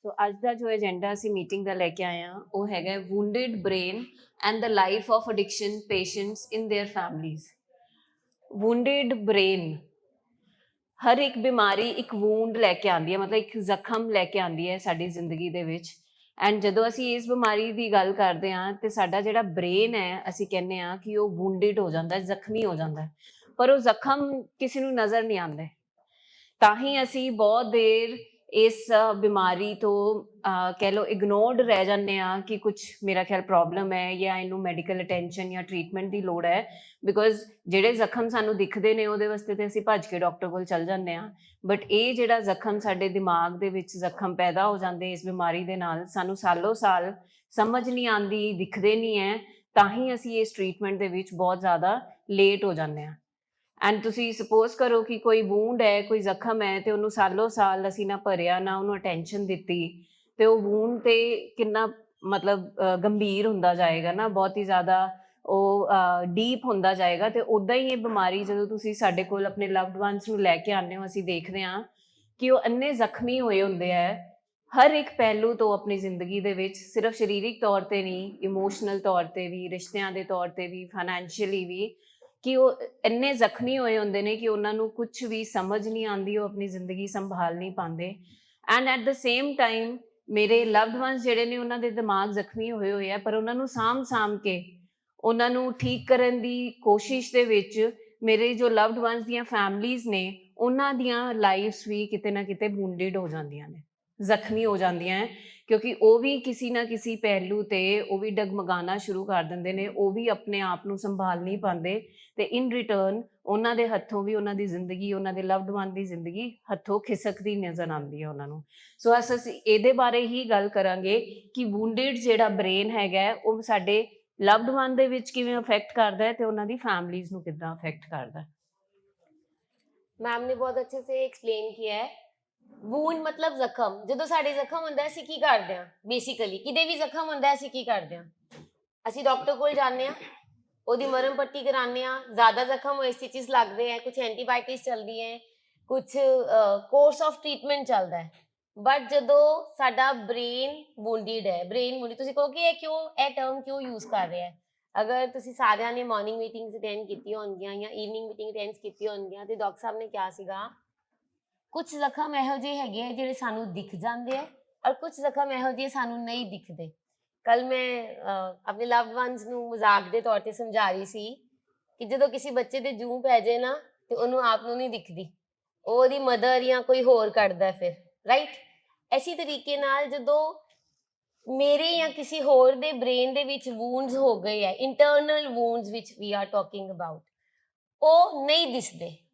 ਸੋ ਅੱਜ ਦਾ ਜੋ ਏਜੰਡਾ ਅਸੀਂ ਮੀਟਿੰਗ ਦਾ ਲੈ ਕੇ ਆਏ ਹਾਂ ਉਹ ਹੈਗਾ wounded brain and the life of addiction patients in their families. Wounded brain, ਹਰ ਇੱਕ ਬਿਮਾਰੀ ਇੱਕ ਵੂੰਡ ਲੈ ਕੇ ਆਉਂਦੀ ਹੈ, ਮਤਲਬ ਇੱਕ ਜ਼ਖਮ ਲੈ ਕੇ ਆਉਂਦੀ ਹੈ ਸਾਡੀ ਜ਼ਿੰਦਗੀ ਦੇ ਵਿੱਚ। ਐਂਡ ਜਦੋਂ ਅਸੀਂ ਇਸ ਬਿਮਾਰੀ ਦੀ ਗੱਲ ਕਰਦੇ ਹਾਂ ਤੇ ਸਾਡਾ ਜਿਹੜਾ ਬ੍ਰੇਨ ਹੈ ਅਸੀਂ ਕਹਿੰਦੇ ਹਾਂ ਕਿ ਉਹ ਵੂੰਡਡ ਹੋ ਜਾਂਦਾ, ਜ਼ਖਮੀ ਹੋ ਜਾਂਦਾ, ਪਰ ਉਹ ਜ਼ਖਮ ਕਿਸੇ ਨੂੰ ਨਜ਼ਰ ਨਹੀਂ ਆਉਂਦੇ। ਤਾਂ ਹੀ ਅਸੀਂ ਬਹੁਤ ਦੇਰ ਇਸ ਬਿਮਾਰੀ ਤੋਂ ਕਹਿ ਲਓ ਇਗਨੋਰਡ ਰਹਿ ਜਾਂਦੇ ਹਾਂ ਕਿ ਕੁਛ ਮੇਰਾ ਖਿਆਲ ਪ੍ਰੋਬਲਮ ਹੈ ਜਾਂ ਇਹਨੂੰ ਮੈਡੀਕਲ ਅਟੈਂਸ਼ਨ ਜਾਂ ਟਰੀਟਮੈਂਟ ਦੀ ਲੋੜ ਹੈ। ਬਿਕੋਜ਼ ਜਿਹੜੇ ਜ਼ਖਮ ਸਾਨੂੰ ਦਿਖਦੇ ਨੇ ਉਹਦੇ ਵਾਸਤੇ ਤੇ ਅਸੀਂ ਭੱਜ ਕੇ ਡਾਕਟਰ ਕੋਲ ਚੱਲ ਜਾਂਦੇ ਹਾਂ, ਬਟ ਇਹ ਜਿਹੜਾ ਜ਼ਖਮ ਸਾਡੇ ਦਿਮਾਗ ਦੇ ਵਿੱਚ ਜ਼ਖਮ ਪੈਦਾ ਹੋ ਜਾਂਦੇ ਇਸ ਬਿਮਾਰੀ ਦੇ ਨਾਲ, ਸਾਨੂੰ ਸਾਲੋ ਸਾਲ ਸਮਝ ਨਹੀਂ ਆਉਂਦੀ, ਦਿਖਦੇ ਨਹੀਂ ਹੈ, ਤਾਂ ਹੀ ਅਸੀਂ ਇਸ ਟਰੀਟਮੈਂਟ ਦੇ ਵਿੱਚ ਬਹੁਤ ਜ਼ਿਆਦਾ ਲੇਟ ਹੋ ਜਾਂਦੇ ਹਾਂ। ਐਂਡ ਤੁਸੀਂ ਸਪੋਜ਼ ਕਰੋ ਕਿ ਕੋਈ ਵੂੰਡ ਹੈ, ਕੋਈ ਜ਼ਖਮ ਹੈ, ਤੇ ਉਹਨੂੰ ਸਾਲੋ ਸਾਲ ਅਸੀਂ ਨਾ ਭਰਿਆ, ਨਾ ਉਹਨੂੰ ਅਟੈਂਸ਼ਨ ਦਿੱਤੀ, ਤੇ ਉਹ ਵੂੰਡ ਤੇ ਕਿੰਨਾ ਮਤਲਬ ਗੰਭੀਰ ਹੁੰਦਾ ਜਾਏਗਾ ਨਾ, ਬਹੁਤ ਹੀ ਜ਼ਿਆਦਾ ਉਹ ਡੀਪ ਹੁੰਦਾ ਜਾਏਗਾ। ਤੇ ਉੱਦਾਂ ਹੀ ਇਹ ਬਿਮਾਰੀ ਜਦੋਂ ਤੁਸੀਂ ਸਾਡੇ ਕੋਲ ਆਪਣੇ ਲਵਡ ਵਨਸ ਨੂੰ ਲੈ ਕੇ ਆਉਂਦੇ ਹੋ, ਅਸੀਂ ਦੇਖਦੇ ਹਾਂ ਕਿ ਉਹ ਇੰਨੇ ਜ਼ਖਮੀ ਹੋਏ ਹੁੰਦੇ ਹੈ ਹਰ ਇੱਕ ਪਹਿਲੂ ਤੋਂ ਆਪਣੀ ਜ਼ਿੰਦਗੀ ਦੇ ਵਿੱਚ, ਸਿਰਫ ਸਰੀਰਿਕ ਤੌਰ ਤੇ ਨਹੀਂ, ਇਮੋਸ਼ਨਲ ਤੌਰ ਤੇ ਵੀ, ਰਿਸ਼ਤਿਆਂ ਦੇ ਤੌਰ ਤੇ ਵੀ, ਫਾਈਨੈਂਸ਼ੀਅਲੀ ਵੀ, ਕਿ ਉਹ ਇੰਨੇ ਜ਼ਖਮੀ ਹੋਏ ਹੁੰਦੇ ਨੇ ਕਿ ਉਹਨਾਂ ਨੂੰ ਕੁਝ ਵੀ ਸਮਝ ਨਹੀਂ ਆਉਂਦੀ, ਉਹ ਆਪਣੀ ਜ਼ਿੰਦਗੀ ਸੰਭਾਲ ਨਹੀਂ ਪਾਉਂਦੇ। And at the same time ਮੇਰੇ ਲਵਡ ਵਨਸ ਜਿਹੜੇ ਨੇ ਉਹਨਾਂ ਦੇ ਦਿਮਾਗ ਜ਼ਖਮੀ ਹੋਏ ਆ, ਪਰ ਉਹਨਾਂ ਨੂੰ ਸਾਂਭ ਕੇ ਉਹਨਾਂ ਨੂੰ ਠੀਕ ਕਰਨ ਦੀ ਕੋਸ਼ਿਸ਼ ਦੇ ਵਿੱਚ ਮੇਰੇ ਜੋ ਲਵਡ ਵਨਸ ਦੀਆਂ ਫੈਮਲੀਜ਼ ਨੇ ਉਹਨਾਂ ਦੀਆਂ ਲਾਈਫਸ ਵੀ ਕਿਤੇ ਨਾ ਕਿਤੇ ਵੂੰਡਡ ਹੋ ਜਾਂਦੀਆਂ ਨੇ, ਜ਼ਖਮੀ ਹੋ ਜਾਂਦੀਆਂ ਹੈ, ਕਿਉਂਕਿ ਉਹ ਵੀ ਕਿਸੇ ਨਾ ਕਿਸੇ ਪਹਿਲੂ ਤੇ ਉਹ ਵੀ ਡਗਮਗਾਣਾ ਸ਼ੁਰੂ ਕਰ ਦਿੰਦੇ ਨੇ, ਉਹ ਵੀ ਆਪਣੇ ਆਪ ਨੂੰ ਸੰਭਾਲ ਨਹੀਂ ਪਾਉਂਦੇ, ਤੇ ਇਨ ਰਿਟਰਨ ਉਹਨਾਂ ਦੇ ਹੱਥੋਂ ਵੀ ਉਹਨਾਂ ਦੀ ਜ਼ਿੰਦਗੀ, ਉਹਨਾਂ ਦੇ ਲਵਡ ਵਨ ਦੀ ਜ਼ਿੰਦਗੀ ਹੱਥੋਂ ਖਿਸਕਦੀ ਨਜ਼ਰ ਆਉਂਦੀ ਹੈ ਉਹਨਾਂ ਨੂੰ। ਸੋ ਅਸੀਂ ਇਹਦੇ ਬਾਰੇ ਹੀ ਗੱਲ ਕਰਾਂਗੇ ਕਿ ਵੂੰਡਡ ਜਿਹੜਾ ਬ੍ਰੇਨ ਹੈਗਾ ਉਹ ਸਾਡੇ ਲਵਡ ਵਨ ਦੇ ਵਿੱਚ ਕਿਵੇਂ ਅਫੈਕਟ ਕਰਦਾ ਹੈ ਤੇ ਉਹਨਾਂ ਦੀ ਫੈਮਲੀਜ਼ ਨੂੰ ਕਿੱਦਾਂ ਅਫੈਕਟ ਕਰਦਾ ਹੈ। मैम ने बहुत अच्छे से एक्सप्लेन किया है। ਵੂੰਡ ਮਤਲਬ ਜ਼ਖਮ। ਜਦੋਂ ਸਾਡੇ ਜ਼ਖਮ ਹੁੰਦਾ ਅਸੀਂ ਕੀ ਕਰਦੇ ਹਾਂ? ਬੇਸਿਕਲੀ ਕਿਤੇ ਵੀ ਜ਼ਖਮ ਹੁੰਦਾ ਅਸੀਂ ਕੀ ਕਰਦੇ ਹਾਂ? ਅਸੀਂ ਡਾਕਟਰ ਕੋਲ ਜਾਂਦੇ ਹਾਂ, ਉਹਦੀ ਮਰਮ ਪੱਟੀ ਕਰਾਉਂਦੇ ਹਾਂ। ਜ਼ਿਆਦਾ ਜ਼ਖਮ ਹੋਏ ਸਟਿਚਸ ਲੱਗਦੇ ਹੈ, ਕੁਝ ਐਂਟੀਬਾਇਓਟਿਕਸ ਚੱਲਦੀ ਹੈ, ਕੁਝ ਕੋਰਸ ਆਫ ਟ੍ਰੀਟਮੈਂਟ ਚੱਲਦਾ ਹੈ। ਬਟ ਜਦੋਂ ਸਾਡਾ ਬ੍ਰੇਨ ਵੂੰਡਡ ਹੈ, ਬ੍ਰੇਨ ਵੂੰਡਡ, ਤੁਸੀਂ ਕਹੋ ਕਿ ਇਹ ਟਰਮ ਕਿਉਂ ਯੂਜ਼ ਕਰ ਰਿਹਾ ਹੈ? ਅਗਰ ਤੁਸੀਂ ਸਾਰਿਆਂ ਨੇ ਮਾਰਨਿੰਗ ਮੀਟਿੰਗਸ ਅਟੈਂਡ ਕੀਤੀਆਂ ਹੋਣਗੀਆਂ ਜਾਂ ਈਵਨਿੰਗ ਮੀਟਿੰਗ ਅਟੈਂਡ ਕੀਤੀਆਂ ਹੋਣਗੀਆਂ ਤੇ ਡਾਕਟਰ ਸਾਹਿਬ ਨੇ ਕਿਹਾ ਸੀਗਾ ਕੁਝ ਜ਼ਖਮ ਇਹੋ ਜਿਹੇ ਹੈਗੇ ਆ ਜਿਹੜੇ ਸਾਨੂੰ ਦਿਖ ਜਾਂਦੇ ਆ ਔਰ ਕੁਝ ਜ਼ਖਮ ਇਹੋ ਜਿਹੇ ਸਾਨੂੰ ਨਹੀਂ ਦਿਖਦੇ। ਕੱਲ ਮੈਂ ਆਪਣੇ ਲਵਡ ਵਨਸ ਨੂੰ ਮਜ਼ਾਕ ਦੇ ਤੌਰ ਤੇ ਸਮਝਾ ਰਹੀ ਸੀ ਕਿ ਜਦੋਂ ਕਿਸੇ ਬੱਚੇ ਦੇ ਜੂੰ ਪੈ ਜਾਏ ਨਾ ਤੇ ਉਹਨੂੰ ਆਪ ਨੂੰ ਨਹੀਂ ਦਿਖਦੀ, ਉਹਦੀ ਮਦਰ ਜਾਂ ਕੋਈ ਹੋਰ ਕੱਢਦਾ ਫਿਰ, ਰਾਈਟ? ਇਸੇ ਤਰੀਕੇ ਨਾਲ ਜਦੋਂ ਮੇਰੇ ਜਾਂ ਕਿਸੇ ਹੋਰ ਦੇ ਬ੍ਰੇਨ ਦੇ ਵਿੱਚ ਵੂੰਡਸ ਹੋ ਗਏ ਹੈ, internal wounds which we are talking about, ਉਹ ਨਹੀਂ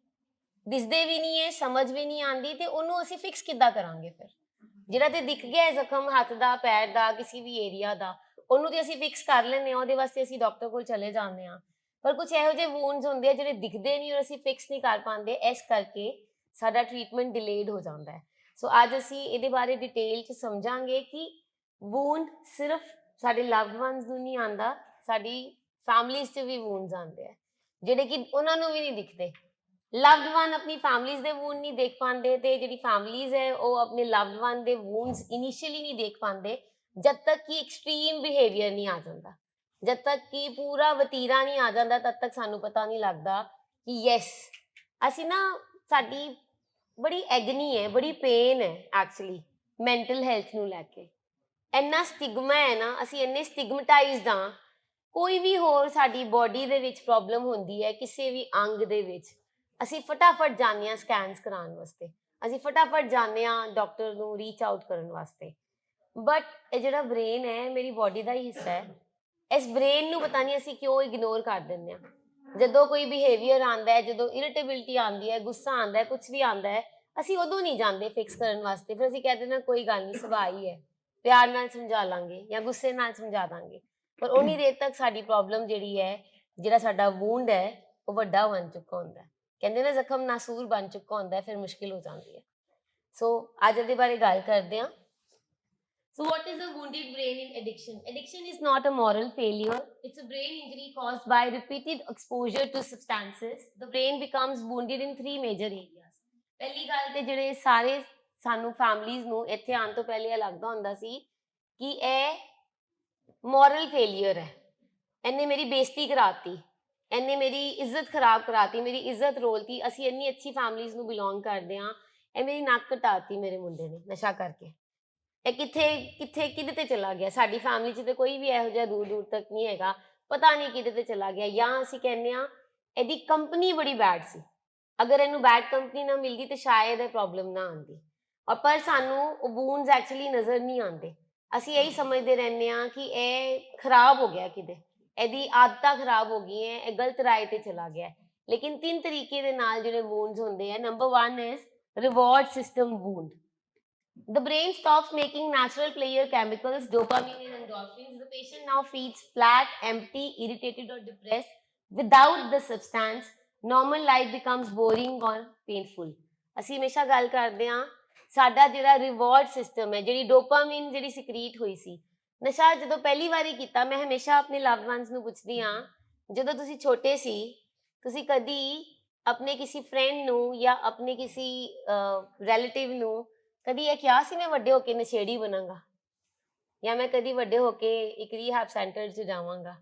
ਦਿਸਦੇ ਵੀ ਨਹੀਂ ਹੈ, ਸਮਝ ਵੀ ਨਹੀਂ ਆਉਂਦੀ, ਤੇ ਉਹਨੂੰ ਅਸੀਂ ਫਿਕਸ ਕਿੱਦਾਂ ਕਰਾਂਗੇ? ਫਿਰ ਜਿਹੜਾ ਤੇ ਦਿਖ ਗਿਆ ਜ਼ਖਮ ਹੱਥ ਦਾ, ਪੈਰ ਦਾ, ਕਿਸੇ ਵੀ ਏਰੀਆ ਦਾ, ਉਹਨੂੰ ਤੇ ਅਸੀਂ ਫਿਕਸ ਕਰ ਲੈਂਦੇ ਹਾਂ, ਉਹਦੇ ਵਾਸਤੇ ਅਸੀਂ ਡਾਕਟਰ ਕੋਲ ਚਲੇ ਜਾਂਦੇ ਹਾਂ। ਪਰ ਕੁਝ ਇਹੋ ਜਿਹੇ ਵੂੰਡਸ ਹੁੰਦੇ ਆ ਜਿਹੜੇ ਦਿਖਦੇ ਨਹੀਂ ਔਰ ਅਸੀਂ ਫਿਕਸ ਨਹੀਂ ਕਰ ਪਾਉਂਦੇ, ਇਸ ਕਰਕੇ ਸਾਡਾ ਟ੍ਰੀਟਮੈਂਟ ਡਿਲੇਡ ਹੋ ਜਾਂਦਾ ਹੈ। ਸੋ ਅੱਜ ਅਸੀਂ ਇਹਦੇ ਬਾਰੇ ਡਿਟੇਲ 'ਚ ਸਮਝਾਂਗੇ ਕਿ ਵੂੰਡ ਸਿਰਫ ਸਾਡੇ ਲਵਡ ਵਨਸ ਨੂੰ ਨਹੀਂ ਆਉਂਦਾ, ਸਾਡੀ ਫੈਮਲੀਜ਼ 'ਚ ਵੀ ਵੂੰਡਸ ਆਉਂਦੇ ਆ ਜਿਹੜੇ ਕਿ ਉਹਨਾਂ ਨੂੰ ਵੀ ਨਹੀਂ ਦਿਖਦੇ। ਲਵਡ ਵਨ ਆਪਣੀ ਫੈਮਲੀਜ਼ ਦੇ ਵੂੰਡ ਨਹੀਂ ਦੇਖ ਪਾਉਂਦੇ ਤੇ ਜਿਹੜੀ ਫੈਮਲੀਜ਼ ਹੈ ਉਹ ਆਪਣੇ ਲਵਡ ਵਨ ਦੇ ਵੂੰਡਸ ਇਨੀਸ਼ੀਅਲੀ ਨਹੀਂ ਦੇਖ ਪਾਉਂਦੇ ਜਦ ਤੱਕ ਕਿ ਐਕਸਟ੍ਰੀਮ ਬਿਹੇਵੀਅਰ ਨਹੀਂ ਆ ਜਾਂਦਾ, ਜਦ ਤੱਕ ਕਿ ਪੂਰਾ ਵਤੀਰਾ ਨਹੀਂ ਆ ਜਾਂਦਾ, ਤਦ ਤੱਕ ਸਾਨੂੰ ਪਤਾ ਨਹੀਂ ਲੱਗਦਾ ਕਿ ਯੈਸ ਅਸੀਂ ਨਾ, ਸਾਡੀ ਬੜੀ ਐਗਨੀ ਹੈ, ਬੜੀ ਪੇਨ ਹੈ ਐਕਚੁਅਲੀ ਮੈਂਟਲ ਹੈਲਥ ਨੂੰ ਲੈ ਕੇ। ਇੰਨਾ ਸਟਿਗਮਾ ਹੈ ਨਾ, ਅਸੀਂ ਇੰਨੇ ਸਟਿਗਮਟਾਈਜ਼ਡ ਹਾਂ। ਕੋਈ ਵੀ ਹੋਰ ਸਾਡੀ ਬੋਡੀ ਦੇ ਵਿੱਚ ਪ੍ਰੋਬਲਮ ਹੁੰਦੀ ਹੈ, ਕਿਸੇ ਵੀ ਅੰਗ ਦੇ ਵਿੱਚ, ਅਸੀਂ ਫਟਾਫਟ ਜਾਂਦੇ ਹਾਂ ਸਕੈਨਸ ਕਰਾਉਣ ਵਾਸਤੇ, ਅਸੀਂ ਫਟਾਫਟ ਜਾਂਦੇ ਹਾਂ ਡਾਕਟਰ ਨੂੰ ਰੀਚ ਆਊਟ ਕਰਨ ਵਾਸਤੇ। ਬਟ ਇਹ ਜਿਹੜਾ ਬ੍ਰੇਨ ਹੈ ਮੇਰੀ ਬੋਡੀ ਦਾ ਹੀ ਹਿੱਸਾ ਹੈ, ਇਸ ਬ੍ਰੇਨ ਨੂੰ ਪਤਾ ਨਹੀਂ ਅਸੀਂ ਕਿਉਂ ਇਗਨੋਰ ਕਰ ਦਿੰਦੇ ਹਾਂ। ਜਦੋਂ ਕੋਈ ਬਿਹੇਵੀਅਰ ਆਉਂਦਾ ਹੈ, ਜਦੋਂ ਇਰੀਟੇਬਿਲਿਟੀ ਆਉਂਦੀ ਹੈ, ਗੁੱਸਾ ਆਉਂਦਾ ਹੈ, ਕੁਝ ਵੀ ਆਉਂਦਾ ਹੈ, ਅਸੀਂ ਉਦੋਂ ਨਹੀਂ ਜਾਂਦੇ ਫਿਕਸ ਕਰਨ ਵਾਸਤੇ। ਫਿਰ ਅਸੀਂ ਕਹਿ ਦਿੰਦੇ ਹਾਂ ਕੋਈ ਗੱਲ ਨਹੀਂ, ਸੁਭਾਅ ਹੀ ਹੈ, ਪਿਆਰ ਨਾਲ ਸਮਝਾ ਲਾਂਗੇ ਜਾਂ ਗੁੱਸੇ ਨਾਲ ਸਮਝਾ ਦਾਂਗੇ। ਪਰ ਉਨੀ ਦੇਰ ਤੱਕ ਸਾਡੀ ਪ੍ਰੋਬਲਮ ਜਿਹੜੀ ਹੈ, ਜਿਹੜਾ ਸਾਡਾ ਵੂੰਡ ਹੈ, ਉਹ ਵੱਡਾ ਬਣ ਚੁੱਕਾ ਹੁੰਦਾ ਹੈ। ਕਹਿੰਦੇ ਨਾ ਜ਼ਖਮ ਨਾਸੂਰ ਬਣ ਚੁੱਕਾ ਹੁੰਦਾ, ਫਿਰ ਮੁਸ਼ਕਿਲ ਹੋ ਜਾਂਦੀ ਹੈ। ਸੋ ਅੱਜ ਇਹਦੇ ਬਾਰੇ ਗੱਲ ਕਰਦੇ ਹਾਂ। So what is a wounded brain in addiction? Addiction is not a moral failure. It's a brain injury caused by repeated exposure to substances. The brain becomes wounded in three major areas. ਪਹਿਲੀ ਗੱਲ ਤੇ ਜਿਹੜੇ ਸਾਨੂੰ families ਨੂੰ ਇੱਥੇ ਆਉਣ ਤੋਂ ਪਹਿਲੇ ਇਹ ਲੱਗਦਾ ਹੁੰਦਾ ਸੀ ਕਿ ਇਹ ਮੋਰਲ ਫੇਲਿਅਰ ਹੈ, ਇਹਨੇ ਮੇਰੀ ਬੇਇੱਜ਼ਤੀ ਕਰਾਤੀ, ਇਹਨੇ ਮੇਰੀ ਇੱਜ਼ਤ ਖਰਾਬ ਕਰਾਤੀ, ਮੇਰੀ ਇੱਜ਼ਤ ਰੋਲਤੀ, ਅਸੀਂ ਇੰਨੀ ਅੱਛੀ ਫੈਮਲੀਜ਼ ਨੂੰ ਬਿਲੋਂਗ ਕਰਦੇ ਹਾਂ, ਇਹ ਮੇਰੀ ਨੱਕ ਕਟਾਤੀ ਮੇਰੇ ਮੁੰਡੇ ਨੇ ਨਸ਼ਾ ਕਰਕੇ, ਇਹ ਕਿੱਥੇ ਕਿਹਦੇ ਤੇ ਚਲਾ ਗਿਆ। ਸਾਡੀ ਫੈਮਿਲੀ 'ਚ ਤਾਂ ਕੋਈ ਵੀ ਇਹੋ ਜਿਹਾ ਦੂਰ ਦੂਰ ਤੱਕ ਨਹੀਂ ਹੈਗਾ, ਪਤਾ ਨਹੀਂ ਕਿਹਦੇ ਤੇ ਚਲਾ ਗਿਆ। ਜਾਂ ਅਸੀਂ ਕਹਿੰਦੇ ਹਾਂ ਇਹਦੀ ਕੰਪਨੀ ਬੜੀ ਬੈਡ ਸੀ, ਅਗਰ ਇਹਨੂੰ ਬੈਡ ਕੰਪਨੀ ਨਾ ਮਿਲਦੀ ਤੇ ਸ਼ਾਇਦ ਇਹ ਪ੍ਰੋਬਲਮ ਨਾ ਆਉਂਦੀ। ਔਰ ਪਰ ਸਾਨੂੰ ਉਹ ਵੂਨਸ ਐਕਚੁਅਲੀ ਨਜ਼ਰ ਨਹੀਂ ਆਉਂਦੇ, ਅਸੀਂ ਇਹੀ ਸਮਝਦੇ ਰਹਿੰਦੇ ਹਾਂ ਕਿ ਇਹ ਖਰਾਬ ਹੋ ਗਿਆ ਕਿਤੇ, ਇਹਦੀ ਆਦਤਾਂ ਖਰਾਬ ਹੋ ਗਈਆਂ, ਇਹ ਗਲਤ ਰਾਹ ਤੇ ਚਲਾ ਗਿਆ। ਲੇਕਿਨ 3 ਤਰੀਕੇ ਦੇ ਨਾਲ ਜਿਹੜੇ ਵੂਨਸ ਹੁੰਦੇ ਆ। Number 1 is reward system wound. The brain stops making natural pleasure chemicals, dopamine and endorphins. The patient now feels flat, empty, irritated or depressed. Without the substance, normal life becomes boring or painful. ਅਸੀਂ ਹਮੇਸ਼ਾ ਗੱਲ ਕਰਦੇ ਹਾਂ ਸਾਡਾ ਜਿਹੜਾ reward system ਹੈ, ਜਿਹੜੀ dopamine ਜਿਹੜੀ ਸਿਕਰੀਟ ਹੋਈ ਸੀ, ਨਸ਼ਾ ਜਦੋਂ ਪਹਿਲੀ ਵਾਰੀ ਕੀਤਾ, ਮੈਂ ਹਮੇਸ਼ਾ ਆਪਣੇ ਲਵਡ ਵਨਸ ਨੂੰ ਪੁੱਛਦੀ ਹਾਂ, ਜਦੋਂ ਤੁਸੀਂ ਛੋਟੇ ਸੀ ਤੁਸੀਂ ਕਦੀ ਆਪਣੇ ਕਿਸੇ ਫਰੈਂਡ ਨੂੰ ਜਾਂ ਆਪਣੇ ਕਿਸੇ ਰਿਲੇਟਿਵ ਨੂੰ ਕਦੀ ਇਹ ਕਿਹਾ ਸੀ ਮੈਂ ਵੱਡੇ ਹੋ ਕੇ ਨਸ਼ੇੜੀ ਬਣਾਂਗਾ, ਜਾਂ ਮੈਂ ਕਦੀ ਵੱਡੇ ਹੋ ਕੇ ਇੱਕ ਰੀਹੈਬ ਸੈਂਟਰ 'ਚ ਜਾਵਾਂਗਾ?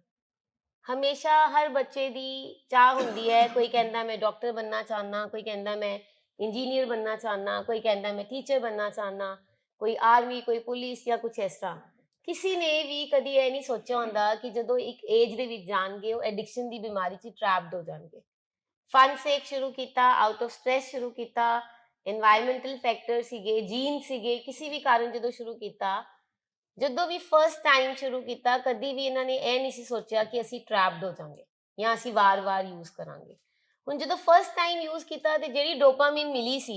ਹਮੇਸ਼ਾ ਹਰ ਬੱਚੇ ਦੀ ਚਾਹ ਹੁੰਦੀ ਹੈ, ਕੋਈ ਕਹਿੰਦਾ ਮੈਂ ਡਾਕਟਰ ਬਣਨਾ ਚਾਹੁੰਦਾ, ਕੋਈ ਕਹਿੰਦਾ ਮੈਂ ਇੰਜੀਨੀਅਰ ਬਣਨਾ ਚਾਹੁੰਦਾ, ਕੋਈ ਕਹਿੰਦਾ ਮੈਂ ਟੀਚਰ ਬਣਨਾ ਚਾਹੁੰਦਾ, ਕੋਈ ਆਰਮੀ, ਕੋਈ ਪੁਲਿਸ ਜਾਂ ਕੁਛ ਇਸ ਤਰ੍ਹਾਂ। ਕਿਸੇ ਨੇ ਵੀ ਕਦੀ ਇਹ ਨਹੀਂ ਸੋਚਿਆ ਹੁੰਦਾ ਕਿ ਜਦੋਂ ਇੱਕ ਏਜ ਦੇ ਵਿੱਚ ਜਾਣਗੇ ਉਹ ਐਡਿਕਸ਼ਨ ਦੀ ਬਿਮਾਰੀ 'ਚ ਟ੍ਰੈਪਡ ਹੋ ਜਾਣਗੇ। ਫਨ ਸੇਕ ਸ਼ੁਰੂ ਕੀਤਾ, ਆਊਟ ਆਫ ਸਟ੍ਰੈਸ ਸ਼ੁਰੂ ਕੀਤਾ, एनवायरमेंटल फैक्टर सीगे, जीन सीगे, किसी भी कारण जो शुरू किया, जो भी फर्स्ट टाइम शुरू किया, कभी भी इन्होंने यह नहीं सोचा कि असी ट्रैप्ड हो जाएंगे या असी वार वार यूज करांगे। हुण जो फर्स्ट टाइम यूज किया तो जी डोपामीन मिली सी,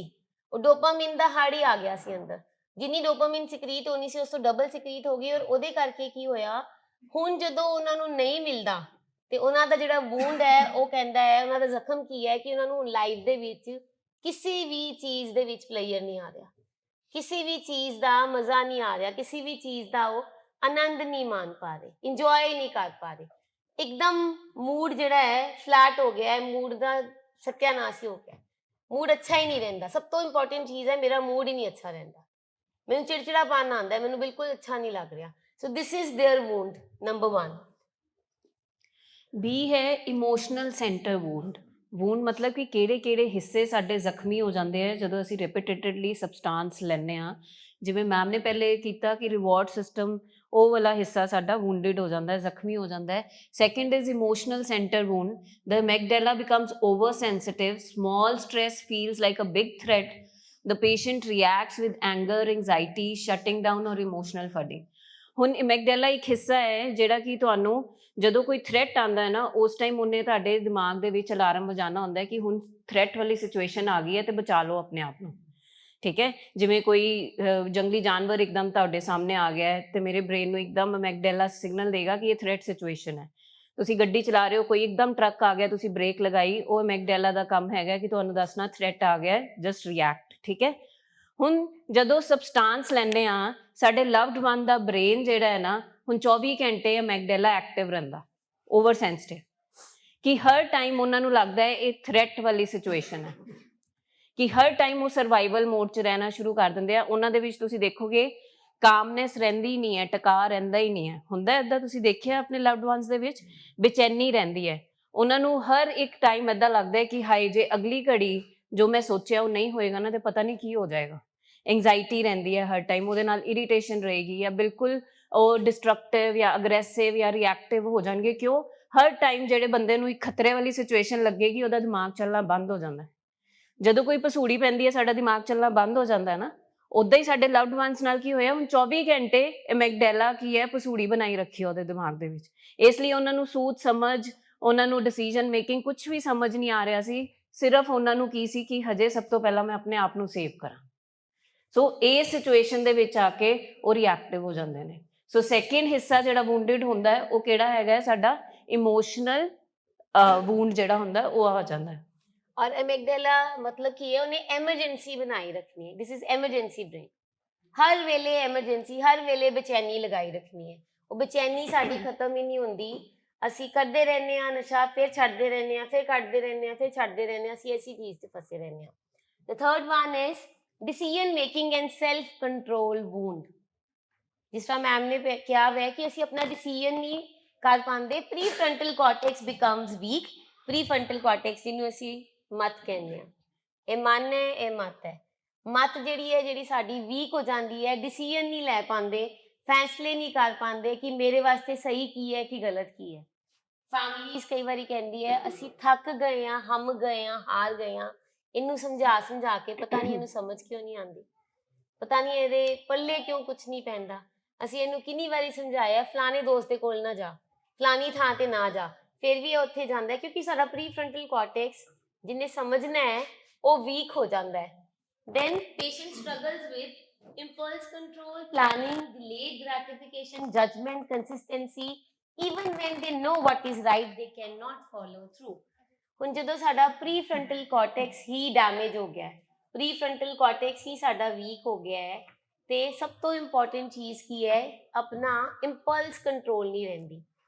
वो डोपामीन का हड़ ही आ गया सी अंदर, जिन्नी डोपामीन सिक्रीट होनी सी उस तो डबल सिक्रीट हो गई। और उहदे करके की होया, हुण जदों उन्हां नूं नहीं मिलदा ते उन्हां दा जिहड़ा वूंड है वो कहंदा है, उन्हां दा जख्म की है कि उन्हां नूं लाइफ दे विच किसी भी चीज़ दे विच प्लेयर नहीं आ रहा, किसी भी चीज़ का मज़ा नहीं आ रहा, किसी भी चीज़ का वो आनंद नहीं मान पा रहे, इंजॉय नहीं कर पा रहे। एकदम मूड जिहड़ा है फ्लैट हो गया है, मूड का सत्यानाश ही हो गया, मूड अच्छा ही नहीं रहिंदा। सब तो इंपॉर्टेंट चीज़ है, मेरा मूड ही नहीं अच्छा रहिंदा, मैनूं चिड़चिड़ापन आंदा है, मैनूं बिल्कुल अच्छा नहीं लग रहा। So this is their wound number 1। बी है इमोशनल सेंटर वूंड। ਵੂੰਡ ਮਤਲਬ ਕਿ ਕਿਹੜੇ ਹਿੱਸੇ ਸਾਡੇ ਜ਼ਖਮੀ ਹੋ ਜਾਂਦੇ ਆ ਜਦੋਂ ਅਸੀਂ ਰਿਪੀਟੇਟਡਲੀ ਸਬਸਟੈਂਸ ਲੈਂਦੇ ਆ। ਜਿਵੇਂ ਮੈਮ ਨੇ ਪਹਿਲੇ ਕੀਤਾ ਕਿ ਰਿਵਾਰਡ ਸਿਸਟਮ, ਉਹ ਵਾਲਾ ਹਿੱਸਾ ਸਾਡਾ ਵੂੰਡਡ ਹੋ ਜਾਂਦਾ ਹੈ, ਜ਼ਖਮੀ ਹੋ ਜਾਂਦਾ ਹੈ। Second is emotional center wound. The amygdala becomes over sensitive, small stress feels like a big threat, the patient reacts with anger, anxiety, shutting down or emotional fighting. ਹੁਣ ਐਮਿਗਡਾਲਾ ਇੱਕ ਹਿੱਸਾ ਹੈ ਜਿਹੜਾ ਕਿ ਤੁਹਾਨੂੰ ਜਦੋਂ ਕੋਈ ਥ੍ਰੈਟ ਆਉਂਦਾ ਹੈ ਨਾ, ਉਸ ਟਾਈਮ ਉਹਨੇ ਤੁਹਾਡੇ ਦਿਮਾਗ ਦੇ ਵਿੱਚ ਅਲਾਰਮ ਵਜਾਉਣਾ ਹੁੰਦਾ ਕਿ ਹੁਣ ਥ੍ਰੈਟ ਵਾਲੀ ਸਿਚੁਏਸ਼ਨ ਆ ਗਈ ਹੈ ਤੇ ਬਚਾ ਲਓ ਆਪਣੇ ਆਪ ਨੂੰ। ਠੀਕ ਹੈ, ਜਿਵੇਂ ਕੋਈ ਜੰਗਲੀ ਜਾਨਵਰ ਇੱਕਦਮ ਤੁਹਾਡੇ ਸਾਹਮਣੇ ਆ ਗਿਆ ਹੈ ਤੇ ਮੇਰੇ ਬ੍ਰੇਨ ਨੂੰ ਇੱਕਦਮ ਐਮਿਗਡਾਲਾ ਸਿਗਨਲ ਦੇਗਾ ਕਿ ਇਹ ਥ੍ਰੈਟ ਸਿਚੁਏਸ਼ਨ ਹੈ। ਤੁਸੀਂ ਗੱਡੀ ਚਲਾ ਰਹੇ ਹੋ, ਕੋਈ ਇੱਕਦਮ ਟਰੱਕ ਆ ਗਿਆ, ਤੁਸੀਂ ਬ੍ਰੇਕ ਲਗਾਈ, ਉਹ ਐਮਿਗਡਾਲਾ ਦਾ ਕੰਮ ਹੈਗਾ ਕਿ ਤੁਹਾਨੂੰ ਦੱਸਣਾ ਥ੍ਰੈਟ ਆ ਗਿਆ, ਜਸਟ ਰਿਐਕਟ। ਠੀਕ ਹੈ, ਹੁਣ ਜਦੋਂ ਸਬਸਟੈਂਸ ਲੈਂਦੇ ਆ, ਸਾਡੇ ਲਵਡ ਵਨ ਦਾ ਬ੍ਰੇਨ ਜਿਹੜਾ ਹੈ ਨਾ, ਹੁਣ 24 ਘੰਟੇ ਐਮਿਗਡਾਲਾ ਐਕਟਿਵ ਰਹਿੰਦਾ, ਓਵਰ ਸੈਂਸਿਟਿਵ, ਕਿ ਹਰ ਟਾਈਮ ਉਹਨਾਂ ਨੂੰ ਲੱਗਦਾ ਹੈ ਇਹ ਥ੍ਰੈਟ ਵਾਲੀ ਸਿਚੁਏਸ਼ਨ ਹੈ, ਕਿ ਹਰ ਟਾਈਮ ਉਹ ਸਰਵਾਈਵਲ ਮੋਡ 'ਚ ਰਹਿਣਾ ਸ਼ੁਰੂ ਕਰ ਦਿੰਦੇ ਆ। ਉਹਨਾਂ ਦੇ ਵਿੱਚ ਤੁਸੀਂ ਦੇਖੋਗੇ ਕਾਮਨੈਸ ਰਹਿੰਦੀ ਨਹੀਂ ਹੈ, ਟਿਕਾ ਰਹਿੰਦਾ ਹੀ ਨਹੀਂ ਹੈ। ਹੁੰਦਾ ਇੱਦਾਂ, ਤੁਸੀਂ ਦੇਖਿਆ ਆਪਣੇ ਲਵਡ ਵਨਸ ਦੇ ਵਿੱਚ ਬੇਚੈਨੀ ਰਹਿੰਦੀ ਹੈ। ਉਹਨਾਂ ਨੂੰ ਹਰ ਇੱਕ ਟਾਈਮ ਇੱਦਾਂ ਲੱਗਦਾ ਹੈ ਕਿ ਹਾਏ ਜੇ ਅਗਲੀ ਘੜੀ ਜੋ ਮੈਂ ਸੋਚਿਆ ਉਹ ਨਹੀਂ ਹੋਏਗਾ ਨਾ ਤੇ ਪਤਾ ਨਹੀਂ ਕੀ ਹੋ ਜਾਏਗਾ। ਐਂਗਜ਼ਾਈਟੀ ਰਹਿੰਦੀ ਹੈ ਹਰ ਟਾਈਮ, ਉਹਦੇ ਨਾਲ ਇਰੀਟੇਸ਼ਨ ਰਹੇਗੀ, ਜਾਂ ਬਿਲਕੁਲ ਉਹ ਡਿਸਟਰਕਟਿਵ ਜਾਂ ਅਗਰੈਸਿਵ ਜਾਂ ਰਿਐਕਟਿਵ ਹੋ ਜਾਣਗੇ। ਕਿਉਂ? ਹਰ ਟਾਈਮ ਜਿਹੜੇ ਬੰਦੇ ਨੂੰ ਇੱਕ ਖਤਰੇ ਵਾਲੀ ਸਿਚੁਏਸ਼ਨ ਲੱਗੇਗੀ ਉਹਦਾ ਦਿਮਾਗ ਚੱਲਣਾ ਬੰਦ ਹੋ ਜਾਂਦਾ। ਜਦੋਂ ਕੋਈ ਭਸੂੜੀ ਪੈਂਦੀ ਹੈ ਸਾਡਾ ਦਿਮਾਗ ਚੱਲਣਾ ਬੰਦ ਹੋ ਜਾਂਦਾ ਹੈ ਨਾ, ਉੱਦਾਂ ਹੀ ਸਾਡੇ ਲਵਡ ਵਨਸ ਨਾਲ ਕੀ ਹੋਇਆ, ਹੁਣ 24 ਘੰਟੇ ਐਮਿਗਡਾਲਾ ਕੀ ਹੈ, ਭਸੂੜੀ ਬਣਾਈ ਰੱਖੀ ਉਹਦੇ ਦਿਮਾਗ ਦੇ ਵਿੱਚ। ਇਸ ਲਈ ਉਹਨਾਂ ਨੂੰ ਸੂਝ ਸਮਝ, ਉਹਨਾਂ ਨੂੰ ਡਿਸੀਜਨ ਮੇਕਿੰਗ ਕੁਛ ਵੀ ਸਮਝ ਨਹੀਂ ਆ ਰਿਹਾ ਸੀ। ਸਿਰਫ ਉਹਨਾਂ ਨੂੰ ਕੀ ਸੀ ਕਿ ਹਜੇ ਸਭ ਤੋਂ ਪਹਿਲਾਂ ਮੈਂ ਆਪਣੇ ਆਪ ਨੂੰ ਸੇਵ ਕਰਾਂ। ਸੋ ਇਸ ਸਿਚੁਏਸ਼ਨ ਦੇ ਵਿੱਚ ਆ ਕੇ ਉਹ ਰਿਐਕਟਿਵ ਹੋ ਜਾਂਦੇ ਨੇ। ਸੋ ਸੈਕਿੰਡ ਹਿੱਸਾ ਜਿਹੜਾ ਵੂੰਡਡ ਹੁੰਦਾ ਹੈ ਉਹ ਕਿਹੜਾ ਹੈਗਾ, ਸਾਡਾ ਇਮੋਸ਼ਨਲ ਵੂੰਡ ਜਿਹੜਾ ਹੁੰਦਾ ਉਹ ਆ ਜਾਂਦਾ ਹੈ। और एमिगडाला मतलब की है, उन्हें एमरजेंसी बनाई रखनी है। दिस इज एमरजेंसी ब्रेन, हर वेले एमरजेंसी, हर वेले बेचैनी लगाई रखनी है। वो बेचैनी साडी खत्म ही नहीं होंदी, ਅਸੀਂ ਕਰਦੇ ਰਹਿੰਦੇ ਹਾਂ ਨਸ਼ਾ, ਫਿਰ ਛੱਡਦੇ ਰਹਿੰਦੇ ਹਾਂ, ਫਿਰ ਕੱਢਦੇ ਰਹਿੰਦੇ ਹਾਂ, ਫਿਰ ਛੱਡਦੇ ਰਹਿੰਦੇ ਹਾਂ, ਅਸੀਂ ਐਸੀ ਚੀਜ਼ 'ਚ ਫਸੇ ਰਹਿੰਦੇ ਹਾਂ। The third one is decision making and self control wound. ਜਿਸ ਤਰ੍ਹਾਂ ਮੈਮ ਨੇ ਕਿਹਾ ਹੈ ਕਿ ਅਸੀਂ ਆਪਣਾ ਡਿਸੀਜਨ ਨਹੀਂ ਕਰ ਪਾਉਂਦੇ, pre frontal cortex becomes weak. Pre frontal cortex ਜਿਹਨੂੰ ਅਸੀਂ ਮਤ ਕਹਿੰਦੇ ਹਾਂ, ਇਹ ਮਨ ਹੈ, ਇਹ ਮਤ ਹੈ। ਮਤ ਜਿਹੜੀ ਹੈ, ਜਿਹੜੀ ਸਾਡੀ ਵੀਕ ਹੋ ਜਾਂਦੀ ਹੈ, ਡਿਸੀਜਨ ਨਹੀਂ ਲੈ ਪਾਉਂਦੇ, ਫੈਸਲੇ ਨਹੀਂ ਕਰ ਪਾਉਂਦੇ ਕਿ ਮੇਰੇ ਵਾਸਤੇ ਸਹੀ ਕੀ ਹੈ ਕਿ ਗਲਤ ਕੀ ਹੈ। ਫੈਮਿਲੀਜ਼ ਕਈ ਵਾਰੀ ਕਹਿੰਦੀ ਹੈ ਅਸੀਂ ਥੱਕ ਗਏ ਹਾਂ, ਹਮ ਗਏ ਹਾਂ, ਹਾਰ ਗਏ ਹਾਂ, ਇਹਨੂੰ ਸਮਝਾ ਸਮਝਾ ਕੇ ਪਤਾ ਨਹੀਂ ਇਹਨੂੰ ਸਮਝ ਕਿਉਂ ਨਹੀਂ ਆਉਂਦੀ, ਪਤਾ ਨਹੀਂ ਇਹਦੇ ਪੱਲੇ ਕਿਉਂ ਕੁਛ ਨਹੀਂ ਪੈਂਦਾ। ਅਸੀਂ ਇਹਨੂੰ ਕਿੰਨੀ ਵਾਰੀ ਸਮਝਾਇਆ ਫਲਾਣੇ ਦੋਸਤ ਦੇ ਕੋਲ ਨਾ ਜਾ, ਫਲਾਣੀ ਥਾਂ ਤੇ ਨਾ ਜਾ, ਫਿਰ ਵੀ ਇਹ ਉੱਥੇ ਜਾਂਦਾ ਹੈ ਕਿਉਂਕਿ ਸਾਡਾ ਪ੍ਰੀ ਫਰੰਟਲ ਕਾਰਟੈਕਸ ਜਿਹਨੇ ਸਮਝਣਾ ਹੈ ਉਹ ਵੀਕ ਹੋ ਜਾਂਦਾ ਹੈ। then patient struggles with impulse control, planning, delayed gratification, judgment, consistency, even when they know what is right they cannot follow through। ਹੁਣ ਜਦੋਂ ਸਾਡਾ ਪ੍ਰੀ ਫਰੰਟਲ ਕਾਰਟੈਕਸ ਹੀ ਡੈਮੇਜ ਹੋ ਗਿਆ ਹੈ, ਪ੍ਰੀ ਫਰੰਟਲ ਕਾਰਟੈਕਸ ਹੀ ਸਾਡਾ ਵੀਕ ਹੋ ਗਿਆ ਹੈ, ਤੇ ਸਭ ਤੋਂ ਇੰਪੋਰਟੈਂਟ ਚੀਜ਼ ਕੀ ਹੈ, ਆਪਣਾ ਇੰਪਲਸ ਕੰਟਰੋਲ ਨਹੀਂ ਰਹਿੰਦੀ।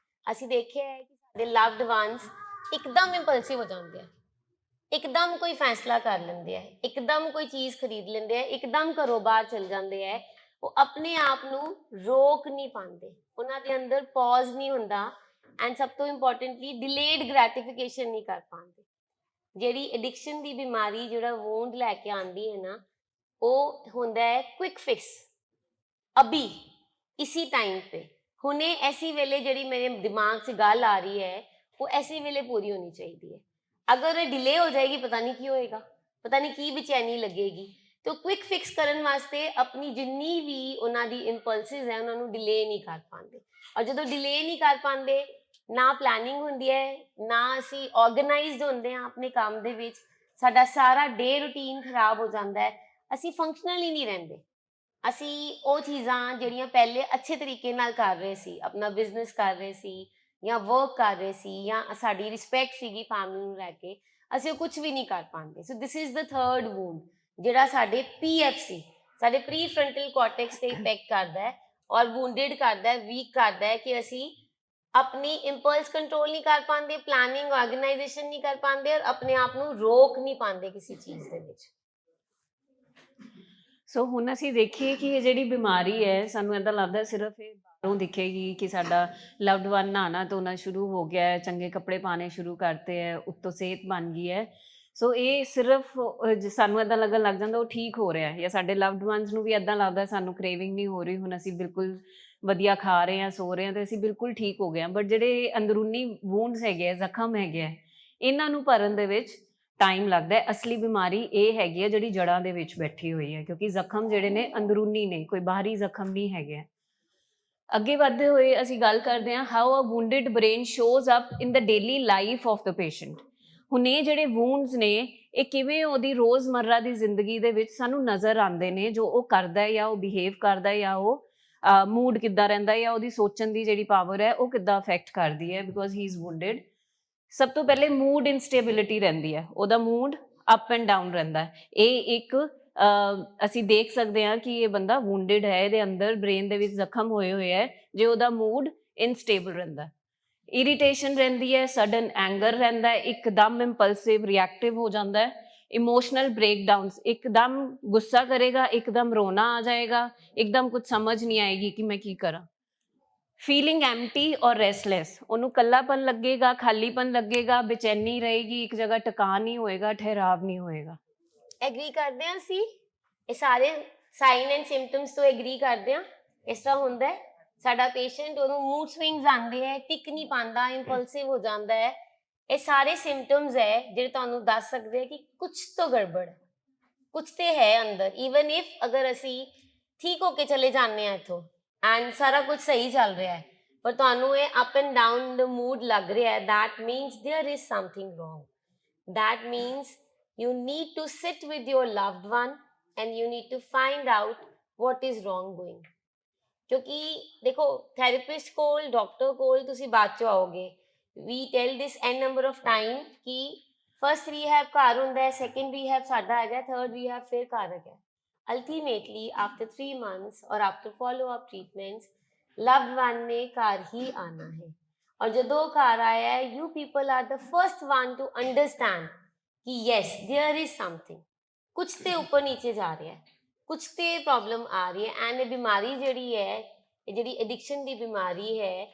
ਅਸੀਂ ਦੇਖਿਆ ਹੈ ਕਿ ਸਾਡੇ ਲਵਡ ਵਨਸ ਇੱਕਦਮ ਇੰਪਲਸਿਵ ਹੋ ਜਾਂਦੇ ਆ, ਇੱਕਦਮ ਕੋਈ ਫੈਸਲਾ ਕਰ ਲੈਂਦੇ ਆ, ਇੱਕਦਮ ਕੋਈ ਚੀਜ਼ ਖਰੀਦ ਲੈਂਦੇ ਆ, ਇੱਕਦਮ ਘਰੋਂ ਬਾਹਰ ਚਲ ਜਾਂਦੇ ਆ। ਉਹ ਆਪਣੇ ਆਪ ਨੂੰ ਰੋਕ ਨਹੀਂ ਪਾਉਂਦੇ, ਉਹਨਾਂ ਦੇ ਅੰਦਰ ਪੌਜ਼ ਨਹੀਂ ਹੁੰਦਾ, ਐਂਡ ਸਭ ਤੋਂ ਇੰਪੋਰਟੈਂਟਲੀ ਡਿਲੇਡ ਗ੍ਰੈਟੀਫਿਕੇਸ਼ਨ ਨਹੀਂ ਕਰ ਪਾਉਂਦੇ। ਜਿਹੜੀ ਐਡਿਕਸ਼ਨ ਦੀ ਬਿਮਾਰੀ ਜਿਹੜਾ ਵੂੰਡ ਲੈ ਕੇ ਆਉਂਦੀ ਹੈ ਨਾ, ਉਹ ਹੁੰਦਾ ਹੈ ਕੁਇਕ ਫਿਕਸ, ਅਭੀ ਇसी टाइम पे, ਹੁਣੇ ਐਸੀ ਵੇਲੇ ਜਿਹੜੀ ਮੇਰੇ ਦਿਮਾਗ 'ਚ ਗੱਲ ਆ ਰਹੀ ਹੈ ਉਹ ਐਸੀ ਵੇਲੇ ਪੂਰੀ ਹੋਣੀ ਚਾਹੀਦੀ ਹੈ। ਅਗਰ ਇਹ ਡਿਲੇ ਹੋ ਜਾਏਗੀ ਪਤਾ ਨਹੀਂ ਕੀ ਹੋਏਗਾ, ਪਤਾ ਨਹੀਂ ਕੀ ਬੇਚੈਨੀ ਲੱਗੇਗੀ। ਤੇ ਕੁਇਕ ਫਿਕਸ ਕਰਨ ਵਾਸਤੇ ਆਪਣੀ ਜਿੰਨੀ ਵੀ ਉਹਨਾਂ ਦੀ ਇੰਪਲਸਿਸ ਹੈ ਉਹਨਾਂ ਨੂੰ ਡਿਲੇ ਨਹੀਂ ਕਰ ਪਾਉਂਦੇ, ਔਰ ਜਦੋਂ ਡਿਲੇ ਨਹੀਂ ਕਰ ਪਾਉਂਦੇ ਨਾ ਪਲੈਨਿੰਗ ਹੁੰਦੀ ਹੈ, ਨਾ ਅਸੀਂ ਆਰਗੇਨਾਈਜ਼ਡ ਹੁੰਦੇ ਹਾਂ ਆਪਣੇ ਕੰਮ ਦੇ ਵਿੱਚ, ਸਾਡਾ ਸਾਰਾ ਡੇ ਰੂਟੀਨ ਖਰਾਬ ਹੋ ਜਾਂਦਾ ਹੈ, ਅਸੀਂ ਫੰਕਸ਼ਨਲ ਹੀ ਨਹੀਂ ਰਹਿੰਦੇ। ਅਸੀਂ ਉਹ ਚੀਜ਼ਾਂ ਜਿਹੜੀਆਂ ਪਹਿਲੇ ਅੱਛੇ ਤਰੀਕੇ ਨਾਲ ਕਰ ਰਹੇ ਸੀ, ਆਪਣਾ ਬਿਜ਼ਨਸ ਕਰ ਰਹੇ ਸੀ ਜਾਂ ਵਰਕ ਕਰ ਰਹੇ ਸੀ ਜਾਂ ਸਾਡੀ ਰਿਸਪੈਕਟ ਸੀਗੀ ਫੈਮਿਲੀ ਨੂੰ ਲੈ ਕੇ, ਅਸੀਂ ਉਹ ਕੁਝ ਵੀ ਨਹੀਂ ਕਰ ਪਾਉਂਦੇ। ਸੋ ਦਿਸ ਇਜ਼ ਦ ਥਰਡ ਵੂੰਡ ਜਿਹੜਾ ਸਾਡੇ PFC, ਸਾਡੇ ਪ੍ਰੀ ਫਰੰਟਲ ਕਾਰਟੈਕਸ ਤੇ ਇਫੈਕਟ ਕਰਦਾ ਹੈ ਔਰ ਵੂੰਡਡ ਕਰਦਾ ਹੈ, ਵੀਕ ਕਰਦਾ ਹੈ ਕਿ ਅਸੀਂ ਆਪਣੀ ਇੰਪਲਸ ਕੰਟਰੋਲ ਨਹੀਂ ਕਰ ਪਾਉਂਦੇ, ਪਲੈਨਿੰਗ ਆਰਗੇਨਾਈਜੇਸ਼ਨ ਨਹੀਂ ਕਰ ਪਾਉਂਦੇ, ਔਰ ਆਪਣੇ ਆਪ ਨੂੰ ਰੋਕ ਨਹੀਂ ਪਾਉਂਦੇ ਕਿਸੇ ਚੀਜ਼ ਦੇ ਵਿੱਚ। ਸੋ ਹੁਣ ਅਸੀਂ ਦੇਖੀਏ ਕਿ ਇਹ ਜਿਹੜੀ ਬਿਮਾਰੀ ਹੈ, ਸਾਨੂੰ ਇੱਦਾਂ ਲੱਗਦਾ ਸਿਰਫ ਇਹ ਬਾਹਰੋਂ ਦਿਖੇਗੀ ਕਿ ਸਾਡਾ ਲਵਡ ਵਨ ਨਹਾਉਣਾ ਧੋਣਾ ਸ਼ੁਰੂ ਹੋ ਗਿਆ ਹੈ, ਚੰਗੇ ਕੱਪੜੇ ਪਾਉਣੇ ਸ਼ੁਰੂ ਕਰਤੇ ਹੈ, ਉੱਤੋਂ ਸਿਹਤ ਬਣ ਗਈ ਹੈ। ਸੋ ਇਹ ਸਿਰਫ ਸਾਨੂੰ ਇੱਦਾਂ ਲੱਗਣ ਲੱਗ ਜਾਂਦਾ ਉਹ ਠੀਕ ਹੋ ਰਿਹਾ, ਜਾਂ ਸਾਡੇ ਲਵਡ ਵਨਸ ਨੂੰ ਵੀ ਇੱਦਾਂ ਲੱਗਦਾ ਸਾਨੂੰ ਕ੍ਰੇਵਿੰਗ ਨਹੀਂ ਹੋ ਰਹੀ, ਹੁਣ ਅਸੀਂ ਬਿਲਕੁਲ ਵਧੀਆ ਖਾ ਰਹੇ ਹਾਂ, ਸੋ ਰਹੇ ਹਾਂ, ਤੇ ਅਸੀਂ ਬਿਲਕੁਲ ਠੀਕ ਹੋ ਗਏ ਹਾਂ। ਬਟ ਜਿਹੜੇ ਅੰਦਰੂਨੀ ਵੂੰਡਸ ਹੈਗੇ ਆ, ਜ਼ਖਮ ਹੈਗੇ ਆ, ਇਹਨਾਂ ਨੂੰ ਭਰਨ ਦੇ ਵਿੱਚ ਟਾਈਮ ਲੱਗਦਾ ਹੈ। ਅਸਲੀ ਬਿਮਾਰੀ ਇਹ ਹੈਗੀ ਹੈ ਜਿਹੜੀ ਜੜ੍ਹਾਂ ਦੇ ਵਿੱਚ ਬੈਠੀ ਹੋਈ ਹੈ, ਕਿਉਂਕਿ ਜ਼ਖਮ ਜਿਹੜੇ ਨੇ ਅੰਦਰੂਨੀ ਨੇ, ਕੋਈ ਬਾਹਰੀ ਜ਼ਖਮ ਨਹੀਂ ਹੈਗੇ। ਅੱਗੇ ਵਧਦੇ ਹੋਏ ਅਸੀਂ ਗੱਲ ਕਰਦੇ ਹਾਂ how a wounded brain shows up in the daily life of the patient. ਹੁਣ ਇਹ ਜਿਹੜੇ ਵੂੰਡਸ ਨੇ ਇਹ ਕਿਵੇਂ ਉਹਦੀ ਰੋਜ਼ਮर्रा ਦੀ ਜ਼ਿੰਦਗੀ ਦੇ ਵਿੱਚ ਸਾਨੂੰ ਨਜ਼ਰ ਆਉਂਦੇ ਨੇ, ਜੋ ਉਹ ਕਰਦਾ ਹੈ ਜਾਂ ਉਹ ਬਿਹੇਵ ਕਰਦਾ ਹੈ, ਜਾਂ ਉਹ ਮੂਡ ਕਿੱਦਾਂ ਰਹਿੰਦਾ ਹੈ, ਜਾਂ ਉਹਦੀ ਸੋਚਣ ਦੀ ਜਿਹੜੀ ਪਾਵਰ ਹੈ ਉਹ ਕਿੱਦਾਂ ਅਫੈਕਟ ਕਰਦੀ ਹੈ ਬਿਕੋਜ਼ ਹੀ ਇਜ਼ ਵੂੰਡਡ। ਸਭ ਤੋਂ ਪਹਿਲੇ ਮੂਡ ਇਨਸਟੇਬਿਲਿਟੀ ਰਹਿੰਦੀ ਹੈ, ਉਹਦਾ ਮੂਡ ਅਪ ਐਂਡ ਡਾਊਨ ਰਹਿੰਦਾ ਹੈ। ਇਹ ਇੱਕ ਅਸੀਂ ਦੇਖ ਸਕਦੇ ਹਾਂ ਕਿ ਇਹ ਬੰਦਾ ਵੂੰਡਡ ਹੈ, ਇਹਦੇ ਅੰਦਰ ਬ੍ਰੇਨ ਦੇ ਵਿੱਚ ਜ਼ਖਮ ਹੋਏ ਹੋਏ ਹੈ ਜੇ ਉਹਦਾ ਮੂਡ ਇਨਸਟੇਬਲ ਰਹਿੰਦਾ। ਇਰੀਟੇਸ਼ਨ ਰਹਿੰਦੀ ਹੈ, ਸਡਨ ਐਂਗਰ ਰਹਿੰਦਾ ਹੈ, ਇੱਕਦਮ ਇੰਪਲਸਿਵ ਰਿਐਕਟਿਵ ਹੋ ਜਾਂਦਾ ਹੈ, ਇਮੋਸ਼ਨਲ ਬ੍ਰੇਕਡਾਊਨਸ, ਇੱਕਦਮ ਗੁੱਸਾ ਕਰੇਗਾ, ਇੱਕਦਮ ਰੋਣਾ ਆ ਜਾਏਗਾ, ਇੱਕਦਮ ਕੁਝ ਸਮਝ ਨਹੀਂ ਆਏਗੀ ਕਿ ਮੈਂ ਕੀ ਕਰਾਂ। ਫੀਲਿੰਗ ਐਮਟੀ ਔਰ ਰੈਸਟਲੈਸ, ਉਹਨੂੰ ਕੱਲਾਪਨ ਲੱਗੇਗਾ, ਖਾਲੀਪਨ ਲੱਗੇਗਾ, ਬੇਚੈਨੀ ਰਹੇਗੀ, ਇੱਕ ਜਗ੍ਹਾ ਟਿਕਾ ਨਹੀਂ ਹੋਏਗਾ, ਠਹਿਰਾਵ ਨਹੀਂ ਹੋਏਗਾ। ਐਗਰੀ ਕਰਦੇ ਹਾਂ ਅਸੀਂ ਇਹ ਸਾਰੇ ਸਾਈਨ ਐਂਡ ਸਿੰਪਟਮਸ ਤੋਂ ਐਗਰੀ ਕਰਦੇ ਹਾਂ। ਇਸ ਤਰ੍ਹਾਂ ਹੁੰਦਾ ਹੈ ਸਾਡਾ ਪੇਸ਼ੈਂਟ, ਉਹਨੂੰ ਮੂਡ ਸਵਿੰਗਸ ਆਉਂਦੇ ਹੈ, ਟਿਕ ਨਹੀਂ ਪਾਉਂਦਾ, ਇੰਪਲਸਿਵ ਹੋ ਜਾਂਦਾ ਹੈ। ਇਹ ਸਾਰੇ ਸਿੰਪਟਮਸ ਹੈ ਜਿਹੜੇ ਤੁਹਾਨੂੰ ਦੱਸ ਸਕਦੇ ਆ ਕਿ ਕੁਝ ਤੋਂ ਗੜਬੜ, ਕੁਝ ਤੇ ਹੈ ਅੰਦਰ। ਈਵਨ ਇਫ ਅਗਰ ਅਸੀਂ ਠੀਕ ਹੋ ਕੇ ਚਲੇ ਜਾਂਦੇ ਹਾਂ ਇੱਥੋਂ ਐਂਡ ਸਾਰਾ ਕੁਝ ਸਹੀ ਚੱਲ ਰਿਹਾ ਹੈ, ਪਰ ਤੁਹਾਨੂੰ ਇਹ up and down the mood ਲੱਗ ਰਿਹਾ ਹੈ, that means there is something wrong. That means you need to sit with your loved one and you need to find out what is wrong going. ਕਿਉਂਕਿ ਦੇਖੋ therapist ਕੋਲ, doctor ਕੋਲ ਤੁਸੀਂ ਬਾਅਦ ਚੋਂ ਆਓਗੇ। we tell this n number of time ਕਿ first rehab ਘਰ ਹੁੰਦਾ ਹੈ, ਸੈਕੰਡ ਰੀਹੈਬ ਸਾਡਾ ਹੈਗਾ, ਥਰਡ ਰੀਹੈਬ ਫਿਰ ਘਰ ਹੈਗਾ। ultimately after 3 months or after follow up treatments loved one ਨੇ ਘਰ ਹੀ ਆਣਾ ਹੈ। ਔਰ ਜਦੋਂ ਘਰ ਆਇਆ ਹੈ, you people are the first one to understand कि yes there is something, ਕੁਛ ਤੇ ਉੱਪਰ ਨੀਚੇ ਜਾ ਰਿਹਾ ਹੈ, ਕੁਛ ਤੇ ਪ੍ਰੋਬਲਮ ਆ ਰਹੀ ਹੈ। ਐਂਡ ਇਹ ਬਿਮਾਰੀ ਜਿਹੜੀ ਹੈ, ਇਹ ਜਿਹੜੀ ਐਡਿਕਸ਼ਨ ਦੀ ਬਿਮਾਰੀ ਹੈ,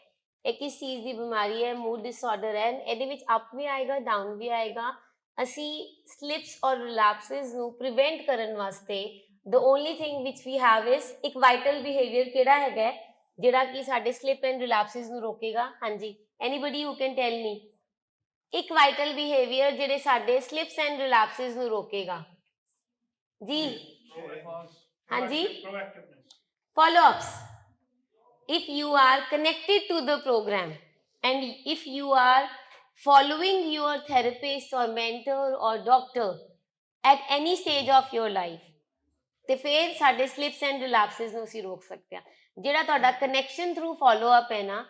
ਇਹ ਕਿਸ ਚੀਜ਼ ਦੀ ਬਿਮਾਰੀ ਹੈ? ਮੂਡ ਡਿਸਆਰਡਰ ਹੈ। ਇਹਦੇ ਵਿੱਚ ਅਪ ਵੀ ਆਏਗਾ, ਡਾਊਨ ਵੀ ਆਏਗਾ। ਅਸੀਂ ਸਲਿਪਸ ਔਰ ਰਿਲੈਪਸਿਸ ਨੂੰ ਪ੍ਰੀਵੈਂਟ ਕਰਨ ਵਾਸਤੇ the only thing which we have is ਇੱਕ ਵਾਈਟਲ ਬਿਹੇਵੀਅਰ ਕਿਹੜਾ ਹੈਗਾ ਹੈ, ਜਿਹੜਾ ਕਿ ਸਾਡੇ ਸਲਿਪ ਐਂਡ ਰਿਲੈਪਸਿਸ ਨੂੰ ਰੋਕੇਗਾ? ਹਾਂਜੀ, ਐਨੀਬਡੀ ਹੂ ਕੈਨ ਟੈਲ ਮੀ ਇੱਕ ਵਾਈਟਲ ਬਿਹੇਵੀਅਰ ਜਿਹੜੇ ਸਾਡੇ ਸਲਿਪਸ ਐਂਡ ਰਿਲੈਪਸਿਸ ਨੂੰ ਰੋਕੇਗਾ ਜੀ? ਹਾਂਜੀ, follow ups. If you are connected to the program and if you are following your therapist or mentor or doctor at any stage of your life, ਤੇ ਫਿਰ ਸਾਡੇ slips and ਰਿਲੈਪਸਿਸ ਨੂੰ ਅਸੀਂ ਰੋਕ ਸਕਦੇ ਹਾਂ। ਜਿਹੜਾ ਤੁਹਾਡਾ ਕਨੈਕਸ਼ਨ ਥਰੂ ਫੋਲੋ ਅਪ ਹੈ ਨਾ,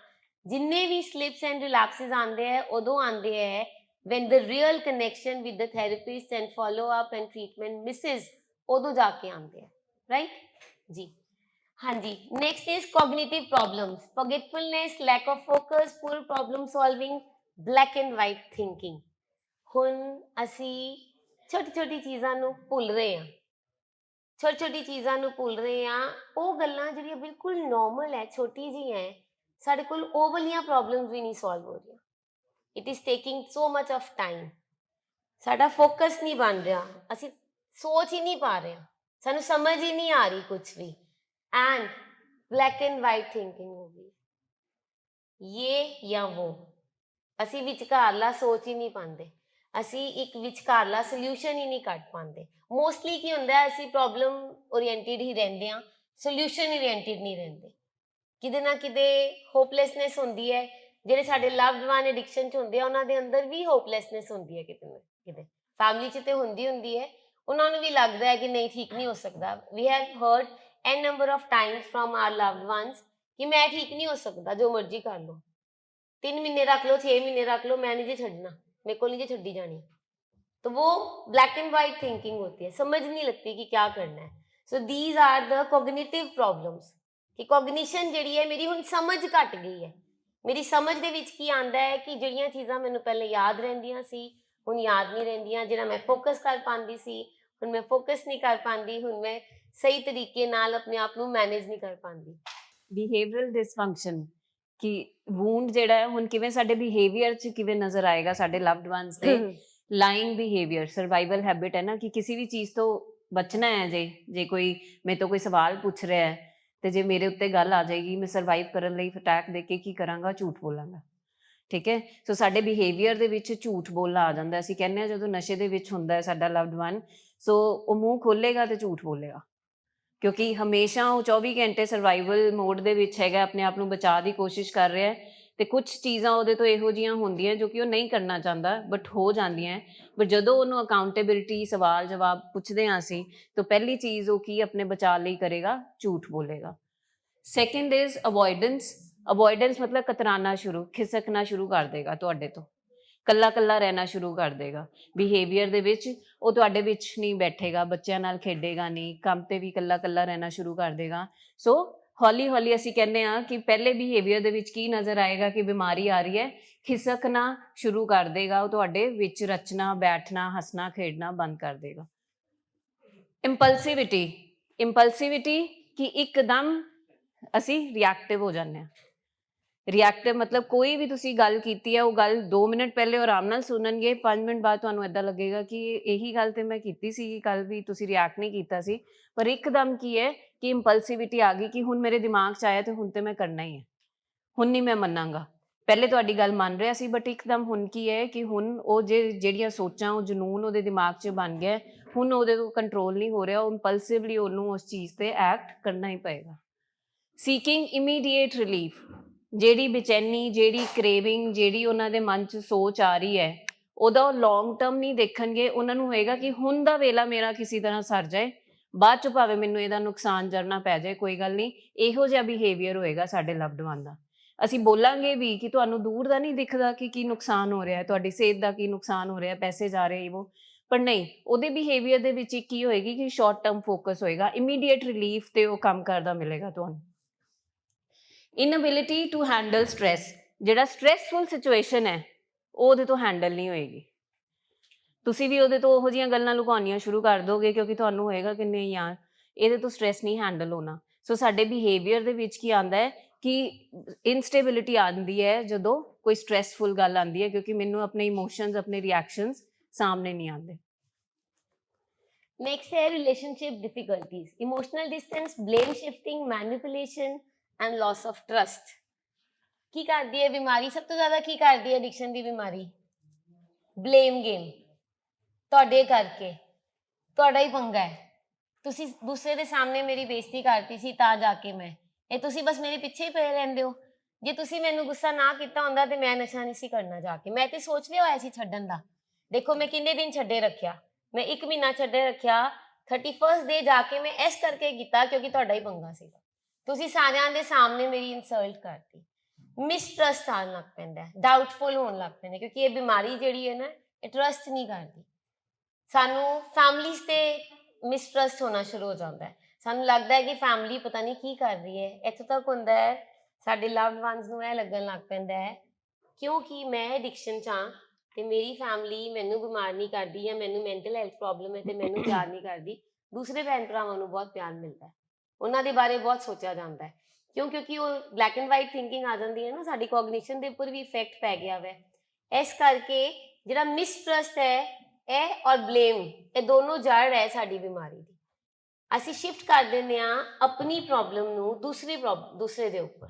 ਜਿੰਨੇ ਵੀ ਸਲਿਪਸ ਐਂਡ ਰਿਲੈਪਸਿਸ ਆਉਂਦੇ ਹੈ ਉਦੋਂ ਆਉਂਦੇ ਹੈ when the real connection with the therapist and follow up and treatment misses, ਉਦੋਂ ਜਾ ਕੇ ਆਉਂਦੇ ਹੈ, ਰਾਈਟ ਜੀ? ਹਾਂਜੀ, next is cognitive problems, forgetfulness, lack of focus, poor problem solving, black and white thinking. ਹੁਣ ਅਸੀਂ ਛੋਟੀ ਛੋਟੀ ਚੀਜ਼ਾਂ ਨੂੰ ਭੁੱਲ ਰਹੇ ਹਾਂ, ਛੋਟੀ ਛੋਟੀ ਚੀਜ਼ਾਂ ਨੂੰ ਭੁੱਲ ਰਹੇ ਹਾਂ। ਉਹ ਗੱਲਾਂ ਜਿਹੜੀਆਂ ਬਿਲਕੁਲ ਨੋਰਮਲ ਹੈ, ਛੋਟੀ ਜਿਹੀ ਹੈ, ਸਾਡੇ ਕੋਲ ਉਹ ਵਾਲੀਆਂ ਪ੍ਰੋਬਲਮਸ ਵੀ ਨਹੀਂ ਸੋਲਵ ਹੋ ਰਹੀਆਂ। It is taking so much of time. ਸਾਡਾ ਫੋਕਸ ਨਹੀਂ ਬਣ ਰਿਹਾ, ਅਸੀਂ ਸੋਚ ਹੀ ਨਹੀਂ ਪਾ ਰਹੇ, ਸਾਨੂੰ ਸਮਝ ਹੀ ਨਹੀਂ ਆ ਰਹੀ ਕੁਛ ਵੀ। And black and white thinking ਹੋ ਗਈ, ਇਹ ਜਾਂ ਉਹ। ਅਸੀਂ ਵਿਚਕਾਰਲਾ ਸੋਚ ਹੀ ਨਹੀਂ ਪਾਉਂਦੇ, ਅਸੀਂ ਇੱਕ ਵਿਚਕਾਰਲਾ ਸੋਲਿਊਸ਼ਨ ਹੀ ਨਹੀਂ ਕੱਢ ਪਾਉਂਦੇ। ਮੋਸਟਲੀ ਕੀ ਹੁੰਦਾ ਹੈ, ਅਸੀਂ ਪ੍ਰੋਬਲਮ ਓਰੀਐਂਟਿਡ ਹੀ ਰਹਿੰਦੇ ਹਾਂ, ਸੋਲਿਊਸ਼ਨ ਓਰੀਐਂਟਿਡ ਨਹੀਂ ਰਹਿੰਦੇ। ਕਿਤੇ ਨਾ ਕਿਤੇ ਹੋਪਲੈਸਨੈਸ ਹੁੰਦੀ ਹੈ। ਜਿਹੜੇ ਸਾਡੇ ਲਵਡ ਵਨ ਐਡਿਕਸ਼ਨ 'ਚ ਹੁੰਦੇ ਆ, ਉਹਨਾਂ ਦੇ ਅੰਦਰ ਵੀ ਹੋਪਲੈਸਨੈਸ ਹੁੰਦੀ ਹੈ ਕਿਤੇ ਨਾ ਕਿਤੇ। ਫੈਮਿਲੀ 'ਚ ਤੇ ਹੁੰਦੀ ਹੈ, ਉਹਨਾਂ ਨੂੰ ਵੀ ਲੱਗਦਾ ਹੈ ਕਿ ਨਹੀਂ, ਠੀਕ ਨਹੀਂ ਹੋ ਸਕਦਾ। We have heard an number of times from our loved ones ਕਿ ਮੈਂ ਠੀਕ ਨਹੀਂ ਹੋ ਸਕਦਾ, ਜੋ ਮਰਜ਼ੀ ਕਰ ਲਓ, 3 ਮਹੀਨੇ ਰੱਖ ਲਓ, 6 ਮਹੀਨੇ ਰੱਖ ਲਓ, मैं नहीं जी छड़ना, मेरे को नहीं जी छड़ी जानी। तो वो ब्लैक एंड वाइट थिंकिंग होती है, समझ नहीं लगती कि क्या करना है। So these are the cognitive problems कि कोग्निशन जिहड़ी है मेरी हुण समझ घट गई है। मेरी समझ दे विच की आंदा है कि जिहड़ियां चीज़ां मैनूं पहले याद रहिंदियां सी हुण याद नहीं रहिंदियां, जिहड़ा मैं फोकस कर पांदी सी हुण मैं फोकस नहीं कर पांदी, हुण मैं सही तरीके नाल अपने आप नूं मैनेज नहीं कर पांदी। ਬਿਹੇਵੀਅਰਲ ਡਿਸਫੰਕਸ਼ਨ ਕਿ ਵੂੰਡ ਜਿਹੜਾ ਹੈ ਹੁਣ ਕਿਵੇਂ ਸਾਡੇ ਬਿਹੇਵੀਅਰ 'ਚ ਕਿਵੇਂ ਨਜ਼ਰ ਆਏਗਾ ਸਾਡੇ ਲਵਡ ਵਨਸ ਦੇ। ਲਾਈਂਗ ਬਿਹੇਵੀਅਰ ਸਰਵਾਈਵਲ ਹੈਬਿਟ ਹੈ ਨਾ ਕਿ ਕਿਸੇ ਵੀ ਚੀਜ਼ ਤੋਂ ਬਚਣਾ ਹੈ। ਜੇ ਕੋਈ ਮੇਰੇ ਤੋਂ ਕੋਈ ਸਵਾਲ ਪੁੱਛ ਰਿਹਾ ਹੈ ਤੇ ਜੇ ਮੇਰੇ ਉੱਤੇ ਗੱਲ ਆ ਜਾਏਗੀ, ਮੈਂ ਸਰਵਾਈਵ ਕਰਨ ਲਈ ਅਟੈਕ ਦੇ ਕੇ ਕੀ ਕਰਾਂਗਾ? ਝੂਠ ਬੋਲਾਂਗਾ। ਠੀਕ ਹੈ, ਸੋ ਸਾਡੇ ਬਿਹੇਵੀਅਰ ਦੇ ਵਿੱਚ ਝੂਠ ਬੋਲਣਾ ਆ ਜਾਂਦਾ। ਅਸੀਂ ਕਹਿੰਦੇ ਹਾਂ ਜਦੋਂ ਨਸ਼ੇ ਦੇ ਵਿੱਚ ਹੁੰਦਾ ਹੈ ਸਾਡਾ ਲਵਡ ਵਨ, ਸੋ ਉਹ ਮੂੰਹ ਖੋਲੇਗਾ ਤੇ ਝੂਠ ਬੋਲੇਗਾ, ਕਿਉਂਕਿ ਹਮੇਸ਼ਾ ਉਹ 24 ਘੰਟੇ ਸਰਵਾਈਵਲ ਮੋਡ ਦੇ ਵਿੱਚ ਹੈਗਾ, ਆਪਣੇ ਆਪ ਨੂੰ ਬਚਾਅ ਦੀ ਕੋਸ਼ਿਸ਼ ਕਰ ਰਿਹਾ ਹੈ। ਤੇ ਕੁਝ ਚੀਜ਼ਾਂ ਉਹਦੇ ਤੋਂ ਇਹੋ ਜਿਹੀਆਂ ਹੁੰਦੀਆਂ ਜੋ ਕਿ ਉਹ ਨਹੀਂ ਕਰਨਾ ਚਾਹੁੰਦਾ, ਬਟ ਹੋ ਜਾਂਦੀਆਂ। ਬਟ ਜਦੋਂ ਉਹਨੂੰ ਅਕਾਊਂਟੇਬਿਲਿਟੀ, ਸਵਾਲ ਜਵਾਬ ਪੁੱਛਦੇ ਹਾਂ ਅਸੀਂ, ਤਾਂ ਪਹਿਲੀ ਚੀਜ਼ ਉਹ ਕੀ ਆਪਣੇ ਬਚਾਅ ਲਈ ਕਰੇਗਾ? ਝੂਠ ਬੋਲੇਗਾ। Second is ਅਵੋਇਡੈਂਸ। ਅਵੋਇਡੈਂਸ ਮਤਲਬ ਕਤਰਾਨਾ ਸ਼ੁਰੂ, ਖਿਸਕਣਾ ਸ਼ੁਰੂ ਕਰ ਦੇਗਾ ਤੁਹਾਡੇ ਤੋਂ, ਕੱਲਾ ਕੱਲਾ ਰਹਿਣਾ ਸ਼ੁਰੂ ਕਰ ਦੇਗਾ। ਬਿਹੇਵੀਅਰ ਦੇ ਵਿੱਚ ਉਹ ਤੁਹਾਡੇ ਵਿੱਚ ਨਹੀਂ ਬੈਠੇਗਾ, ਬੱਚਿਆਂ ਨਾਲ ਖੇਡੇਗਾ ਨਹੀਂ, ਕੰਮ ਤੇ ਵੀ ਕੱਲਾ ਕੱਲਾ ਰਹਿਣਾ ਸ਼ੁਰੂ ਕਰ ਦੇਗਾ। ਸੋ ਹੌਲੀ ਹੌਲੀ ਅਸੀਂ ਕਹਿੰਦੇ ਹਾਂ ਕਿ ਪਹਿਲੇ ਬਿਹੇਵੀਅਰ ਦੇ ਵਿੱਚ ਕੀ ਨਜ਼ਰ ਆਏਗਾ ਕਿ ਬਿਮਾਰੀ ਆ ਰਹੀ ਹੈ, ਖਿਸਕਣਾ ਸ਼ੁਰੂ ਕਰ ਦੇਗਾ, ਉਹ ਤੁਹਾਡੇ ਵਿੱਚ ਰਚਨਾ, ਬੈਠਣਾ, ਹੱਸਣਾ, ਖੇਡਣਾ ਬੰਦ ਕਰ ਦੇਗਾ। ਇੰਪਲਸਿਵਿਟੀ। ਇੰਪਲਸਿਵਿਟੀ ਕਿ ਇੱਕਦਮ ਅਸੀਂ ਰਿਐਕਟਿਵ ਹੋ ਜਾਂਦੇ ਹਾਂ। ਰਿਐਕਟਿਵ ਮਤਲਬ ਕੋਈ ਵੀ ਤੁਸੀਂ ਗੱਲ ਕੀਤੀ ਹੈ, ਉਹ ਗੱਲ 2 ਮਿੰਟ ਪਹਿਲੇ ਉਹ ਆਰਾਮ ਨਾਲ ਸੁਣਨਗੇ, 5 ਮਿੰਟ ਬਾਅਦ ਤੁਹਾਨੂੰ ਇੱਦਾਂ ਲੱਗੇਗਾ ਕਿ ਇਹੀ ਗੱਲ ਤੇ ਮੈਂ ਕੀਤੀ ਸੀ ਕੱਲ ਵੀ, ਤੁਸੀਂ ਰਿਐਕਟ ਨਹੀਂ ਕੀਤਾ ਸੀ। ਪਰ ਇੱਕਦਮ ਕੀ ਹੈ ਕਿ ਇੰਪਲਸਿਵਿਟੀ ਆ ਗਈ ਕਿ ਹੁਣ ਮੇਰੇ ਦਿਮਾਗ 'ਚ ਆਇਆ ਤੇ ਹੁਣ ਤੇ ਮੈਂ ਕਰਨਾ ਹੀ ਹੈ, ਹੁਣ ਨਹੀਂ ਮੈਂ ਮੰਨਾਂਗਾ। ਪਹਿਲੇ ਤੁਹਾਡੀ ਗੱਲ ਮੰਨ ਰਿਹਾ ਸੀ, ਬਟ ਇੱਕਦਮ ਹੁਣ ਕੀ ਹੈ ਕਿ ਹੁਣ ਉਹ ਜਿਹੜੀਆਂ ਸੋਚਾਂ, ਉਹ ਜਨੂਨ ਉਹਦੇ ਦਿਮਾਗ 'ਚ ਬਣ ਗਿਆ, ਹੁਣ ਉਹਦੇ ਤੋਂ ਕੰਟਰੋਲ ਨਹੀਂ ਹੋ ਰਿਹਾ, ਉਹ ਇੰਪਲਸਿਵਲੀ ਉਹਨੂੰ ਉਸ ਚੀਜ਼ ਤੇ ਐਕਟ ਕਰਨਾ ਹੀ ਪਏਗਾ। Seeking immediate relief. ਜਿਹੜੀ ਬੇਚੈਨੀ, ਜਿਹੜੀ ਕ੍ਰੇਵਿੰਗ, ਜਿਹੜੀ ਉਹਨਾਂ ਦੇ ਮਨ 'ਚ ਸੋਚ ਆ ਰਹੀ ਹੈ, ਉਹਦਾ ਲੌਂਗ ਟਰਮ ਨਹੀਂ ਦੇਖਣਗੇ। ਉਹਨਾਂ ਨੂੰ ਹੋਏਗਾ ਕਿ ਹੁਣ ਦਾ ਵੇਲਾ ਮੇਰਾ ਕਿਸੇ ਤਰ੍ਹਾਂ ਸਰ ਜਾਏ, ਬਾਅਦ 'ਚ ਭਾਵੇਂ ਮੈਨੂੰ ਇਹਦਾ ਨੁਕਸਾਨ ਜਰਨਾ ਪੈ ਜਾਏ, ਕੋਈ ਗੱਲ ਨਹੀਂ। ਇਹੋ ਜਿਹਾ ਬਿਹੇਵੀਅਰ ਹੋਏਗਾ ਸਾਡੇ ਲਵਡ ਵਨ ਦਾ। ਅਸੀਂ ਬੋਲਾਂਗੇ ਵੀ ਕਿ ਤੁਹਾਨੂੰ ਦੂਰ ਦਾ ਨਹੀਂ ਦਿਖਦਾ ਕਿ ਕੀ ਨੁਕਸਾਨ ਹੋ ਰਿਹਾ, ਤੁਹਾਡੀ ਸਿਹਤ ਦਾ ਕੀ ਨੁਕਸਾਨ ਹੋ ਰਿਹਾ, ਪੈਸੇ ਜਾ ਰਹੇ ਉਹ, ਪਰ ਨਹੀਂ, ਉਹਦੇ ਬਿਹੇਵੀਅਰ ਦੇ ਵਿੱਚ ਕੀ ਹੋਏਗੀ ਕਿ ਸ਼ਾਰਟ ਟਰਮ ਫੋਕਸ ਹੋਏਗਾ, ਇਮੀਡੀਏਟ ਰਿਲੀਫ ਤੇ ਉਹ ਕੰਮ ਕਰਦਾ ਮਿਲੇਗਾ ਤੁਹਾਨੂੰ। ਇਨਐਬਿਲਿਟੀ ਟੂ ਹੈਂਡਲ ਸਟ੍ਰੈਸ। ਜਿਹੜਾ ਸਟ੍ਰੈਸਫੁਲ ਸਿਚੁਏਸ਼ਨ ਹੈ ਉਹ ਉਹਦੇ ਤੋਂ ਹੈਂਡਲ ਨਹੀਂ ਹੋਏਗੀ। ਤੁਸੀਂ ਵੀ ਉਹਦੇ ਤੋਂ ਉਹੋ ਜਿਹੀਆਂ ਗੱਲਾਂ ਲੁਕਾਉਣੀਆਂ ਸ਼ੁਰੂ ਕਰ ਦੋਗੇ, ਕਿਉਂਕਿ ਤੁਹਾਨੂੰ ਹੋਏਗਾ ਕਿ ਨਹੀਂ ਯਾਰ, ਇਹਦੇ ਤੋਂ ਸਟ੍ਰੈਸ ਨਹੀਂ ਹੈਂਡਲ ਹੋਣਾ। ਸੋ ਸਾਡੇ ਬਿਹੇਵੀਅਰ ਦੇ ਵਿੱਚ ਕੀ ਆਉਂਦਾ ਹੈ ਕਿ ਇਨਸਟੇਬਿਲਿਟੀ ਆਉਂਦੀ ਹੈ ਜਦੋਂ ਕੋਈ ਸਟ੍ਰੈਸਫੁਲ ਗੱਲ ਆਉਂਦੀ ਹੈ, ਕਿਉਂਕਿ ਮੈਨੂੰ ਆਪਣੇ ਇਮੋਸ਼ਨਸ, ਆਪਣੇ ਰਿਐਕਸ਼ਨਸ ਸਾਹਮਣੇ ਨਹੀਂ ਆਉਂਦੇ। Next है relationship difficulties, emotional distance, blame shifting, manipulation and loss of trust. ਕੀ ਕਰਦੀ ਹੈ ਬਿਮਾਰੀ? ਸਭ ਤੋਂ ਜ਼ਿਆਦਾ ਕੀ ਕਰਦੀ ਹੈ ਐਡਿਕਸ਼ਨ ਦੀ ਬਿਮਾਰੀ? Blame game. ਤੁਹਾਡੇ ਕਰਕੇ, ਤੁਹਾਡਾ ਹੀ ਪੰਗਾ ਹੈ, ਤੁਸੀਂ ਦੂਸਰੇ ਦੇ ਸਾਹਮਣੇ ਮੇਰੀ ਬੇਇੱਜ਼ਤੀ ਕਰਤੀ ਸੀ ਤਾਂ ਜਾ ਕੇ ਮੈਂ, ਇਹ ਤੁਸੀਂ ਬਸ ਮੇਰੇ ਪਿੱਛੇ ਹੀ ਪਏ ਰਹਿੰਦੇ ਹੋ। ਜੇ ਤੁਸੀਂ ਮੈਨੂੰ ਗੁੱਸਾ ਨਾ ਕੀਤਾ ਹੁੰਦਾ ਤੇ ਮੈਂ ਨਸ਼ਾ ਨਹੀਂ ਸੀ ਕਰਨਾ ਜਾ ਕੇ। ਮੈਂ ਤੇ ਸੋਚ ਲਿਆ ਹੋਇਆ ਸੀ ਛੱਡਣ ਦਾ। ਦੇਖੋ ਮੈਂ ਕਿੰਨੇ ਦਿਨ ਛੱਡੇ ਰੱਖਿਆ, ਮੈਂ 1 ਮਹੀਨਾ ਛੱਡੇ ਰੱਖਿਆ। 31st ਡੇ ਜਾ ਕੇ ਮੈਂ ਇਸ ਕਰਕੇ ਕੀਤਾ ਕਿਉਂਕਿ ਤੁਹਾਡਾ ਹੀ ਪੰਗਾ ਸੀਗਾ। ਤੁਸੀਂ ਸਾਰਿਆਂ ਦੇ ਸਾਹਮਣੇ ਮੇਰੀ ਇਨਸਲਟ ਕਰਤੀ। ਮਿਸਟਰਸਟ ਆਉਣ ਲੱਗ ਪੈਂਦਾ, ਡਾਊਟਫੁਲ ਹੋਣ ਲੱਗ ਪੈਂਦਾ, ਕਿਉਂਕਿ ਇਹ ਬਿਮਾਰੀ ਜਿਹੜੀ ਹੈ ਨਾ, ਇਹ ਟਰਸਟ ਨਹੀਂ ਕਰਦੀ। ਸਾਨੂੰ ਫੈਮਲੀਜ਼ ਤੇ ਮਿਸਟਰਸਟ ਹੋਣਾ ਸ਼ੁਰੂ ਹੋ ਜਾਂਦਾ ਹੈ। ਸਾਨੂੰ ਲੱਗਦਾ ਹੈ ਕਿ ਫੈਮਲੀ ਪਤਾ ਨਹੀਂ ਕੀ ਕਰ ਰਹੀ ਹੈ। ਇੱਥੋਂ ਤੱਕ ਹੁੰਦਾ ਹੈ ਸਾਡੇ ਲਵਡ ਵਨਸ ਨੂੰ ਇਹ ਲੱਗਣ ਲੱਗ ਪੈਂਦਾ ਹੈ ਕਿਉਂਕਿ ਮੈਂ ਐਡਿਕਸ਼ਨ 'ਚ ਹਾਂ ਤੇ ਮੇਰੀ ਫੈਮਿਲੀ ਮੈਨੂੰ ਬਿਮਾਰ ਨਹੀਂ ਕਰਦੀ ਜਾਂ ਮੈਨੂੰ ਮੈਂਟਲ ਹੈਲਥ ਪ੍ਰੋਬਲਮ ਹੈ ਤੇ ਮੈਨੂੰ ਪਿਆਰ ਨਹੀਂ ਕਰਦੀ। ਦੂਸਰੇ ਭੈਣ ਭਰਾਵਾਂ ਨੂੰ ਬਹੁਤ ਪਿਆਰ ਮਿਲਦਾ ਹੈ, ਉਹਨਾਂ ਦੇ ਬਾਰੇ ਬਹੁਤ ਸੋਚਿਆ ਜਾਂਦਾ ਹੈ। ਕਿਉਂਕਿ ਉਹ ਬਲੈਕ ਐਂਡ ਵਾਈਟ ਥਿੰਕਿੰਗ ਆ ਜਾਂਦੀ ਹੈ ਨਾ, ਸਾਡੀ ਕੋਗਨੀਸ਼ਨ ਦੇ ਉੱਪਰ ਵੀ ਇਫੈਕਟ ਪੈ ਗਿਆ ਵੈ। ਇਸ ਕਰਕੇ ਜਿਹੜਾ ਮਿਸਟਰਸਟ ਹੈ ਇਹ ਔਰ ਬਲੇਮ, ਇਹ ਦੋਨੋਂ ਜੜ ਹੈ ਸਾਡੀ ਬਿਮਾਰੀ ਦੀ। ਅਸੀਂ ਸ਼ਿਫਟ ਕਰ ਦਿੰਦੇ ਹਾਂ ਆਪਣੀ ਪ੍ਰੋਬਲਮ ਨੂੰ ਦੂਸਰੇ ਦੇ ਉੱਪਰ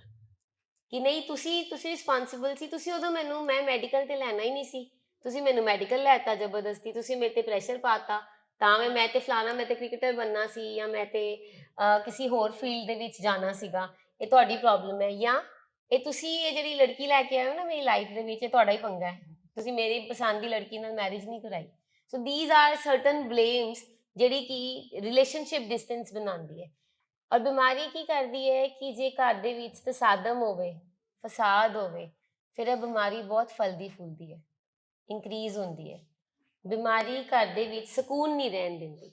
ਕਿ ਨਹੀਂ ਤੁਸੀਂ ਰਿਸਪੌਂਸਿਬਲ ਸੀ, ਤੁਸੀਂ ਉਦੋਂ ਮੈਂ ਮੈਡੀਕਲ ਤੇ ਲੈਣਾ ਹੀ ਨਹੀਂ ਸੀ, ਤੁਸੀਂ ਮੈਨੂੰ ਮੈਡੀਕਲ ਲੈਤਾ ਜ਼ਬਰਦਸਤੀ, ਤੁਸੀਂ ਮੇਰੇ ਤੇ ਪ੍ਰੈਸ਼ਰ ਪਾਤਾ ਤਾਂ ਮੈਂ ਤੇ ਫਲਾਣਾ, ਮੈਂ ਤੇ ਕ੍ਰਿਕਟਰ ਬਣਨਾ ਸੀ ਜਾਂ ਮੈਂ ਤੇ ਕਿਸੇ ਹੋਰ ਫੀਲਡ ਦੇ ਵਿੱਚ ਜਾਣਾ ਸੀਗਾ। ਇਹ ਤੁਹਾਡੀ ਪ੍ਰੋਬਲਮ ਹੈ, ਜਾਂ ਇਹ ਜਿਹੜੀ ਲੜਕੀ ਲੈ ਕੇ ਆਏ ਹੋ ਨਾ ਮੇਰੀ ਲਾਈਫ ਦੇ ਵਿੱਚ, ਇਹ ਤੁਹਾਡਾ ਹੀ ਪੰਗਾ ਹੈ, ਤੁਸੀਂ ਮੇਰੀ ਪਸੰਦ ਦੀ ਲੜਕੀ ਨਾਲ ਮੈਰਿਜ ਨਹੀਂ ਕਰਾਈ। ਸੋ ਦੀਜ਼ ਆਰ ਸਰਟਨ ਬਲੇਮਸ ਜਿਹੜੀ ਕਿ ਰਿਲੇਸ਼ਨਸ਼ਿਪ ਡਿਸਟੈਂਸ ਬਣਾਉਂਦੀ ਹੈ। ਔਰ ਬਿਮਾਰੀ ਕੀ ਕਰਦੀ ਹੈ ਕਿ ਜੇ ਘਰ ਦੇ ਵਿੱਚ ਤਸਾਦਮ ਹੋਵੇ, ਫਸਾਦ ਹੋਵੇ, ਫਿਰ ਇਹ ਬਿਮਾਰੀ ਬਹੁਤ ਫਲਦੀ ਫੁੱਲਦੀ ਹੈ, ਇੰਕਰੀਜ਼ ਹੁੰਦੀ ਹੈ। ਬਿਮਾਰੀ ਘਰ ਦੇ ਵਿੱਚ ਸਕੂਨ ਨਹੀਂ ਰਹਿਣ ਦਿੰਦੀ।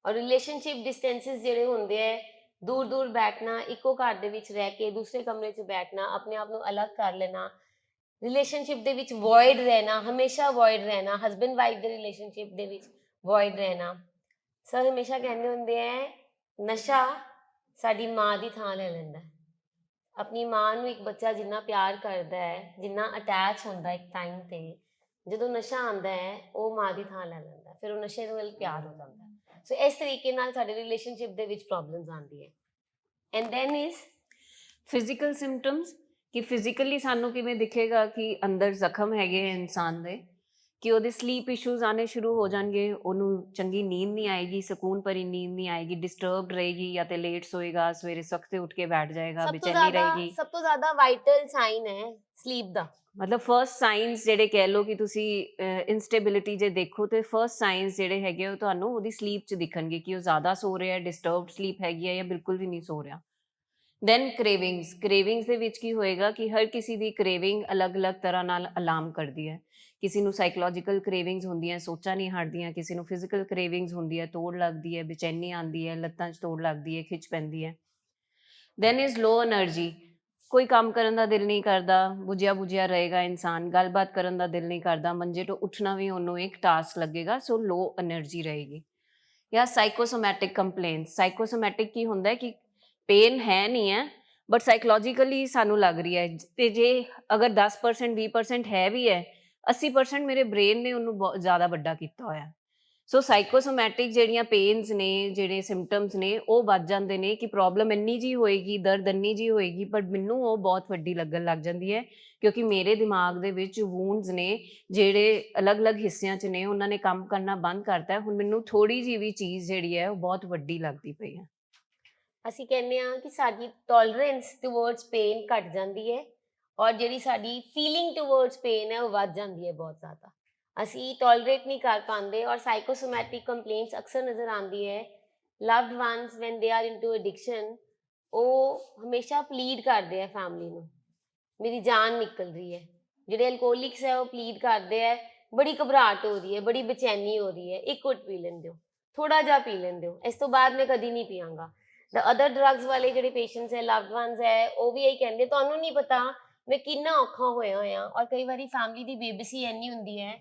ਔਰ ਰਿਲੇਸ਼ਨਸ਼ਿਪ ਡਿਸਟੈਂਸਿਸ ਜਿਹੜੇ ਹੁੰਦੇ ਹੈ, ਦੂਰ ਦੂਰ ਬੈਠਣਾ, ਇੱਕੋ ਘਰ ਦੇ ਵਿੱਚ ਰਹਿ ਕੇ ਦੂਸਰੇ ਕਮਰੇ 'ਚ ਬੈਠਣਾ, ਆਪਣੇ ਆਪ ਨੂੰ ਅਲੱਗ ਕਰ ਲੈਣਾ, ਰਿਲੇਸ਼ਨਸ਼ਿਪ ਦੇ ਵਿੱਚ ਵੋਇਡ ਰਹਿਣਾ, ਹਮੇਸ਼ਾ ਵੋਇਡ ਰਹਿਣਾ, ਹਸਬੈਂਡ ਵਾਈਫ ਦੇ ਰਿਲੇਸ਼ਨਸ਼ਿਪ ਦੇ ਵਿੱਚ ਵੋਇਡ ਰਹਿਣਾ। ਸਰ ਹਮੇਸ਼ਾ ਕਹਿੰਦੇ ਹੁੰਦੇ ਹੈ ਨਸ਼ਾ ਸਾਡੀ ਮਾਂ ਦੀ ਥਾਂ ਲੈ ਲੈਂਦਾ। ਆਪਣੀ ਮਾਂ ਨੂੰ ਇੱਕ ਬੱਚਾ ਜਿੰਨਾ ਪਿਆਰ ਕਰਦਾ ਹੈ, ਜਿੰਨਾ ਅਟੈਚ ਹੁੰਦਾ ਇੱਕ ਟਾਈਮ ਤੇ, ਜਦੋਂ ਨਸ਼ਾ ਆਉਂਦਾ ਹੈ ਉਹ ਮਾਂ ਦੀ ਥਾਂ ਲੈ ਲੈਂਦਾ, ਫਿਰ ਉਹ ਨਸ਼ੇ ਦੇ ਵੱਲ ਪਿਆਰ ਹੋ ਜਾਂਦਾ। ਸੋ ਇਸ ਤਰੀਕੇ ਨਾਲ ਸਾਡੇ ਰਿਲੇਸ਼ਨਸ਼ਿਪ ਦੇ ਵਿੱਚ ਪ੍ਰੋਬਲਮਸ ਆਉਂਦੀ ਹੈ। And then is physical symptoms, ਕਿ ਫਿਜ਼ੀਕਲੀ ਸਾਨੂੰ ਕਿਵੇਂ ਦਿਖੇਗਾ ਕਿ ਅੰਦਰ ਜ਼ਖਮ ਹੈਗੇ ਇਨਸਾਨ ਦੇ, ਕਿ ਉਹਦੇ ਸਲੀਪ ਇਸ਼ੂਜ਼ ਆਉਣੇ ਸ਼ੁਰੂ ਹੋ ਜਾਣਗੇ, ਉਹਨੂੰ ਚੰਗੀ ਨੀਂਦ ਨਹੀਂ ਆਏਗੀ, ਸਕੂਨ ਭਰੀ ਨੀਂਦ ਨਹੀਂ ਆਏਗੀ, ਡਿਸਟਰਬਡ ਰਹੇਗੀ, ਜਾਂ ਤੇ ਲੇਟ ਸੋਏਗਾ, ਸਵੇਰੇ ਸਖਤੇ ਉੱਠ ਕੇ ਬੈਠ ਜਾਏਗਾ, ਬੇਚੈਨੀ ਰਹੇਗੀ। ਸਭ ਤੋਂ ਜ਼ਿਆਦਾ ਵਾਈਟਲ ਸਾਈਨ ਹੈ ਸਲੀਪ ਦਾ। ਮਤਲਬ ਫਰਸਟ ਸਾਈਨਸ ਜਿਹੜੇ ਕਹਿ ਲਓ ਕਿ ਤੁਸੀਂ ਇਨਸਟੇਬਿਲਿਟੀ ਜੇ ਦੇਖੋ ਤੇ ਫਰਸਟ ਸਾਈਨਸ ਜਿਹੜੇ ਹੈਗੇ ਉਹ ਤੁਹਾਨੂੰ ਉਹਦੀ ਸਲੀਪ 'ਚ ਦਿਖਣਗੇ ਕਿ ਉਹ ਜ਼ਿਆਦਾ ਸੋ ਰਿਹਾ, ਡਿਸਟਰਬਡ ਸਲੀਪ ਹੈਗੀ ਹੈ ਜਾਂ ਬਿਲਕੁਲ ਵੀ ਨਹੀਂ ਸੋ ਰਿਹਾ। ਦੈਨ ਕ੍ਰੇਵਿੰਗਸ ਦੇ ਵਿੱਚ ਕੀ ਹੋਏਗਾ ਕਿ ਹਰ ਕਿਸੇ ਦੀ ਕ੍ਰੇਵਿੰਗ ਅਲੱਗ-ਅਲੱਗ ਤਰ੍ਹਾਂ ਨਾਲ ਅਲਾਰਮ ਕਰਦੀ ਹੈ। ਕਿਸੇ ਨੂੰ ਸਾਈਕੋਲੋਜੀਕਲ ਕ੍ਰੇਵਿੰਗਸ ਹੁੰਦੀਆਂ, ਸੋਚਾਂ ਨਹੀਂ ਹਟਦੀਆਂ, ਕਿਸੇ ਨੂੰ ਫਿਜ਼ੀਕਲ ਕ੍ਰੇਵਿੰਗਸ ਹੁੰਦੀ ਹੈ, ਤੋੜ ਲੱਗਦੀ ਹੈ, ਬੇਚੈਨੀ ਆਉਂਦੀ ਹੈ, ਲੱਤਾਂ 'ਚ ਤੋੜ ਲੱਗਦੀ ਹੈ, ਖਿੱਚ ਪੈਂਦੀ ਹੈ। ਦੈਨ ਇਜ਼ ਲੋ એનર્ਜੀ, ਕੋਈ ਕੰਮ ਕਰਨ ਦਾ ਦਿਲ ਨਹੀਂ ਕਰਦਾ, ਬੁਝਿਆ ਰਹੇਗਾ ਇਨਸਾਨ, ਗੱਲਬਾਤ ਕਰਨ ਦਾ ਦਿਲ ਨਹੀਂ ਕਰਦਾ, ਮੰਜੇ ਤੋਂ ਉੱਠਣਾ ਵੀ ਉਹਨੂੰ ਇੱਕ ਟਾਸਕ ਲੱਗੇਗਾ, ਸੋ ਲੋ એનર્ਜੀ ਰਹੇਗੀ। ਜਾਂ ਸਾਈਕੋਸੋਮੈਟਿਕ ਕੰਪਲੇਂਟਸ, ਸਾਈਕੋਸੋਮੈਟਿਕ ਕੀ ਹੁੰਦਾ ਹੈ ਕਿ ਪੇਨ ਹੈ ਨਹੀਂ ਹੈ ਬਟ ਸਾਈਕੋਲੋਜੀਕਲੀ ਸਾਨੂੰ ਲੱਗ ਰਹੀ ਹੈ, ਤੇ ਜੇ ਅਗਰ 10% 20% ਹੈ ਵੀ ਹੈ, 80% ਮੇਰੇ ਬ੍ਰੇਨ ਨੇ ਉਹਨੂੰ ਬਹੁਤ ਜ਼ਿਆਦਾ ਵੱਡਾ ਕੀਤਾ ਹੋਇਆ। ਸੋ ਸਾਈਕੋਸੋਮੈਟਿਕ ਜਿਹੜੀਆਂ ਪੇਨਸ ਨੇ, ਜਿਹੜੇ ਸਿੰਪਟਮਸ ਨੇ, ਉਹ ਵੱਧ ਜਾਂਦੇ ਨੇ ਕਿ ਪ੍ਰੋਬਲਮ ਇੰਨੀ ਜੀ ਹੋਏਗੀ, ਦਰਦ ਇੰਨੀ ਜੀ ਹੋਏਗੀ, ਬਟ ਮੈਨੂੰ ਉਹ ਬਹੁਤ ਵੱਡੀ ਲੱਗਣ ਲੱਗ ਜਾਂਦੀ ਹੈ ਕਿਉਂਕਿ ਮੇਰੇ ਦਿਮਾਗ ਦੇ ਵਿੱਚ ਵੂੰਡਸ ਨੇ ਜਿਹੜੇ ਅਲੱਗ-ਅਲੱਗ ਹਿੱਸਿਆਂ 'ਚ ਨੇ, ਉਹਨਾਂ ਨੇ ਕੰਮ ਕਰਨਾ ਬੰਦ ਕਰਤਾ। ਹੁਣ ਮੈਨੂੰ ਥੋੜੀ ਜਿਹੀ ਵੀ ਚੀਜ਼ ਜਿਹੜੀ ਹੈ ਉਹ ਬਹੁਤ ਵੱਡੀ ਲੱਗਦੀ ਪਈ ਹੈ। ਅਸੀਂ ਕਹਿੰਦੇ ਹਾਂ ਕਿ ਸਾਡੀ ਟੋਲਰੈਂਸ ਟੂਵਰਡਸ ਪੇਨ ਘਟ ਜਾਂਦੀ ਹੈ ਔਰ ਜਿਹੜੀ ਸਾਡੀ ਫੀਲਿੰਗ ਟੂਵਰਡਸ ਪੇਨ ਹੈ ਉਹ ਵੱਧ ਜਾਂਦੀ ਹੈ ਬਹੁਤ ਜ਼ਿਆਦਾ। ਅਸੀਂ ਟੋਲਰੇਟ ਨਹੀਂ ਕਰ ਪਾਉਂਦੇ ਔਰ ਸਾਈਕੋਸੋਮੈਟਿਕ ਕੰਪਲੇਂਟਸ ਅਕਸਰ ਨਜ਼ਰ ਆਉਂਦੀ ਹੈ। Loved ones when they are into addiction, ਉਹ ਹਮੇਸ਼ਾ ਪਲੀਡ ਕਰਦੇ ਆ ਫੈਮਿਲੀ ਨੂੰ, ਮੇਰੀ ਜਾਨ ਨਿਕਲ ਰਹੀ ਹੈ। ਜਿਹੜੇ ਅਲਕੋਹਲਿਕਸ ਹੈ ਉਹ ਪਲੀਡ ਕਰਦੇ ਹੈ, ਬੜੀ ਘਬਰਾਹਟ ਹੋ ਰਹੀ ਹੈ, ਬੜੀ ਬੇਚੈਨੀ ਹੋ ਰਹੀ ਹੈ, ਇੱਕ ਘੁੱਟ ਪੀ ਲੈਣ ਦਿਓ, ਥੋੜਾ ਜਿਹਾ ਪੀ ਲੈਣ ਦਿਓ, ਇਸ ਤੋਂ ਬਾਅਦ ਮੈਂ ਕਦੀ ਨਹੀਂ ਪੀਵਾਂਗਾ। ਦ ਅਦਰ ਡਰੱਗਸ ਵਾਲੇ ਜਿਹੜੇ ਪੇਸ਼ੈਂਟਸ ਹੈ, ਲਵਡ ਵਨਸ ਹੈ, ਉਹ ਵੀ ਇਹੀ ਕਹਿੰਦੇ ਤੁਹਾਨੂੰ ਨਹੀਂ ਪਤਾ ਮੈਂ ਕਿੰਨਾ ਔਖਾ ਹੋਇਆ ਔਰ ਕਈ ਵਾਰੀ ਫੈਮਿਲੀ ਦੀ ਬੇਬਸੀ ਇੰਨੀ ਹੁੰਦੀ ਹੈ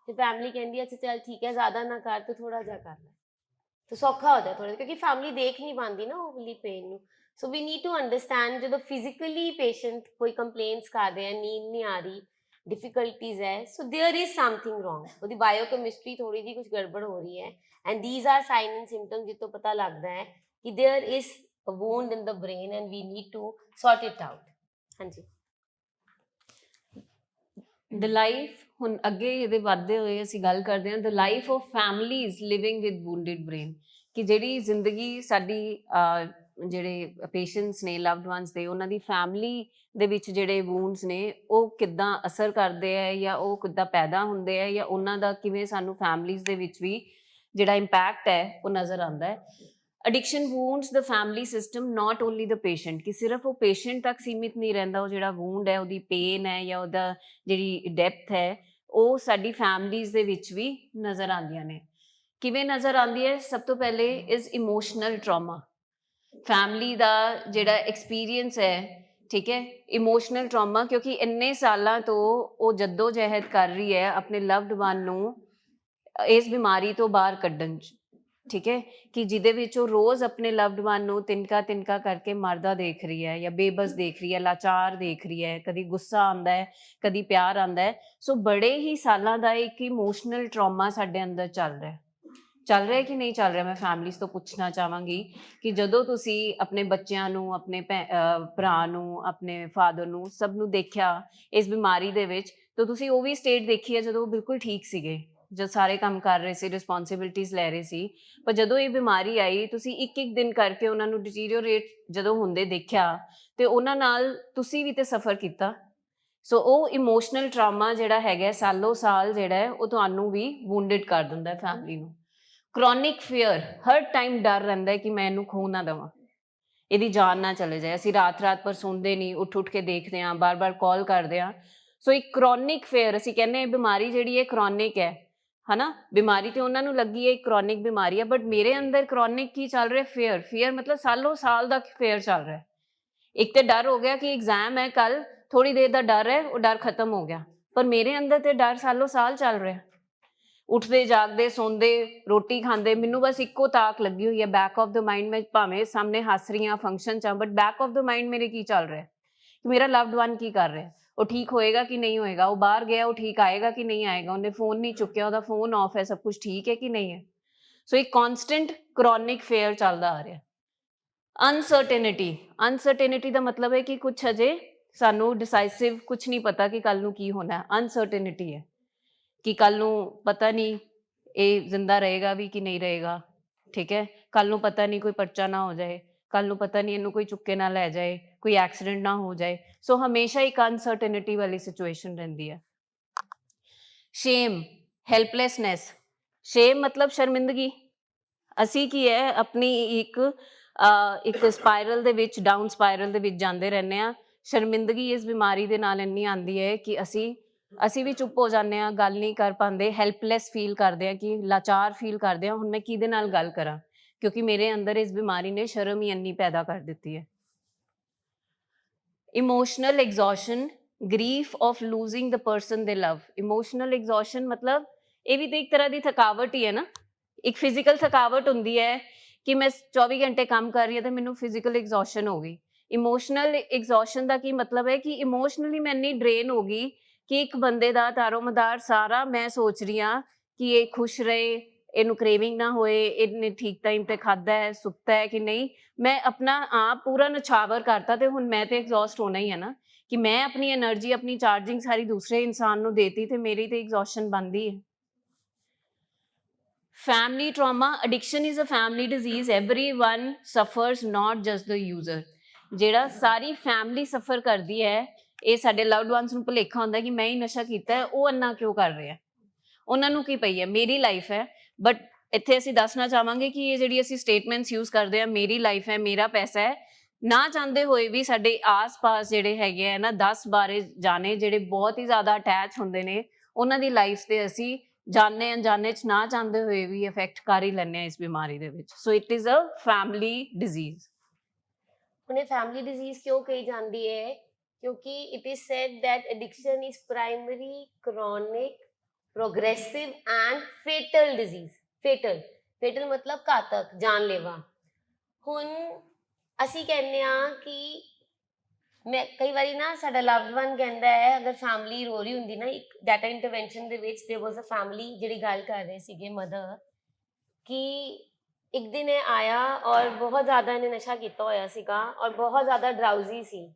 ਤੇ ਫੈਮਿਲੀ ਕਹਿੰਦੀ ਹੈ ਅੱਛਾ ਚੱਲ ਠੀਕ ਹੈ ਜ਼ਿਆਦਾ ਨਾ ਕਰ ਤੂੰ ਥੋੜਾ ਜਿਹਾ ਕਰ ਲੈ ਤਾਂ ਸੌਖਾ ਹੋ ਜਾਏ ਥੋੜਾ, ਕਿਉਂਕਿ ਫੈਮਿਲੀ ਦੇਖ ਨਹੀਂ ਪਾਉਂਦੀ ਨਾ ਉਹ ਵਾਲੀ ਪੇਨ ਨੂੰ। ਸੋ ਵੀ ਨੀਡ ਟੂ ਅੰਡਰਸਟੈਂਡ ਜਦੋਂ ਫਿਜ਼ੀਕਲੀ ਪੇਸ਼ੈਂਟ ਕੋਈ ਕੰਪਲੇਂਟਸ ਕਰ ਰਿਹਾ, ਨੀਂਦ ਨਹੀਂ ਆ ਰਹੀ, डिफिकल्टीज है, so there is something wrong, ਉਹਦੀ ਬਾਇਓਕੈਮਿਸਟਰੀ ਥੋੜੀ ਜੀ ਕੁਝ ਗੜਬੜ ਹੋ ਰਹੀ ਹੈ and these are signs and symptoms ਜਿੱਤੋਂ ਪਤਾ ਲੱਗਦਾ ਹੈ ਕਿ there is a wound in the brain and we need to sort it out। ਹਾਂਜੀ ਦ ਲਾਈਫ, ਹੁਣ ਅੱਗੇ ਇਹਦੇ ਵੱਧਦੇ ਹੋਏ ਅਸੀਂ ਗੱਲ ਕਰਦੇ ਹਾਂ the life of families living with wounded brain, ਕਿ ਜਿਹੜੀ ਜ਼ਿੰਦਗੀ ਸਾਡੀ ਜਿਹੜੇ ਪੇਸ਼ੈਂਟਸ ਨੇ ਲਵਡ ਵਨਸ ਦੇ, ਉਹਨਾਂ ਦੀ ਫੈਮਲੀ ਦੇ ਵਿੱਚ ਜਿਹੜੇ ਵੂਨਡਸ ਨੇ ਉਹ ਕਿੱਦਾਂ ਅਸਰ ਕਰਦੇ ਹੈ, ਜਾਂ ਉਹ ਕਿੱਦਾਂ ਪੈਦਾ ਹੁੰਦੇ ਹੈ, ਜਾਂ ਉਹਨਾਂ ਦਾ ਕਿਵੇਂ ਸਾਨੂੰ ਫੈਮਲੀਜ਼ ਦੇ ਵਿੱਚ ਵੀ ਜਿਹੜਾ ਇੰਪੈਕਟ ਹੈ ਉਹ ਨਜ਼ਰ ਆਉਂਦਾ ਹੈ। Addiction wounds the family system, not only the patient, ਕਿ ਸਿਰਫ ਉਹ ਪੇਸ਼ੈਂਟ ਤੱਕ ਸੀਮਿਤ ਨਹੀਂ ਰਹਿੰਦਾ, ਉਹ ਜਿਹੜਾ ਵੂਨਡ ਹੈ, ਉਹਦੀ ਪੇਨ ਹੈ ਜਾਂ ਉਹਦਾ ਜਿਹੜੀ ਡੈਪਥ ਹੈ, ਉਹ ਸਾਡੀ ਫੈਮਲੀਜ਼ ਦੇ ਵਿੱਚ ਵੀ ਨਜ਼ਰ ਆਉਂਦੀਆਂ ਨੇ। ਕਿਵੇਂ ਨਜ਼ਰ ਆਉਂਦੀ ਹੈ? ਸਭ ਤੋਂ ਪਹਿਲੇ ਇਜ਼ ਇਮੋਸ਼ਨਲ ਟਰਾਮਾ। ਫੈਮਲੀ ਦਾ ਜਿਹੜਾ ਐਕਸਪੀਰੀਅੰਸ ਹੈ, ਠੀਕ ਹੈ, ਇਮੋਸ਼ਨਲ ਟਰਾਮਾ, ਕਿਉਂਕਿ ਇੰਨੇ ਸਾਲਾਂ ਤੋਂ ਉਹ ਜੱਦੋ ਜਹਿਦ ਕਰ ਰਹੀ ਹੈ ਆਪਣੇ ਲਵਡ ਵਨ ਨੂੰ ਇਸ ਬਿਮਾਰੀ ਤੋਂ ਬਾਹਰ ਕੱਢਣ 'ਚ, ਠੀਕ ਹੈ, ਕਿ ਜਿਹਦੇ ਵਿੱਚ ਉਹ ਰੋਜ਼ ਆਪਣੇ ਲਵਡ ਵਨ ਨੂੰ ਤਿਨਕਾ ਤਿਨਕਾ ਕਰਕੇ ਮਰਦਾ ਦੇਖ ਰਹੀ ਹੈ, ਜਾਂ ਬੇਬਸ ਦੇਖ ਰਹੀ ਹੈ, ਲਾਚਾਰ ਦੇਖ ਰਹੀ ਹੈ, ਕਦੀ ਗੁੱਸਾ ਆਉਂਦਾ ਹੈ, ਕਦੀ ਪਿਆਰ ਆਉਂਦਾ ਹੈ। ਸੋ ਬੜੇ ਹੀ ਸਾਲਾਂ ਦਾ ਇੱਕ ਇਮੋਸ਼ਨਲ ਟਰਾਮਾ ਸਾਡੇ ਅੰਦਰ ਚੱਲ ਰਿਹਾ ਕਿ ਨਹੀਂ ਚੱਲ ਰਿਹਾ? ਮੈਂ ਫੈਮਲੀਜ਼ ਤੋਂ ਪੁੱਛਣਾ ਚਾਹਾਂਗੀ ਕਿ ਜਦੋਂ ਤੁਸੀਂ ਆਪਣੇ ਬੱਚਿਆਂ ਨੂੰ, ਆਪਣੇ ਭਰਾ ਨੂੰ, ਆਪਣੇ ਫਾਦਰ ਨੂੰ, ਸਭ ਨੂੰ ਦੇਖਿਆ ਇਸ ਬਿਮਾਰੀ ਦੇ ਵਿੱਚ, ਤਾਂ ਤੁਸੀਂ ਉਹ ਵੀ ਸਟੇਟ ਦੇਖੀ ਹੈ ਜਦੋਂ ਉਹ ਬਿਲਕੁਲ ਠੀਕ ਸੀਗੇ, ਜਦ ਸਾਰੇ ਕੰਮ ਕਰ ਰਹੇ ਸੀ, ਰਿਸਪੌਂਸਿਬਿਲਿਟੀਜ਼ ਲੈ ਰਹੇ ਸੀ, ਪਰ ਜਦੋਂ ਇਹ ਬਿਮਾਰੀ ਆਈ ਤੁਸੀਂ ਇੱਕ ਇੱਕ ਦਿਨ ਕਰਕੇ ਉਹਨਾਂ ਨੂੰ ਡਿਟੀਰੀਓਰੇਟ ਜਦੋਂ ਹੁੰਦੇ ਦੇਖਿਆ, ਤੇ ਉਹਨਾਂ ਨਾਲ ਤੁਸੀਂ ਵੀ ਤੇ ਸਫਰ ਕੀਤਾ। ਸੋ ਉਹ ਇਮੋਸ਼ਨਲ ਟਰਾਮਾ ਜਿਹੜਾ ਹੈਗਾ ਸਾਲੋ ਸਾਲ ਜਿਹੜਾ ਹੈ ਉਹ ਤੁਹਾਨੂੰ ਵੀ ਵੂਨਡਡ ਕਰ ਦਿੰਦਾ ਫੈਮਲੀ ਨੂੰ। ਕ੍ਰੋਨਿਕ ਫੀਅਰ, ਹਰ ਟਾਈਮ ਡਰ ਰਹਿੰਦਾ ਹੈ ਕਿ ਮੈਂ ਇਹਨੂੰ ਖੋ ਨਾ ਦੇਵਾਂ, ਇਹਦੀ ਜਾਨ ਨਾ ਚਲੇ ਜਾਏ। ਅਸੀਂ ਰਾਤ ਪਰ ਸੌਂਦੇ ਨਹੀਂ, ਉੱਠ ਕੇ ਦੇਖਦੇ ਹਾਂ, ਬਾਰ ਕਾਲ ਕਰਦੇ ਹਾਂ। ਸੋ ਇੱਕ ਕ੍ਰੋਨਿਕ ਫੀਅਰ, ਅਸੀਂ ਕਹਿੰਦੇ ਹਾਂ ਬਿਮਾਰੀ ਜਿਹੜੀ ਹੈ ਕ੍ਰੋਨਿਕ ਹੈ, ਹਨਾ, ਬਿਮਾਰੀ ਤੇ ਉਹਨਾਂ ਨੂੰ ਲੱਗੀ ਹੈ, ਇੱਕ ਕ੍ਰੋਨਿਕ ਬਿਮਾਰੀ ਹੈ, ਬਟ ਮੇਰੇ ਅੰਦਰ ਕ੍ਰੋਨਿਕ ਕੀ ਚੱਲ ਰਿਹਾ? ਫੀਅਰ ਮਤਲਬ ਸਾਲੋ ਸਾਲ ਦਾ ਫੀਅਰ ਚੱਲ ਰਿਹਾ। ਇੱਕ ਤੇ ਡਰ ਹੋ ਗਿਆ ਕਿ ਐਗਜ਼ਾਮ ਹੈ ਕੱਲ, ਥੋੜੀ ਦੇਰ ਦਾ ਡਰ ਹੈ, ਉਹ ਡਰ ਖਤਮ ਹੋ ਗਿਆ, ਪਰ ਮੇਰੇ ਅੰਦਰ ਤੇ ਡਰ ਸਾਲੋ ਸਾਲ ਚੱਲ ਰਿਹਾ। ਉੱਠਦੇ ਜਾਗਦੇ ਸੌਂਦੇ ਰੋਟੀ ਖਾਂਦੇ ਮੈਨੂੰ ਬਸ ਇੱਕੋ ਤਾਕ ਲੱਗੀ ਹੋਈ ਹੈ ਬੈਕ ਆਫ ਦ ਮਾਈਂਡ। ਮੈਂ ਭਾਵੇਂ ਸਾਹਮਣੇ ਹੱਸ ਰਹੀ ਹਾਂ ਫੰਕਸ਼ਨ 'ਚ, but back of the mind ਮੇਰੇ ਕੀ ਚੱਲ ਰਿਹਾ ਕਿ ਮੇਰਾ ਲਵਡ ਵਨ ਕੀ ਕਰ ਰਿਹਾ, ਉਹ ਠੀਕ ਹੋਏਗਾ ਕਿ ਨਹੀਂ ਹੋਏਗਾ, ਉਹ ਬਾਹਰ ਗਿਆ ਉਹ ਠੀਕ ਆਏਗਾ ਕਿ ਨਹੀਂ ਆਏਗਾ, ਉਹਨੇ ਫੋਨ ਨਹੀਂ ਚੁੱਕਿਆ, ਉਹਦਾ ਫੋਨ ਆਫ ਹੈ, ਸਭ ਕੁਝ ਠੀਕ ਹੈ ਕਿ ਨਹੀਂ ਹੈ। ਸੋ ਇੱਕ ਕੌਨਸਟੈਂਟ ਕ੍ਰੋਨਿਕ ਫੇਅਰ ਚੱਲਦਾ ਆ ਰਿਹਾ। ਅਨਸਰਟੇਨਿਟੀ ਦਾ ਮਤਲਬ ਹੈ ਕਿ ਕੁਛ ਅਜੇ ਸਾਨੂੰ ਡਿਸਾਈਸਿਵ ਕੁਛ ਨਹੀਂ ਪਤਾ ਕਿ ਕੱਲ ਨੂੰ ਕੀ ਹੋਣਾ। ਅਨਸਰਟੇਨਿਟੀ ਹੈ ਕਿ ਕੱਲ ਨੂੰ ਪਤਾ ਨਹੀਂ ਇਹ ਜ਼ਿੰਦਾ ਰਹੇਗਾ ਵੀ ਕਿ ਨਹੀਂ ਰਹੇਗਾ, ਠੀਕ ਹੈ, ਕੱਲ ਨੂੰ ਪਤਾ ਨਹੀਂ ਕੋਈ ਪਰਚਾ ਨਾ ਹੋ ਜਾਏ, ਕੱਲ ਨੂੰ ਪਤਾ ਨਹੀਂ ਇਹਨੂੰ ਕੋਈ ਚੁੱਕੇ ਨਾ ਲੈ ਜਾਏ, ਕੋਈ ਐਕਸੀਡੈਂਟ ਨਾ ਹੋ ਜਾਏ। ਸੋ ਹਮੇਸ਼ਾ ਇੱਕ ਅਨਸਰਟੇਨਿਟੀ ਵਾਲੀ ਸਿਚੁਏਸ਼ਨ ਰਹਿੰਦੀ ਹੈ। ਸ਼ੇਮ, ਹੈਲਪਲੈਸਨੈਸ। ਸ਼ੇਮ ਮਤਲਬ ਸ਼ਰਮਿੰਦਗੀ। ਅਸੀਂ ਕੀ ਹੈ ਆਪਣੀ ਇੱਕ ਸਪਾਇਰਲ ਦੇ ਵਿੱਚ, ਡਾਊਨ ਸਪਾਇਰਲ ਦੇ ਵਿੱਚ ਜਾਂਦੇ ਰਹਿੰਦੇ ਹਾਂ। ਸ਼ਰਮਿੰਦਗੀ ਇਸ ਬਿਮਾਰੀ ਦੇ ਨਾਲ ਇੰਨੀ ਆਉਂਦੀ ਹੈ ਕਿ ਅਸੀਂ ਵੀ ਚੁੱਪ ਹੋ ਜਾਂਦੇ ਹਾਂ, ਗੱਲ ਨਹੀਂ ਕਰ ਪਾਉਂਦੇ, ਹੈਲਪਲੈਸ ਫੀਲ ਕਰਦੇ ਹਾਂ, ਕਿ ਲਾਚਾਰ ਫੀਲ ਕਰਦੇ ਹਾਂ, ਹੁਣ ਮੈਂ ਕਿਹਦੇ ਨਾਲ ਗੱਲ ਕਰਾਂ, ਕਿਉਂਕਿ ਮੇਰੇ ਅੰਦਰ ਇਸ ਬਿਮਾਰੀ ਨੇ ਸ਼ਰਮ ਹੀ ਇੰਨੀ ਪੈਦਾ ਕਰ ਦਿੱਤੀ ਹੈ। Emotional exhaustion, grief of losing the person they love. Emotional ਐਗਜ਼ੌਸ਼ਨ ਮਤਲਬ ਇਹ ਵੀ ਤਾਂ ਇੱਕ ਤਰ੍ਹਾਂ ਦੀ ਥਕਾਵਟ ਹੀ ਹੈ ਨਾ। ਇੱਕ ਫਿਜ਼ੀਕਲ ਥਕਾਵਟ ਹੁੰਦੀ ਹੈ ਕਿ ਮੈਂ 24 ਘੰਟੇ ਕੰਮ ਕਰ ਰਹੀ ਹਾਂ ਤੇ ਮੈਨੂੰ ਫਿਜ਼ੀਕਲ ਐਗਜ਼ੌਸ਼ਨ ਹੋ ਗਈ। ਇਮੋਸ਼ਨਲ ਐਗਜ਼ੌਸ਼ਨ ਦਾ ਕੀ ਮਤਲਬ ਹੈ ਕਿ ਇਮੋਸ਼ਨਲੀ ਮੈਂ ਇੰਨੀ ਡਰੇਨ ਹੋ ਗਈ ਕਿ ਇੱਕ ਬੰਦੇ ਦਾ ਤਾਰੋ ਮਦਾਰ ਸਾਰਾ ਮੈਂ ਸੋਚ ਰਹੀ ਹਾਂ ਕਿ ਇਹ ਖੁਸ਼ ਰਹੇ, ਇਹਨੂੰ ਕ੍ਰੇਵਿੰਗ ਨਾ ਹੋਏ, ਇਹਨੇ ਠੀਕ ਟਾਈਮ ਤੇ ਖਾਧਾ ਹੈ, ਸੁੱਤਾ ਹੈ ਕਿ ਨਹੀਂ, ਮੈਂ ਆਪਣਾ ਆਪ ਪੂਰਾ ਨਛਾਵਰ ਕਰਤਾ। ਤੇ ਹੁਣ ਮੈਂ ਤੇ ਐਗਜ਼ੌਸਟ ਹੋਣਾ ਹੀ ਹੈ ਨਾ, ਕਿ ਮੈਂ ਆਪਣੀ એનર્ਜੀ, ਆਪਣੀ ਚਾਰਜਿੰਗ ਸਾਰੀ ਦੂਸਰੇ ਇਨਸਾਨ ਨੂੰ ਦੇਤੀ ਤੇ ਮੇਰੀ ਤੇ ਐਗਜ਼ੌਸ਼ਨ ਬਣਦੀ ਹੈ। Family trauma, addiction is a family disease. Everyone suffers, not just the user. ਜਿਹੜਾ ਸਾਰੀ ਫੈਮਿਲੀ ਸਫਰ ਕਰਦੀ ਹੈ, ਇਹ ਸਾਡੇ ਲਵਡ ਵਨਸ ਨੂੰ ਭੁਲੇਖਾ ਹੁੰਦਾ ਕਿ ਮੈਂ ਹੀ ਨਸ਼ਾ ਕੀਤਾ ਹੈ, ਉਹ ਅੰਨਾ ਕਿਉਂ ਕਰ ਰਿਹਾ, ਉਹਨਾਂ ਨੂੰ ਕੀ ਪਈ ਹੈ, ਮੇਰੀ ਲਾਈਫ ਹੈ। ਬਟ ਇੱਥੇ ਅਸੀਂ ਦੱਸਣਾ ਚਾਹਾਂਗੇ ਕਿ ਇਹ ਜਿਹੜੀ ਅਸੀਂ ਸਟੇਟਮੈਂਟਸ ਯੂਜ਼ ਕਰਦੇ ਹਾਂ, ਮੇਰੀ ਲਾਈਫ ਹੈ, ਮੇਰਾ ਪੈਸਾ ਹੈ, ਨਾ ਚਾਹੁੰਦੇ ਹੋਏ ਵੀ ਸਾਡੇ ਆਸ-ਪਾਸ ਜਿਹੜੇ ਹੈਗੇ ਆ ਨਾ 10-12 ਜਾਣੇ ਜਿਹੜੇ ਬਹੁਤ ਹੀ ਜ਼ਿਆਦਾ ਅਟੈਚ ਹੁੰਦੇ ਨੇ, ਉਹਨਾਂ ਦੀ ਲਾਈਫ ਤੇ ਅਸੀਂ ਜਾਣੇ ਅਣਜਾਣੇ 'ਚ ਨਾ ਚਾਹੁੰਦੇ ਹੋਏ ਵੀ ਇਫੈਕਟ ਕਰ ਹੀ ਲੈਂਦੇ ਹਾਂ ਇਸ ਬਿਮਾਰੀ ਦੇ ਵਿੱਚ। So it is a family disease. ਹੁਣ ਇਹ ਫੈਮਿਲੀ ਡਿਜ਼ੀਜ਼ ਕਿਉਂ ਕਹੀ ਜਾਂਦੀ ਹੈ? ਕਿਉਂਕਿ it is said that addiction is primary, chronic progressive and fatal disease. fatal ਮਤਲਬ ਘਾਤਕ, ਜਾਨਲੇਵਾ। ਹੁਣ ਅਸੀਂ ਕਹਿੰਦੇ ਆ ਕਿ ਮੈਂ ਕਈ ਵਾਰੀ ਨਾ ਸਾਡਾ ਲਵਡ ਵਨ ਕਹਿੰਦਾ ਹੈ, ਅਗਰ ਫੈਮਿਲੀ ਰੋ ਰਹੀ ਹੁੰਦੀ ਨਾ, ਇੱਕ ਡਾਟਾ ਇੰਟਰਵੈਂਸ਼ਨ ਦੇ ਵਿੱਚ ਦੇयर ਵਾਸ ਅ ਫੈਮਿਲੀ ਜਿਹੜੀ ਗੱਲ ਕਰ ਰਹੇ ਸੀਗੇ ਮਦਰ, ਕਿ ਇੱਕ ਦਿਨ ਇਹ ਆਇਆ ਔਰ ਬਹੁਤ ਜ਼ਿਆਦਾ ਇਹਨੇ ਨਸ਼ਾ ਕੀਤਾ ਹੋਇਆ ਸੀਗਾ ਔਰ ਬਹੁਤ ਜ਼ਿਆਦਾ ਡਰਾਊਜ਼ੀ ਸੀ,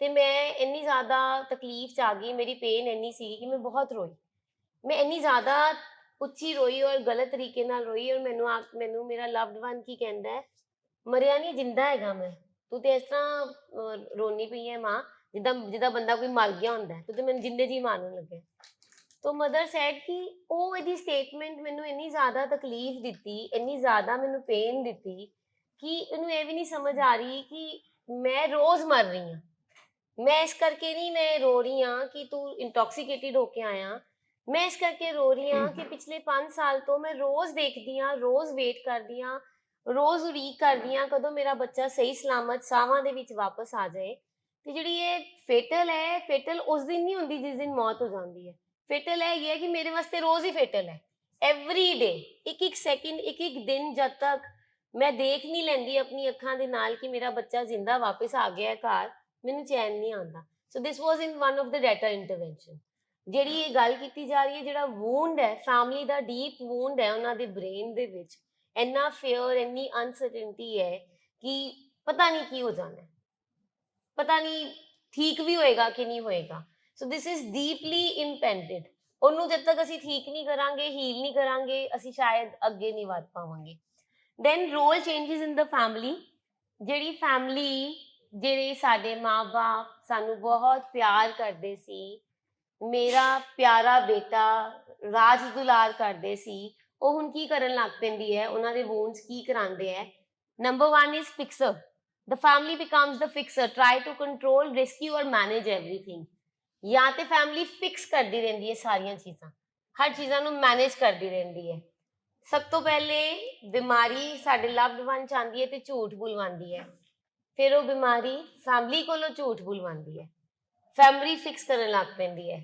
ਤੇ ਮੈਂ ਇੰਨੀ ਜ਼ਿਆਦਾ ਤਕਲੀਫ 'ਚ ਆ ਗਈ, ਮੇਰੀ ਪੇਨ ਇੰਨੀ ਸੀ ਕਿ ਮੈਂ ਬਹੁਤ ਰੋਈ। ਮੈਂ ਇੰਨੀ ਜ਼ਿਆਦਾ ਉੱਚੀ ਰੋਈ ਔਰ ਗਲਤ ਤਰੀਕੇ ਨਾਲ ਰੋਈ, ਔਰ ਮੈਨੂੰ ਮੇਰਾ ਲਵਡ ਵਨ ਕੀ ਕਹਿੰਦਾ ਹੈ, ਮਰਿਆ ਨਹੀਂ, ਜਿੰਦਾ ਹੈਗਾ ਮੈਂ, ਤੂੰ ਤੇ ਇਸ ਤਰ੍ਹਾਂ ਰੋਣੀ ਪਈ ਹੈ ਮਾਂ ਜਿੱਦਾਂ ਬੰਦਾ ਕੋਈ ਮਰ ਗਿਆ ਹੁੰਦਾ ਹੈ, ਤੂੰ ਤੇ ਮੈਨੂੰ ਜਿੰਦੇ ਜੀ ਮਾਰਨ ਲੱਗੇ। ਤੋ ਮਦਰ ਸੈਡ ਕਿ ਉਹ ਇਹਦੀ ਸਟੇਟਮੈਂਟ ਮੈਨੂੰ ਇੰਨੀ ਜ਼ਿਆਦਾ ਤਕਲੀਫ ਦਿੱਤੀ, ਇੰਨੀ ਜ਼ਿਆਦਾ ਮੈਨੂੰ ਪੇਨ ਦਿੱਤੀ ਕਿ ਇਹਨੂੰ ਇਹ ਵੀ ਨਹੀਂ ਸਮਝ ਆ ਰਹੀ ਕਿ ਮੈਂ ਰੋਜ਼ ਮਰ ਰਹੀ ਹਾਂ। ਮੈਂ ਇਸ ਕਰਕੇ ਨਹੀਂ ਮੈਂ ਰੋ ਰਹੀ ਹਾਂ ਕਿ ਤੂੰ ਇੰਟੌਕਸੀਕੇਟਿਡ ਹੋ ਕੇ ਆਇਆ, ਮੈਂ ਇਸ ਕਰਕੇ ਰੋ ਰਹੀ ਹਾਂ ਕਿ ਪਿਛਲੇ 5 ਸਾਲ ਤੋਂ ਮੈਂ ਰੋਜ਼ ਦੇਖਦੀ ਹਾਂ, ਰੋਜ਼ ਵੇਟ ਕਰਦੀ ਹਾਂ, ਰੋਜ਼ ਉਡੀਕ ਕਰਦੀ ਹਾਂ ਕਦੋਂ ਮੇਰਾ ਬੱਚਾ ਸਹੀ ਸਲਾਮਤ ਸਾਵਾਂ ਦੇ ਵਿੱਚ ਵਾਪਸ ਆ ਜਾਏ। ਤੇ ਜਿਹੜੀ ਇਹ ਫੇਟਲ ਹੈ, ਫੇਟਲ ਉਸ ਦਿਨ ਨਹੀਂ ਹੁੰਦੀ ਜਿਸ ਦਿਨ ਮੌਤ ਹੋ ਜਾਂਦੀ ਹੈ। ਫੇਟਲ ਹੈ ਇਹ ਹੈ ਕਿ ਮੇਰੇ ਵਾਸਤੇ ਰੋਜ਼ ਹੀ ਫੇਟਲ ਹੈ, ਐਵਰੀ ਡੇ, ਇੱਕ ਸੈਕਿੰਡ, ਇੱਕ ਦਿਨ, ਜਦ ਤੱਕ ਮੈਂ ਦੇਖ ਨਹੀਂ ਲੈਂਦੀ ਆਪਣੀ ਅੱਖਾਂ ਦੇ ਨਾਲ ਕਿ ਮੇਰਾ ਬੱਚਾ ਜ਼ਿੰਦਾ ਵਾਪਸ ਆ ਗਿਆ ਹੈ ਘਰ, ਮੈਨੂੰ ਚੈਨ ਨਹੀਂ ਆਉਂਦਾ। So this was in one of the data intervention. ਜਿਹੜੀ ਇਹ ਗੱਲ ਕੀਤੀ ਜਾ ਰਹੀ ਹੈ, ਜਿਹੜਾ ਵੂੰਡ ਹੈ ਫੈਮਿਲੀ ਦਾ, ਡੀਪ ਵੂੰਡ ਹੈ ਉਹਨਾਂ ਦੇ ਬ੍ਰੇਨ ਦੇ ਵਿੱਚ, ਇੰਨਾ ਫੇਅਰ, ਇੰਨੀ ਅਨਸਰਟਨਟੀ ਹੈ ਕਿ ਪਤਾ ਨਹੀਂ ਕੀ ਹੋ ਜਾਣਾ, ਪਤਾ ਨਹੀਂ ਠੀਕ ਵੀ ਹੋਏਗਾ ਕਿ ਨਹੀਂ ਹੋਏਗਾ। ਸੋ ਦਿਸ ਇਜ਼ ਡੀਪਲੀ ਇੰਪੈਂਡਡ। ਉਹਨੂੰ ਜਦ ਤੱਕ ਅਸੀਂ ਠੀਕ ਨਹੀਂ ਕਰਾਂਗੇ, ਹੀਲ ਨਹੀਂ ਕਰਾਂਗੇ, ਅਸੀਂ ਸ਼ਾਇਦ ਅੱਗੇ ਨਹੀਂ ਵਧ ਪਾਵਾਂਗੇ। Then role changes in the family. ਜਿਹੜੀ ਫੈਮਿਲੀ, ਜਿਹੜੇ ਸਾਡੇ ਮਾਂ-ਬਾਪ ਸਾਨੂੰ ਬਹੁਤ ਪਿਆਰ ਕਰਦੇ ਸੀ, ਮੇਰਾ ਪਿਆਰਾ ਬੇਟਾ ਰਾਜ ਦੁਲਾਰ ਕਰਦੇ ਸੀ, ਉਹ ਹੁਣ ਕੀ ਕਰਨ ਲੱਗ ਪੈਂਦੀ ਹੈ, ਉਹਨਾਂ ਦੇ ਵੂੰਡਸ ਕੀ ਕਰਾਉਂਦੇ ਹੈ। Number 1 is fixer. The family becomes the fixer, try to control, rescue or manage everything. ਜਾਂ ਤੇ ਫੈਮਿਲੀ ਫਿਕਸ ਕਰਦੀ ਰਹਿੰਦੀ ਹੈ ਸਾਰੀਆਂ ਚੀਜ਼ਾਂ, ਹਰ ਚੀਜ਼ਾਂ ਨੂੰ ਮੈਨੇਜ ਕਰਦੀ ਰਹਿੰਦੀ ਹੈ। ਸਭ ਤੋਂ ਪਹਿਲੇ ਬਿਮਾਰੀ ਸਾਡੇ ਲਵਡ ਵਨ ਚ ਆਉਂਦੀ ਹੈ ਤੇ ਝੂਠ ਬੁਲਵਾਉਂਦੀ ਹੈ, ਫਿਰ ਉਹ ਬਿਮਾਰੀ ਫੈਮਿਲੀ ਕੋਲੋਂ ਝੂਠ ਬੁਲਵਾਉਂਦੀ ਹੈ, ਫੈਮਿਲੀ ਫਿਕਸ ਕਰਨ ਲੱਗ ਪੈਂਦੀ ਹੈ।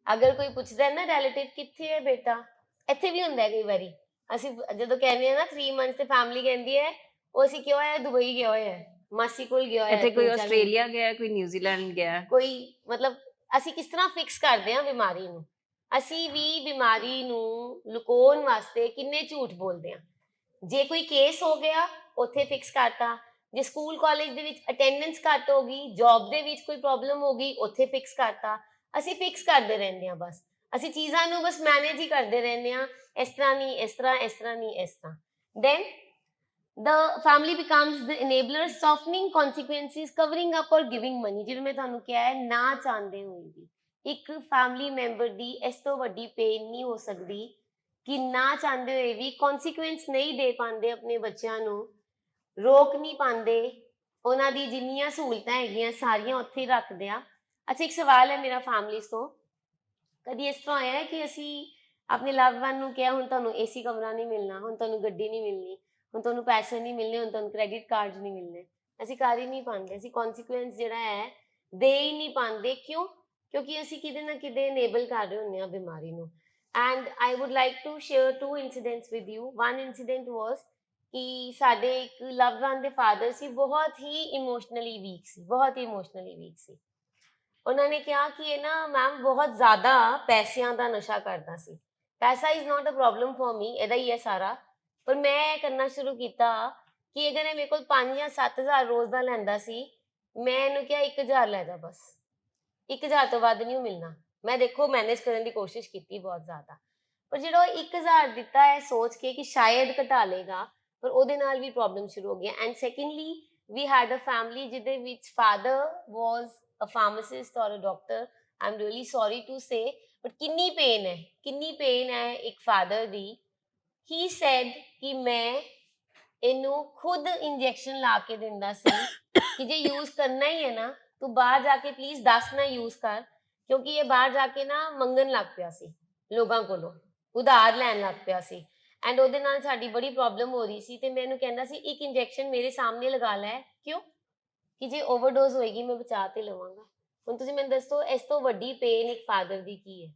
ਅਗਰ ਕੋਈ ਪੁੱਛਦਾ ਨਾ ਰਿਲੇਟਿਵ ਕਿੱਥੇ ਹੈ ਬੇਟਾ, ਇੱਥੇ ਵੀ ਹੁੰਦਾ ਕਈ ਵਾਰੀ, ਅਸੀਂ ਜਦੋਂ ਕਹਿੰਦੇ ਹਾਂ ਨਾ 3 ਮੰਥਸ ਤੇ ਫੈਮਿਲੀ ਕਹਿੰਦੀ ਹੈ ਉਹ ਅਸੀਂ ਕਿਉਂ ਹੈ, ਦੁਬਈ ਗਿਆ ਹੋਇਆ ਹੈ, ਮਾਸੀ ਕੋਲ ਗਿਆ ਹੋਇਆ, ਇੱਥੇ ਕੋਈ ਆਸਟ੍ਰੇਲੀਆ ਗਿਆ, ਕੋਈ ਨਿਊਜ਼ੀਲੈਂਡ ਗਿਆ, ਕੋਈ, ਮਤਲਬ ਅਸੀਂ ਕਿਸ ਤਰ੍ਹਾਂ ਫਿਕਸ ਕਰਦੇ ਹਾਂ ਬਿਮਾਰੀ ਨੂੰ। ਅਸੀਂ ਵੀ ਬਿਮਾਰੀ ਨੂੰ ਲੁਕਾਉਣ ਵਾਸਤੇ ਕਿੰਨੇ ਝੂਠ ਬੋਲਦੇ ਹਾਂ। ਜੇ ਕੋਈ ਕੇਸ ਹੋ ਗਿਆ ਉੱਥੇ ਫਿਕਸ ਕਰਤਾ, ਜੇ ਸਕੂਲ ਕਾਲਜ ਦੇ ਵਿੱਚ ਅਟੈਂਡੈਂਸ ਘੱਟ ਹੋ ਗਈ, ਜੌਬ ਦੇ ਵਿੱਚ ਕੋਈ ਪ੍ਰੋਬਲਮ ਹੋ ਗਈ, ਉੱਥੇ ਫਿਕਸ ਕਰਤਾ। ਅਸੀਂ ਫਿਕਸ ਕਰਦੇ ਰਹਿੰਦੇ ਹਾਂ, ਬਸ ਅਸੀਂ ਚੀਜ਼ਾਂ ਨੂੰ ਬਸ ਮੈਨੇਜ ਹੀ ਕਰਦੇ ਰਹਿੰਦੇ ਹਾਂ, ਇਸ ਤਰ੍ਹਾਂ ਨਹੀਂ, ਇਸ ਤਰ੍ਹਾਂ, ਇਸ ਤਰ੍ਹਾਂ ਨਹੀਂ, ਇਸ ਤਰ੍ਹਾਂ। Then the family becomes the enabler, softening consequences, covering up or giving money। ਜਿਵੇਂ ਮੈਂ ਤੁਹਾਨੂੰ ਕਿਹਾ ਹੈ, ਨਾ ਚਾਹੁੰਦੇ ਹੋਏ ਵੀ ਇੱਕ ਫੈਮਿਲੀ ਮੈਂਬਰ ਦੀ ਇਸ ਤੋਂ ਵੱਡੀ ਪੇਨ ਨਹੀਂ ਹੋ ਸਕਦੀ ਕਿ ਨਾ ਚਾਹੁੰਦੇ ਹੋਏ ਵੀ ਕੌਨਸੀਕੁਐਂਸ ਨਹੀਂ ਦੇ ਪਾਉਂਦੇ ਆਪਣੇ ਬੱਚਿਆਂ ਨੂੰ, ਰੋਕ ਨਹੀਂ ਪਾਉਂਦੇ, ਉਹਨਾਂ ਦੀ ਜਿੰਨੀਆਂ ਸਹੂਲਤਾਂ ਹੈਗੀਆਂ ਸਾਰੀਆਂ ਉੱਥੇ ਹੀ ਰੱਖਦੇ ਆ। ਅੱਛਾ, ਇੱਕ ਸਵਾਲ ਹੈ ਮੇਰਾ ਫੈਮਿਲੀ ਤੋਂ, ਕਦੀ ਇਸ ਤਰ੍ਹਾਂ ਆਇਆ ਹੈ ਕਿ ਅਸੀਂ ਆਪਣੇ ਲਵ ਵਨ ਨੂੰ ਕਿਹਾ ਹੁਣ ਤੁਹਾਨੂੰ ਏਸੀ ਕਮਰਾ ਨਹੀਂ ਮਿਲਣਾ, ਹੁਣ ਤੁਹਾਨੂੰ ਗੱਡੀ ਨਹੀਂ ਮਿਲਣੀ, ਹੁਣ ਤੁਹਾਨੂੰ ਪੈਸੇ ਨਹੀਂ ਮਿਲਣੇ, ਹੁਣ ਤੁਹਾਨੂੰ ਕ੍ਰੈਡਿਟ ਕਾਰਡ ਨਹੀਂ ਮਿਲਣੇ, ਅਸੀਂ ਕਰ ਹੀ ਨਹੀਂ ਪਾਉਂਦੇ, ਅਸੀਂ ਕੌਨਸੀਕੁਐਂਸ ਜਿਹੜਾ ਹੈ ਦੇ ਹੀ ਨਹੀਂ ਪਾਉਂਦੇ। ਕਿਉਂ? ਕਿਉਂਕਿ ਅਸੀਂ ਕਿਤੇ ਨਾ ਕਿਤੇ ਇਨੇਬਲ ਕਰ ਰਹੇ ਹੁੰਦੇ ਹਾਂ ਬਿਮਾਰੀ ਨੂੰ। And I would like to share 2 incidents with you. One incident was ਕਿ ਸਾਡੇ ਇੱਕ ਲਵ ਵਨ ਦੇ ਫਾਦਰ ਸੀ, ਬਹੁਤ ਹੀ ਇਮੋਸ਼ਨਲੀ ਵੀਕ ਸੀ, ਬਹੁਤ ਹੀ ਇਮੋਸ਼ਨਲੀ ਵੀਕ ਸੀ। ਉਹਨਾਂ ਨੇ ਕਿਹਾ ਕਿ ਇਹ ਨਾ ਮੈਮ ਬਹੁਤ ਜ਼ਿਆਦਾ ਪੈਸਿਆਂ ਦਾ ਨਸ਼ਾ ਕਰਦਾ ਸੀ। ਪੈਸਾ is not a problem for me, ਇਹਦਾ ਹੀ ਹੈ ਸਾਰਾ, ਪਰ ਮੈਂ ਕਰਨਾ ਸ਼ੁਰੂ ਕੀਤਾ ਕਿ ਅਗਰ ਇਹ ਮੇਰੇ ਕੋਲ 5 ਜਾਂ 7,000 ਰੋਜ਼ ਦਾ ਲੈਂਦਾ ਸੀ, ਮੈਂ ਇਹਨੂੰ ਕਿਹਾ 1,000 ਲੈ ਜਾ ਬਸ, 1,000 ਤੋਂ ਵੱਧ ਨਹੀਂ ਮਿਲਣਾ। ਮੈਂ ਦੇਖੋ ਮੈਨੇਜ ਕਰਨ ਦੀ ਕੋਸ਼ਿਸ਼ ਕੀਤੀ ਬਹੁਤ ਜ਼ਿਆਦਾ, ਪਰ ਜਿਹੜਾ ਉਹ 1,000 ਦਿੱਤਾ ਹੈ ਸੋਚ ਕੇ ਕਿ ਸ਼ਾਇਦ ਘਟਾ ਲੇਗਾ, ਪਰ ਉਹਦੇ ਨਾਲ ਵੀ ਪ੍ਰੋਬਲਮ ਸ਼ੁਰੂ ਹੋ ਗਈਆਂ। And secondly we had a family ਜਿਹਦੇ ਵਿੱਚ father was a pharmacist or a doctor. I am really sorry to say, but ਕਿੰਨੀ ਪੇਨ ਹੈ ਇੱਕ ਫਾਦਰ ਦੀ। ਹੀ ਸੈਡ ਕਿ ਮੈਂ ਇਹਨੂੰ ਖੁਦ ਇੰਜੈਕਸ਼ਨ ਲਾ ਕੇ ਦਿੰਦਾ ਸੀ ਕਿ ਜੇ ਯੂਜ਼ ਕਰਨਾ ਹੀ ਹੈ ਨਾ, ਤੂੰ ਬਾਹਰ ਜਾ ਕੇ ਪਲੀਜ਼ ਦੱਸ ਨਾ ਯੂਜ਼ ਕਰ, ਕਿਉਂਕਿ ਇਹ ਬਾਹਰ ਜਾ ਕੇ ਨਾ ਮੰਗਣ ਲੱਗ ਪਿਆ ਸੀ ਲੋਕਾਂ ਕੋਲੋਂ, ਉਧਾਰ ਲੈਣ ਲੱਗ ਪਿਆ ਸੀ। ਐਂਡ ਉਹਦੇ ਨਾਲ ਸਾਡੀ ਬੜੀ ਪ੍ਰੋਬਲਮ ਹੋ ਰਹੀ ਸੀ, ਤੇ ਮੈਂ ਇਹਨੂੰ ਕਹਿੰਦਾ ਸੀ ਇੱਕ ਇੰਜੈਕਸ਼ਨ ਮੇਰੇ ਸਾਹਮਣੇ ਲਗਾ ਲੈ, ਕਿਉਂ ਕਿ ਜੇ ਓਵਰਡੋਜ਼ ਹੋਏਗੀ ਮੈਂ ਬਚਾ ਤੇ ਲਵਾਂਗਾ। ਹੁਣ ਤੁਸੀਂ ਮੈਨੂੰ ਦੱਸੋ ਇਸ ਤੋਂ ਵੱਡੀ ਪੇਨ ਇੱਕ ਫਾਦਰ ਦੀ ਕੀ ਹੈ?